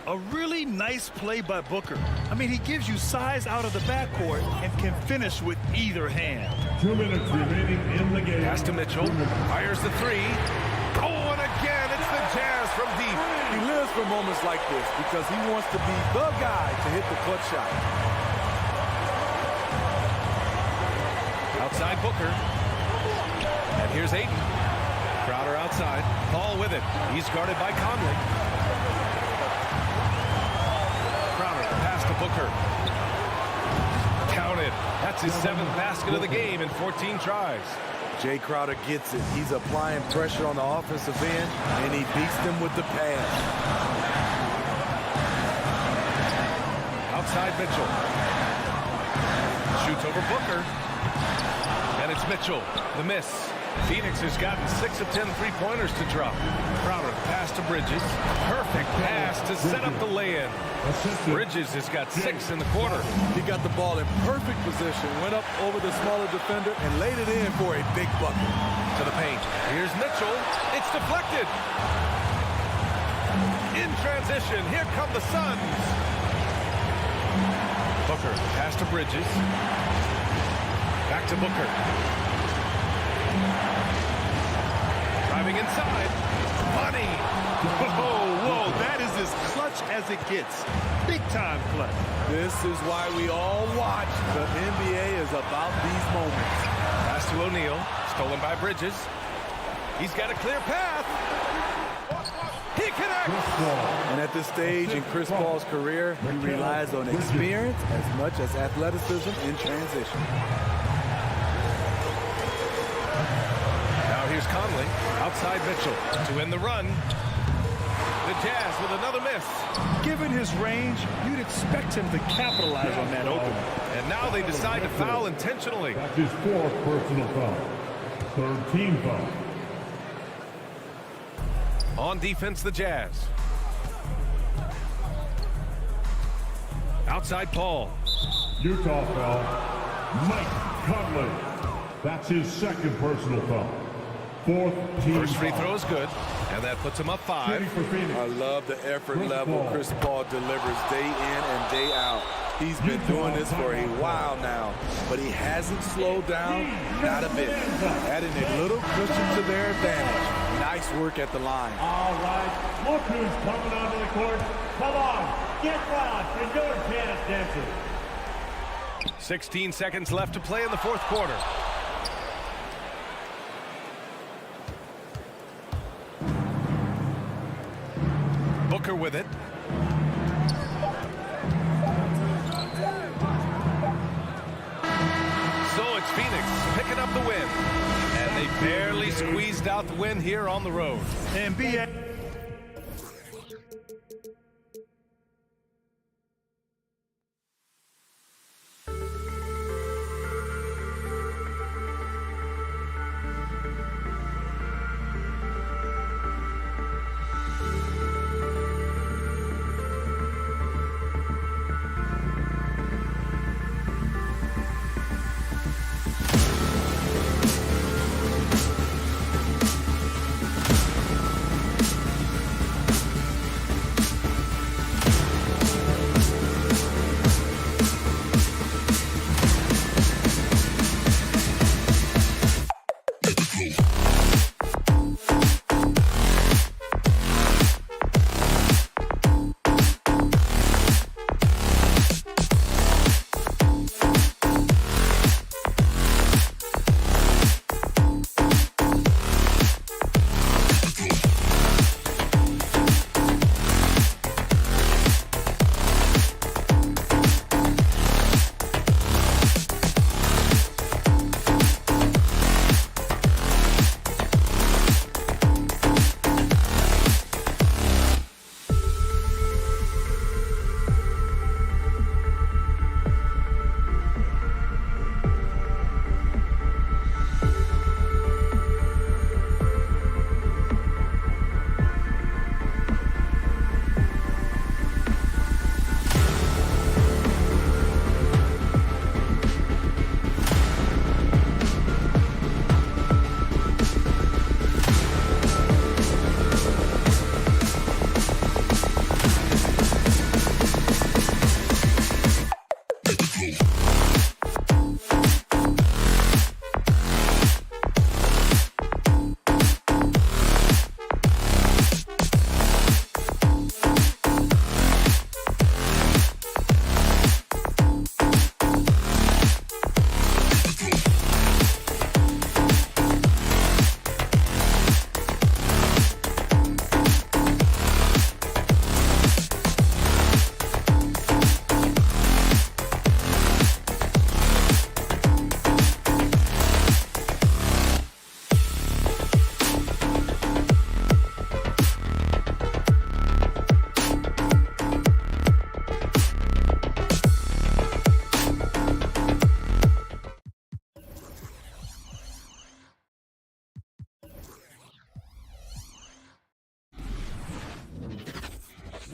A really nice play by Booker. I mean, he gives you size out of the backcourt and can finish with either hand. 2 minutes remaining in the game. Pass to Mitchell. Fires the 3. Oh, and again, it's the Jazz from deep. He lives for moments like this because he wants to be the guy to hit the clutch shot. Outside Booker. And here's Ayton. Crowder outside. Paul with it. He's guarded by Conley. Booker. Counted. That's his 7th basket of the game in 14 tries. Jay Crowder gets it. He's applying pressure on the offensive end, and he beats them with the pass. Outside Mitchell. Shoots over Booker. And it's Mitchell. The miss. Phoenix has gotten 6 of 10 three-pointers to drop. Crowder pass to Bridges. Perfect pass to set up the lay-in. Bridges has got 6 in the quarter. He got the ball in perfect position, went up over the smaller defender, and laid it in for a big bucket. To the paint. Here's Mitchell. It's deflected. In transition, here come the Suns. Booker, pass to Bridges. Back to Booker. Driving inside. Money. Whoa, that is as clutch as it gets. Big time clutch. This is why we all watch. The NBA is about these moments. Pass to O'Neal. Stolen by Bridges. He's got a clear path. He connects. And at this stage in Chris Paul's career, he relies on experience as much as athleticism in transition. Now here's Conley. Outside Mitchell to end the run. The Jazz with another miss. Given his range, you'd expect him to capitalize on that opening. And now they decide to foul intentionally. That's his 4th personal foul. 3rd team foul. On defense, the Jazz. Outside Paul. Utah foul. Mike Conley. That's his 2nd personal foul. 4th team First free foul. throw is good, and that puts him up 5. I love the effort level Chris Paul delivers day in and day out. He's been doing this for a while now, but he hasn't slowed down, not a bit. Adding a little cushion to their advantage. Nice work at the line. All right, look who's coming onto the court. Come on, get wild for your Jazz dancers. 16 seconds left to play in the 4th quarter. Booker with it. So it's Phoenix picking up the win. And they barely squeezed out the win here on the road. NBA.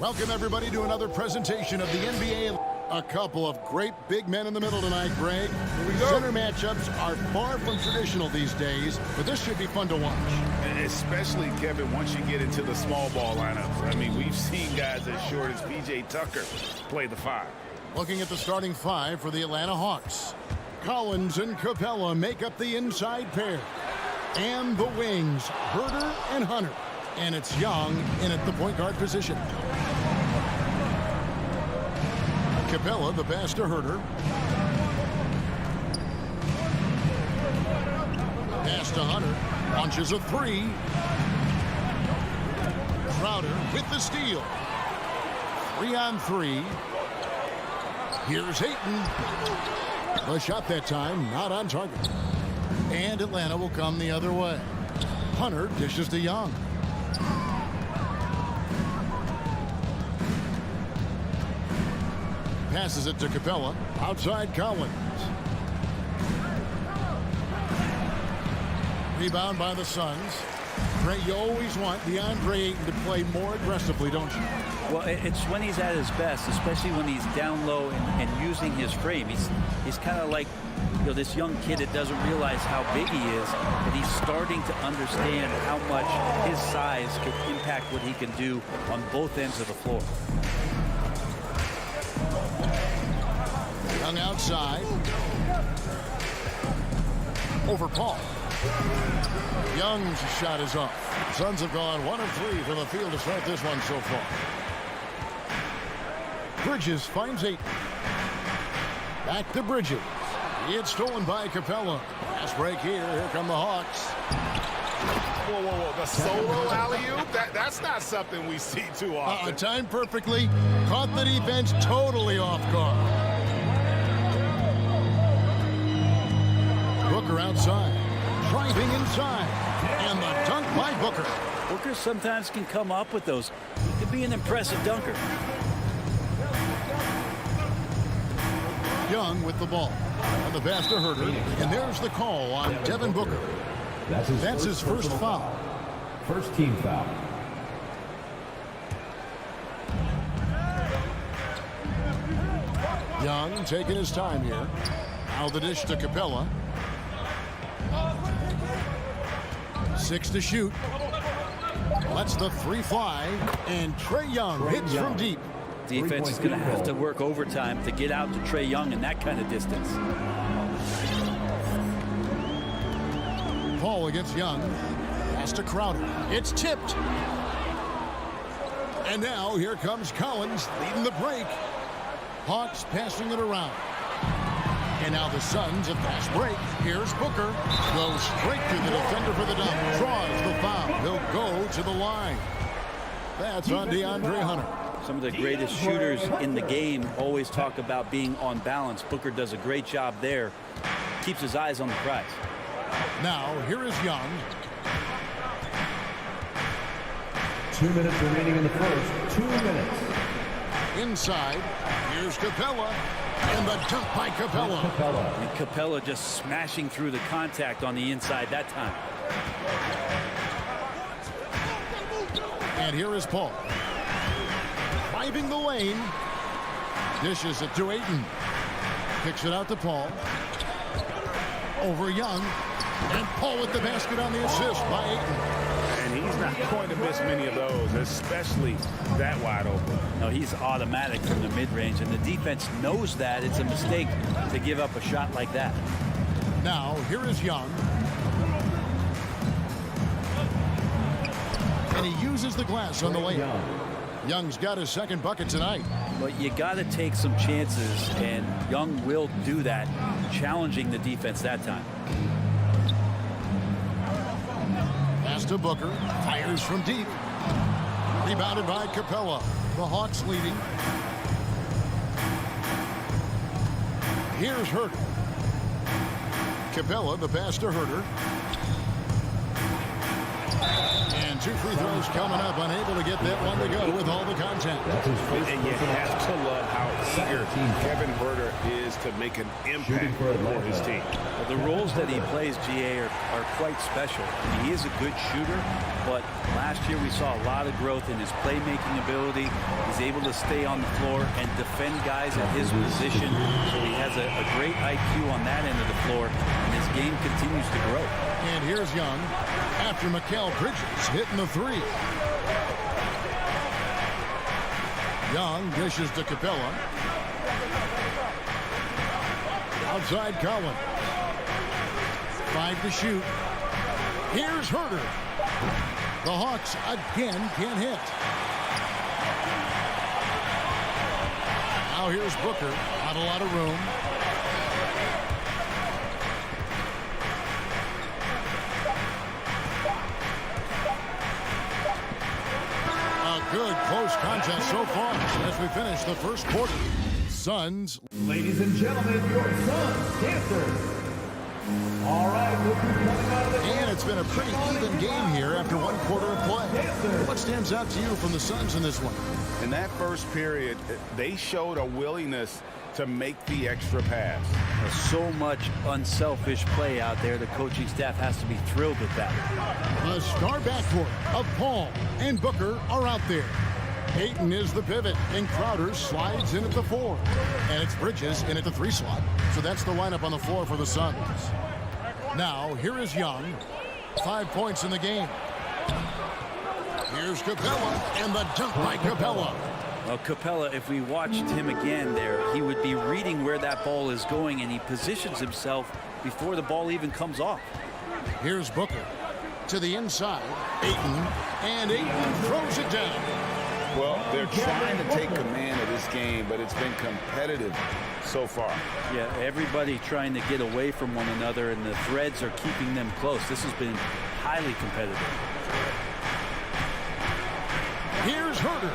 Welcome, everybody, to another presentation of the NBA. A couple of great big men in the middle tonight, Greg. Center matchups are far from traditional these days, but this should be fun to watch. Especially, Kevin, once you get into the small ball lineups. I mean, we've seen guys as short as P.J. Tucker play the 5. Looking at the starting 5 for the Atlanta Hawks. Collins and Capella make up the inside pair. And the wings, Herder and Hunter. And it's Young in at the point guard position. Capella, the pass to Herder. Pass to Hunter. Launches a 3. Crowder with the steal. 3-on-3. Here's Ayton. The shot that time, not on target. And Atlanta will come the other way. Hunter dishes to Young. Passes it to Capella. Outside Collins. Rebound by the Suns. Trey, you always want DeAndre Ayton to play more aggressively, don't you? Well, it's when he's at his best, especially when he's down low and using his frame. He's kind of like, you know, this young kid that doesn't realize how big he is, but he's starting to understand how much his size can impact what he can do on both ends of the floor. Young outside. Over Paul. Young's shot is off. Suns have gone 1 of 3 from the field to start this one so far. Bridges finds Ayton. Back to Bridges. It's stolen by Capella. Pass break here. Here come the Hawks. Whoa, whoa, whoa. The solo alley-oop? That's not something we see too often. Timed perfectly. Caught the defense totally off guard. Booker outside. Driving inside. And the dunk by Booker. Booker sometimes can come up with those. He could be an impressive dunker. Young with the ball. On the pass to Herder. And there's the call on Devin Booker. That's his first foul. First team foul. Young taking his time here. Now the dish to Capella. 6 to shoot. Lets the 3 fly. And Trae Young hits from deep. Defense is going to have to work overtime to get out to Trae Young in that kind of distance. Paul against Young. Pass to Crowder. It's tipped. And now here comes Collins leading the break. Hawks passing it around. And now the Suns a fast break. Here's Booker. Goes straight to the defender for the dunk. Draws the foul. He'll go to the line. That's on DeAndre Hunter. Some of the greatest shooters in the game always talk about being on balance. Booker does a great job there. Keeps his eyes on the prize. Now, here is Young. 2 minutes remaining in the first. 2 minutes. Inside. Here's Capella. And the dunk by Capella. And Capella just smashing through the contact on the inside that time. And here is Paul. Driving the lane. Dishes it to Ayton. Kicks it out to Paul. Over Young. And Paul with the basket on the assist by Ayton. And he's not going to miss many of those, especially that wide open. No, he's automatic from the mid-range, and the defense knows that. It's a mistake to give up a shot like that. Now, here is Young. And he uses the glass on the lane. Young's got his second bucket tonight. But you got to take some chances, and Young will do that, challenging the defense that time. Pass to Booker. Fires from deep. Rebounded by Capella. The Hawks leading. Here's Herder. Capella, the pass to Herder. And 2 free throws coming up. Unable to get that one to go with all the contact. And you have to love how eager Kevin Huerter is to make an impact for his team. Well, the roles that he plays, GA, are quite special. I mean, he is a good shooter, but last year we saw a lot of growth in his playmaking ability. He's able to stay on the floor and defend guys at his position. So he has a great IQ on that end of the floor, and his game continues to grow. And here's Young after Mikal Bridges hitting the 3. Young dishes to Capella. Outside Collins. 5 to shoot. Here's Huerter. The Hawks again can't hit. Now here's Booker. Not a lot of room. Good close contest so far as we finish the first quarter. Suns. Ladies and gentlemen, your Suns dancers. All right, look who's coming out of the and it's been a pretty even game here after 1 quarter of play. What stands out to you from the Suns in this one? In that first period, they showed a willingness to make the extra pass. There's so much unselfish play out there. The coaching staff has to be thrilled with that. The star backcourt of Paul and Booker are out there. Ayton is the pivot, and Crowder slides in at the 4. And it's Bridges in at the 3 slot. So that's the lineup on the floor for the Suns. Now, here is Young. 5 points in the game. Here's Capella, and the dunk by Capella. Well, Capella, if we watched him again there, he would be reading where that ball is going, and he positions himself before the ball even comes off. Here's Booker to the inside. Ayton, and Ayton throws it down. Well, they're trying to take command of this game, but it's been competitive so far. Yeah, everybody trying to get away from one another, and the threads are keeping them close. This has been highly competitive. Here's Huerter.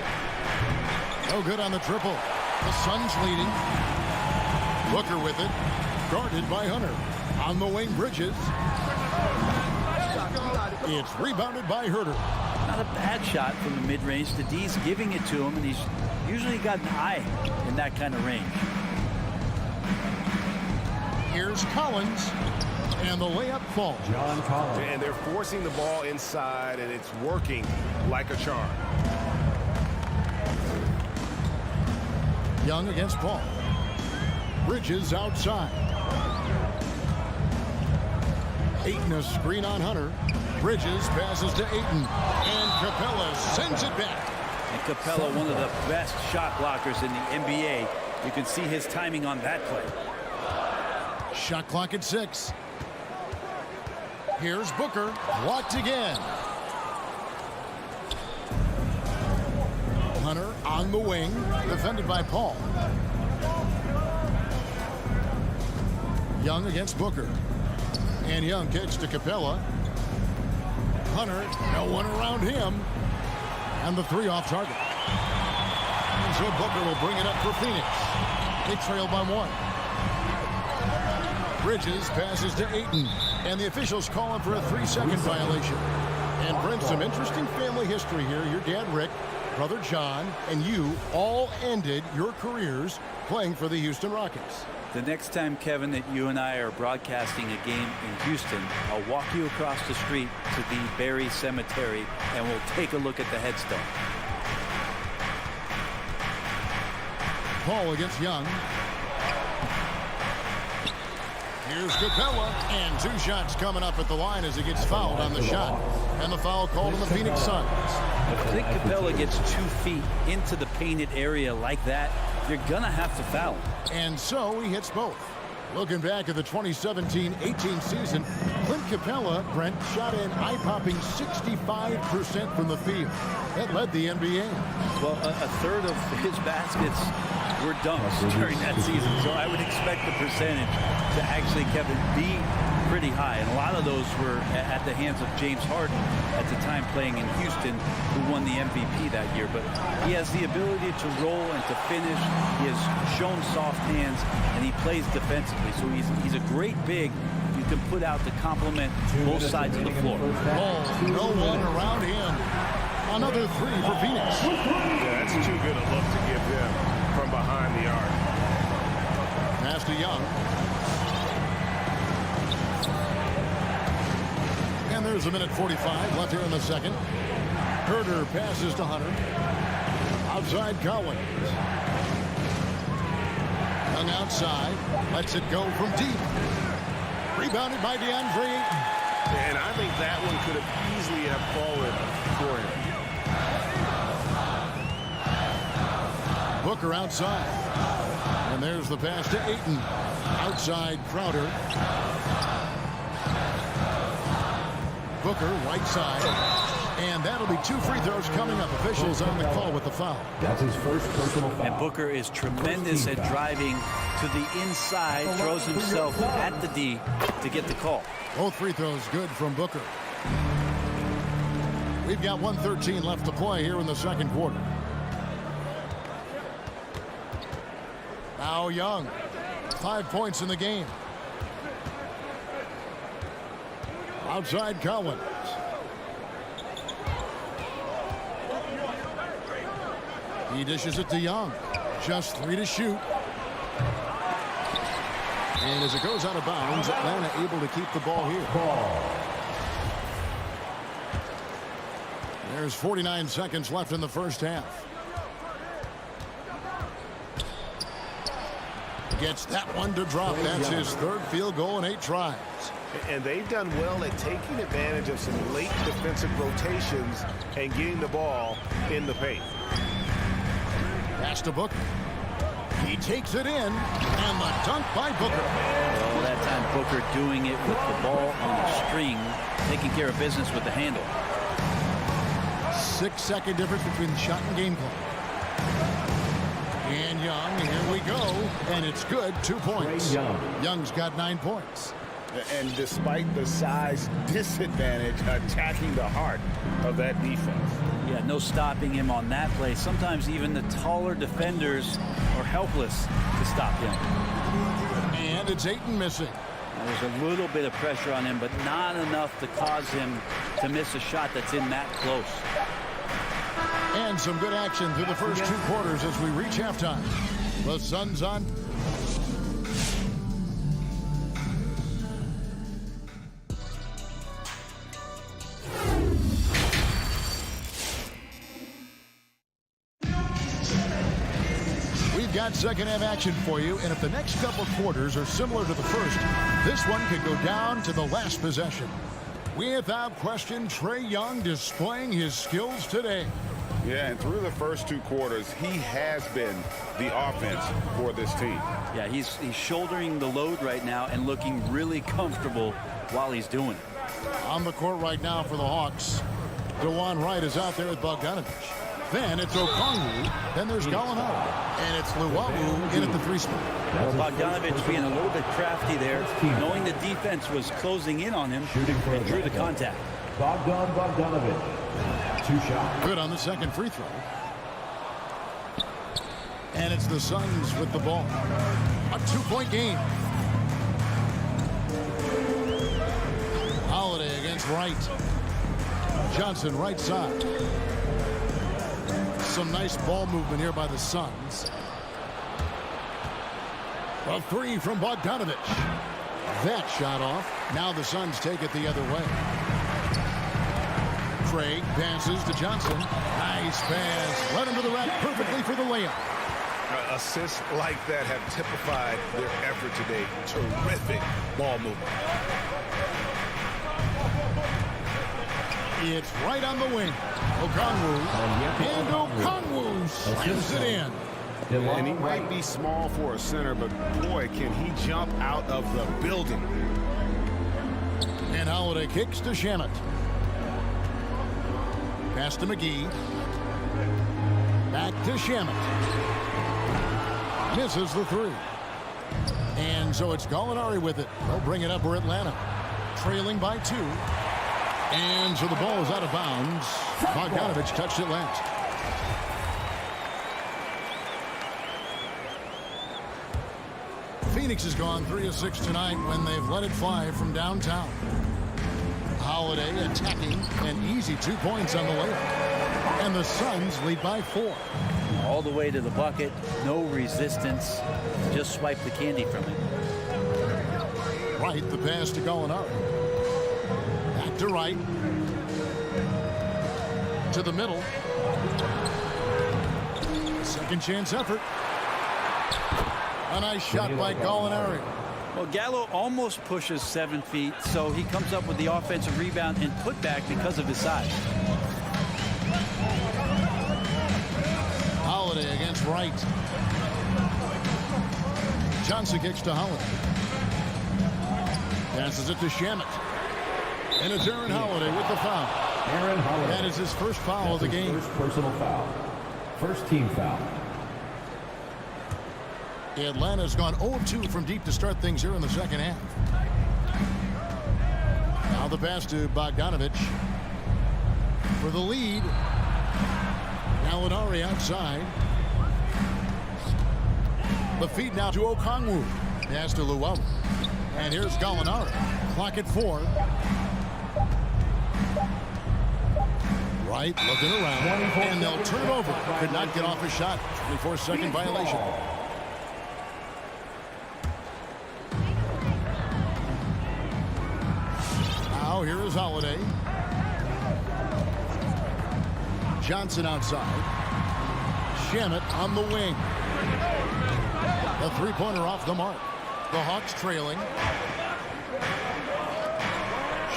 No good on the triple. The Suns leading. Booker with it. Guarded by Hunter. On the wing, Bridges. It's rebounded by Huerter. Not a bad shot from the mid-range. The D's giving it to him, and he's usually got an eye in that kind of range. Here's Collins. And the layup falls. John Collins. And they're forcing the ball inside, and it's working like a charm. Young against Paul. Bridges outside. Ayton a screen on Hunter. Bridges passes to Ayton. And Capella sends it back. And Capella, one of the best shot blockers in the NBA. You can see his timing on that play. Shot clock at 6. Here's Booker. Blocked again. Hunter on the wing. Defended by Paul. Young against Booker. And Young kicks to Capella. Hunter, no one around him. And the 3 off target. And so Booker will bring it up for Phoenix. They trail by 1. Bridges passes to Ayton. And the officials call him for a 3-second violation. And Brent, some interesting family history here. Your dad, Rick, brother John, and you all ended your careers playing for the Houston Rockets. The next time, Kevin, that you and I are broadcasting a game in Houston, I'll walk you across the street to the Berry Cemetery, and we'll take a look at the headstone. Paul against Young. Here's Capella, and 2 shots coming up at the line as he gets fouled on the shot. And the foul called on the Phoenix Suns. If Clint Capella gets 2 feet into the painted area like that, you're going to have to foul. And so he hits both. Looking back at the 2017-18 season, Clint Capella, Brent, shot an eye-popping 65% from the field. That led the NBA. Well, a third of his baskets were dunks during that season, so I would expect the percentage to actually, Kevin, be pretty high. And a lot of those were at the hands of James Harden at the time playing in Houston, who won the MVP that year. But he has the ability to roll and to finish. He has shown soft hands, and he plays defensively. So he's a great big. You can put out to complement both sides of the floor. No one around him. Another three for Phoenix. Yeah, that's too good a look to give them from behind the arc. Pass to Young. And there's a minute 45 left here in the second. Herder passes to Hunter. Outside Collins. Young outside. Lets it go from deep. Rebounded by DeAndre Ayton. And I think that one could have easily have fallen for him. Booker outside. And there's the pass to Ayton. Outside Crowder. Booker, right side. And that'll be 2 free throws coming up. Officials on the call with the foul. That's his first personal foul. And Booker is tremendous at driving to the inside, throws himself at the D to get the call. Both free throws good from Booker. We've got 1:13 left to play here in the second quarter. Now Young, 5 points in the game. Outside Collins. He dishes it to Young. Just 3 to shoot. And as it goes out of bounds, Atlanta able to keep the ball here. There's 49 seconds left in the first half. Gets that one to drop. That's his third field goal in 8 tries. And they've done well at taking advantage of some late defensive rotations and getting the ball in the paint. Pass to Booker. He takes it in, and the dunk by Booker. Well, that time Booker doing it with the ball on the string, taking care of business with the handle. 6-second difference between the shot and game clock. And Young, here we go, and it's good, 2 points. Young's got 9 points. And despite the size disadvantage, attacking the heart of that defense. Yeah, no stopping him on that play. Sometimes even the taller defenders are helpless to stop him. And it's Ayton missing. There's a little bit of pressure on him, but not enough to cause him to miss a shot that's in that close. And some good action through the first 2 quarters as we reach halftime. The Suns on. We've got second half action for you, and if the next couple quarters are similar to the first, this one could go down to the last possession. Without question, Trae Young displaying his skills today. Yeah, and through the first 2 quarters, he has been the offense for this team. Yeah, he's shouldering the load right now and looking really comfortable while he's doing it. On the court right now for the Hawks. DeJuan Wright is out there with Bogdanovich. Then it's Okongwu. Then there's Gallinari. And it's Luwawu in at the 3 spot. Bogdanovich being a little bit crafty there, knowing the defense was closing in on him, and drew the contact. Bogdanovich. 2 shots. Good on the second free throw. And it's the Suns with the ball. A 2-point game. Holiday against Wright. Johnson right side. Some nice ball movement here by the Suns. A 3 from Bogdanovich. That shot off. Now the Suns take it the other way. Craig passes to Johnson. Nice pass. Led him to the rack perfectly for the layup. Assists like that have typified their effort today. Terrific ball movement. It's right on the wing. Okongwu. And Okongwu slams it in. And he might be small for a center, but boy, can he jump out of the building. And Holiday kicks to Shamet. Pass to McGee. Back to Shamet. Misses the 3. And so it's Gallinari with it. They'll bring it up for Atlanta. Trailing by 2. And so the ball is out of bounds. Bogdanovich touched it last. Phoenix has gone 3 of 6 tonight when they've let it fly from downtown. Holiday attacking, and easy 2 points on the layup. And the Suns lead by 4. All the way to the bucket, no resistance. Just swipe the candy from it. Wright, the pass to Gallinari. Back to Wright. To the middle. Second chance effort. A nice shot by Gallinari. Well, Gallo almost pushes 7 feet, so he comes up with the offensive rebound and putback because of his size. Holiday against Wright. Johnson kicks to Holiday. Passes it to Shamet. And it's Aaron Holiday with the foul. Aaron Holiday. That is his first foul of the game. First personal foul. First team foul. Atlanta's gone 0 of 2 from deep to start things here in the second half. Now the pass to Bogdanovich for the lead. Gallinari outside. The feed now to Okongwu. Pass to Luau. And here's Gallinari. Clock at 4. Wright looking around. And they'll turn over. Could not get off a shot. 24-second violation. Now here is Holiday. Johnson outside. Shamet on the wing. A three-pointer off the mark. The Hawks trailing.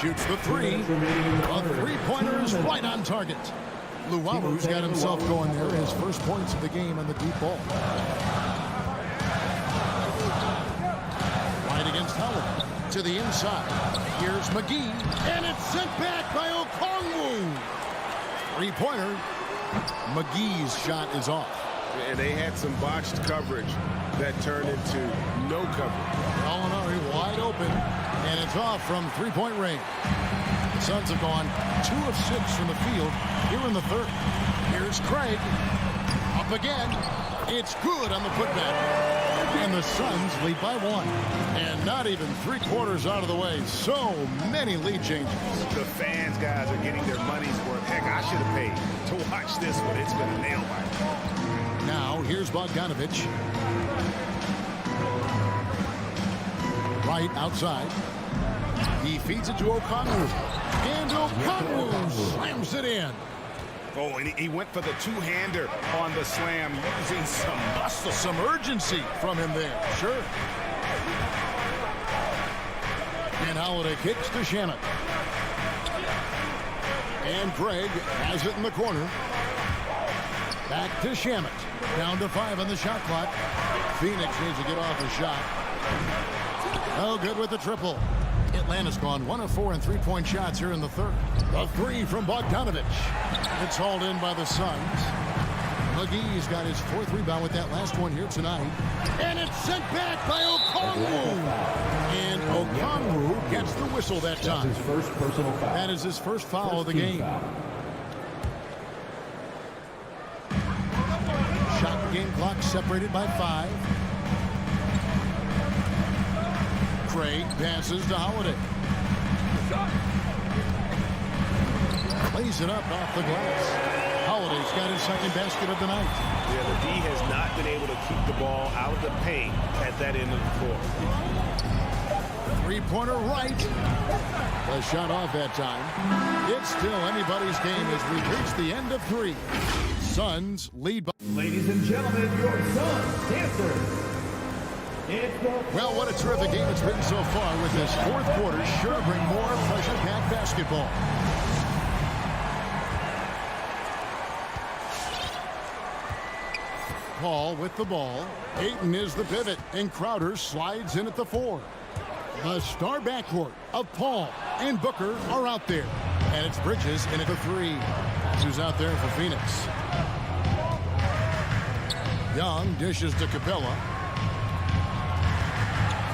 Shoots the 3. A three-pointer is right on target. Luau's got himself going there. His first points of the game on the deep ball. Right against Howard. To the inside. Here's McGee. And it's sent back by Okongwu. Three-pointer. McGee's shot is off. And they had some botched coverage that turned into no coverage. Gallinari wide open. And it's off from three-point range. The Suns have gone 2 of 6 from the field here in the third. Here's Craig. Up again. It's good on the putback. And the Suns lead by 1. And not even 3/4 out of the way. So many lead changes. The fans, guys, are getting their money's worth. Heck, I should have paid to watch this one. It's been a nail biter. Now, here's Bogdanovich. Right outside. He feeds it to Okongwu. And Okongwu slams it in. Oh, and he went for the two-hander on the slam, using some muscle. Some urgency from him there. Sure. And Holiday kicks to Shamet. And Craig has it in the corner. Back to Shamet. Down to 5 on the shot clock. Phoenix needs to get off a shot. Oh, good with the triple. Atlanta's gone 1 of 4 in three-point shots here in the third. A 3 from Bogdanovich. It's hauled in by the Suns. McGee's got his 4th rebound with that last one here tonight. And it's sent back by Okongwu. And Okongwu gets the whistle that time. That's his first personal foul. That is his first foul of the game. Shot game clock separated by 5. Craig passes to Holiday. Lays it up off the glass. Holiday's got his second basket of the night. Yeah, the D has not been able to keep the ball out of the paint at that end of the floor. Three-pointer right. The shot off that time. It's still anybody's game as we reach the end of 3. Suns lead by... Ladies and gentlemen, your Suns dancer. Well, what a terrific game it's been so far, with this 4th quarter sure to bring more pressure-packed basketball. Paul with the ball. Ayton is the pivot, and Crowder slides in at the 4. The star backcourt of Paul and Booker are out there. And it's Bridges in at the 3. Who's out there for Phoenix. Young dishes to Capella.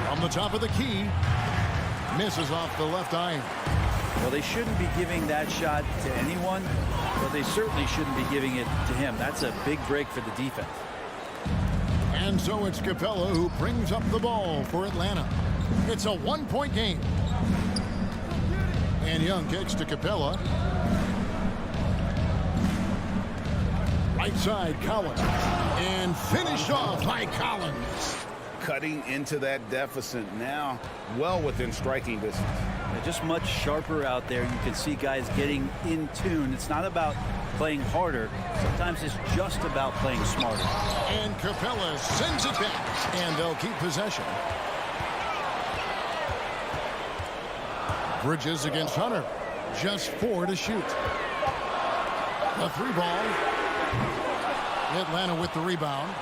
From the top of the key. Misses off the left iron. Well, they shouldn't be giving that shot to anyone, but they certainly shouldn't be giving it to him. That's a big break for the defense. And so it's Capella who brings up the ball for Atlanta. It's a one-point game. And Young kicks to Capella. Right side, Collins. And finished off by Collins. Cutting into that deficit now, well within striking distance. They're just much sharper out there. You can see guys getting in tune. It's not about playing harder. Sometimes it's just about playing smarter. And Capella sends it back, and they'll keep possession. Bridges against Hunter. Just 4 to shoot. A 3-ball. Atlanta with the rebound.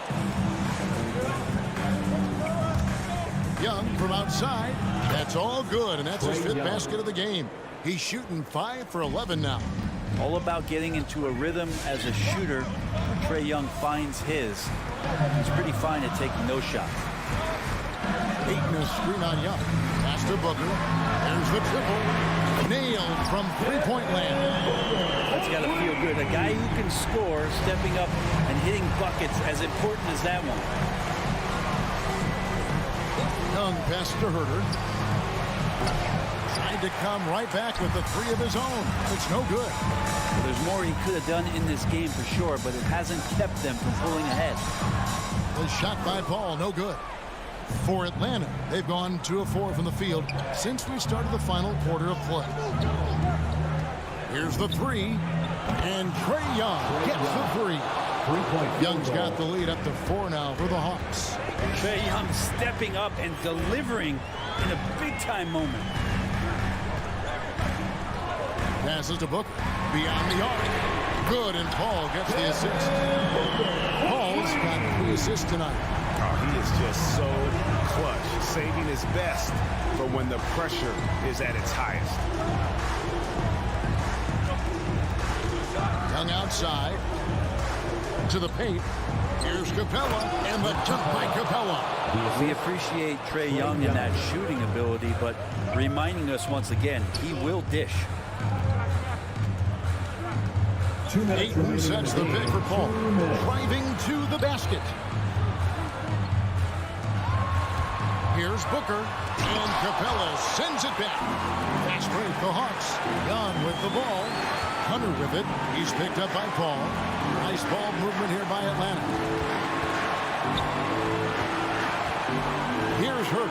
Young from outside. That's all good, and that's his 5th basket of the game. He's shooting 5 for 11 now. All about getting into a rhythm as a shooter. Trae Young finds his. He's pretty fine at taking those shots. Ayton a screen on Young. Pass to Booker. There's the triple. Nailed from three-point land. That's got to feel good. A guy who can score, stepping up and hitting buckets, as important as that one. Young pass to Herter. Tried to come right back with the 3 of his own. It's no good. Well, there's more he could have done in this game for sure, but it hasn't kept them from pulling ahead. The shot by Paul, no good. For Atlanta, they've gone 2 of 4 from the field since we started the final quarter of play. Here's the 3, and Trae Young gets the 3. Young's got the lead up to 4 now for the Hawks. Trae Young stepping up and delivering in a big-time moment. Passes to Booker. Beyond the arc. Good, and Paul gets the assist. Paul's got 3 assists tonight. Oh, he is just so clutch, saving his best for when the pressure is at its highest. Young outside. To the paint. Here's Capella, and the jump by Capella. We appreciate Trae Young and that shooting ability, but reminding us once again, he will dish. Ayton sets the pick for Paul. Driving to the basket. Here's Booker, and Capella sends it back. Fast break, the Hawks. Young with the ball. Hunter with it. He's picked up by Paul. Nice ball movement here by Atlanta. Here's Hurt.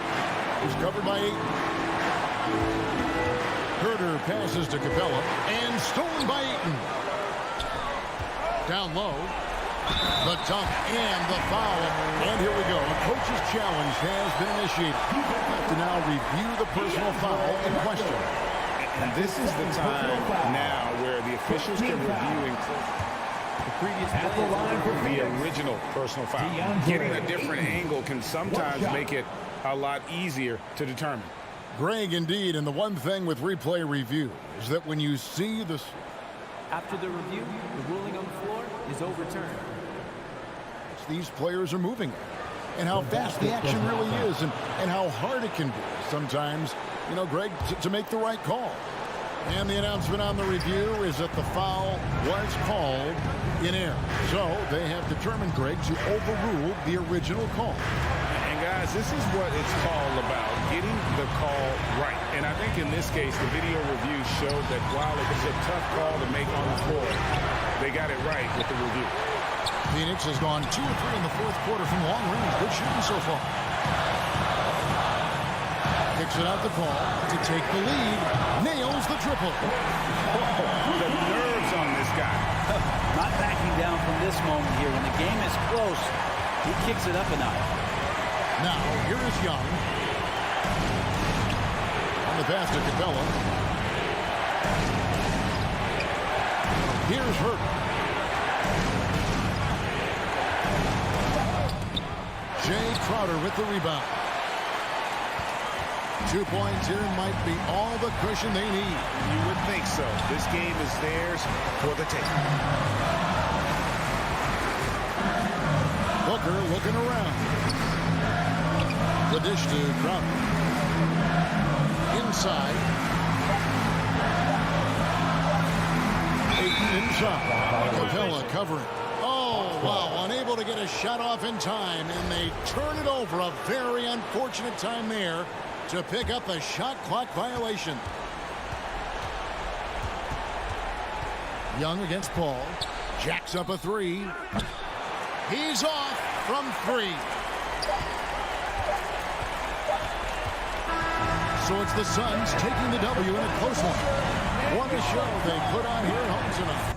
He's covered by Ayton. Herter passes to Capella, and stolen by Ayton. Down low. The dunk and the foul. And here we go. A coach's challenge has been initiated. We have to now review the personal foul in question. And this is the time now where the officials can review the original personal foul. Getting a different angle can sometimes make it a lot easier to determine. Greg, indeed, and the one thing with replay review is that when you see this... After the review, the ruling on the floor is overturned. These players are moving and how fast the action really is and how hard it can be sometimes, you know, Greg, to make the right call. And the announcement on the review is that the foul was called in error. So they have determined, Greg, to overrule the original call. And guys, this is what it's all about, getting the call right. And I think in this case, the video review showed that while it was a tough call to make on the floor, they got it right with the review. Phoenix has gone 2 of 3 in the 4th quarter from long range. Good shooting so far. Kicks it out to Paul to take the lead. Nails the triple. The nerves on this guy. Not backing down from this moment here. When the game is close, he kicks it up a notch. Now, here is Young. On the pass to Capella. Here's Hurt. Jay Crowder with the rebound. 2 points here might be all the cushion they need. You would think so. This game is theirs for the taking. Booker looking around. The dish to Crowder. Inside. Ayton inside. Capella covering. Oh, wow, unable to get a shot off in time, and they turn it over. A very unfortunate time there to pick up a shot clock violation. Young against Paul. Jacks up a three. He's off from three. So it's the Suns taking the W in a close one. What a show they put on here at home tonight.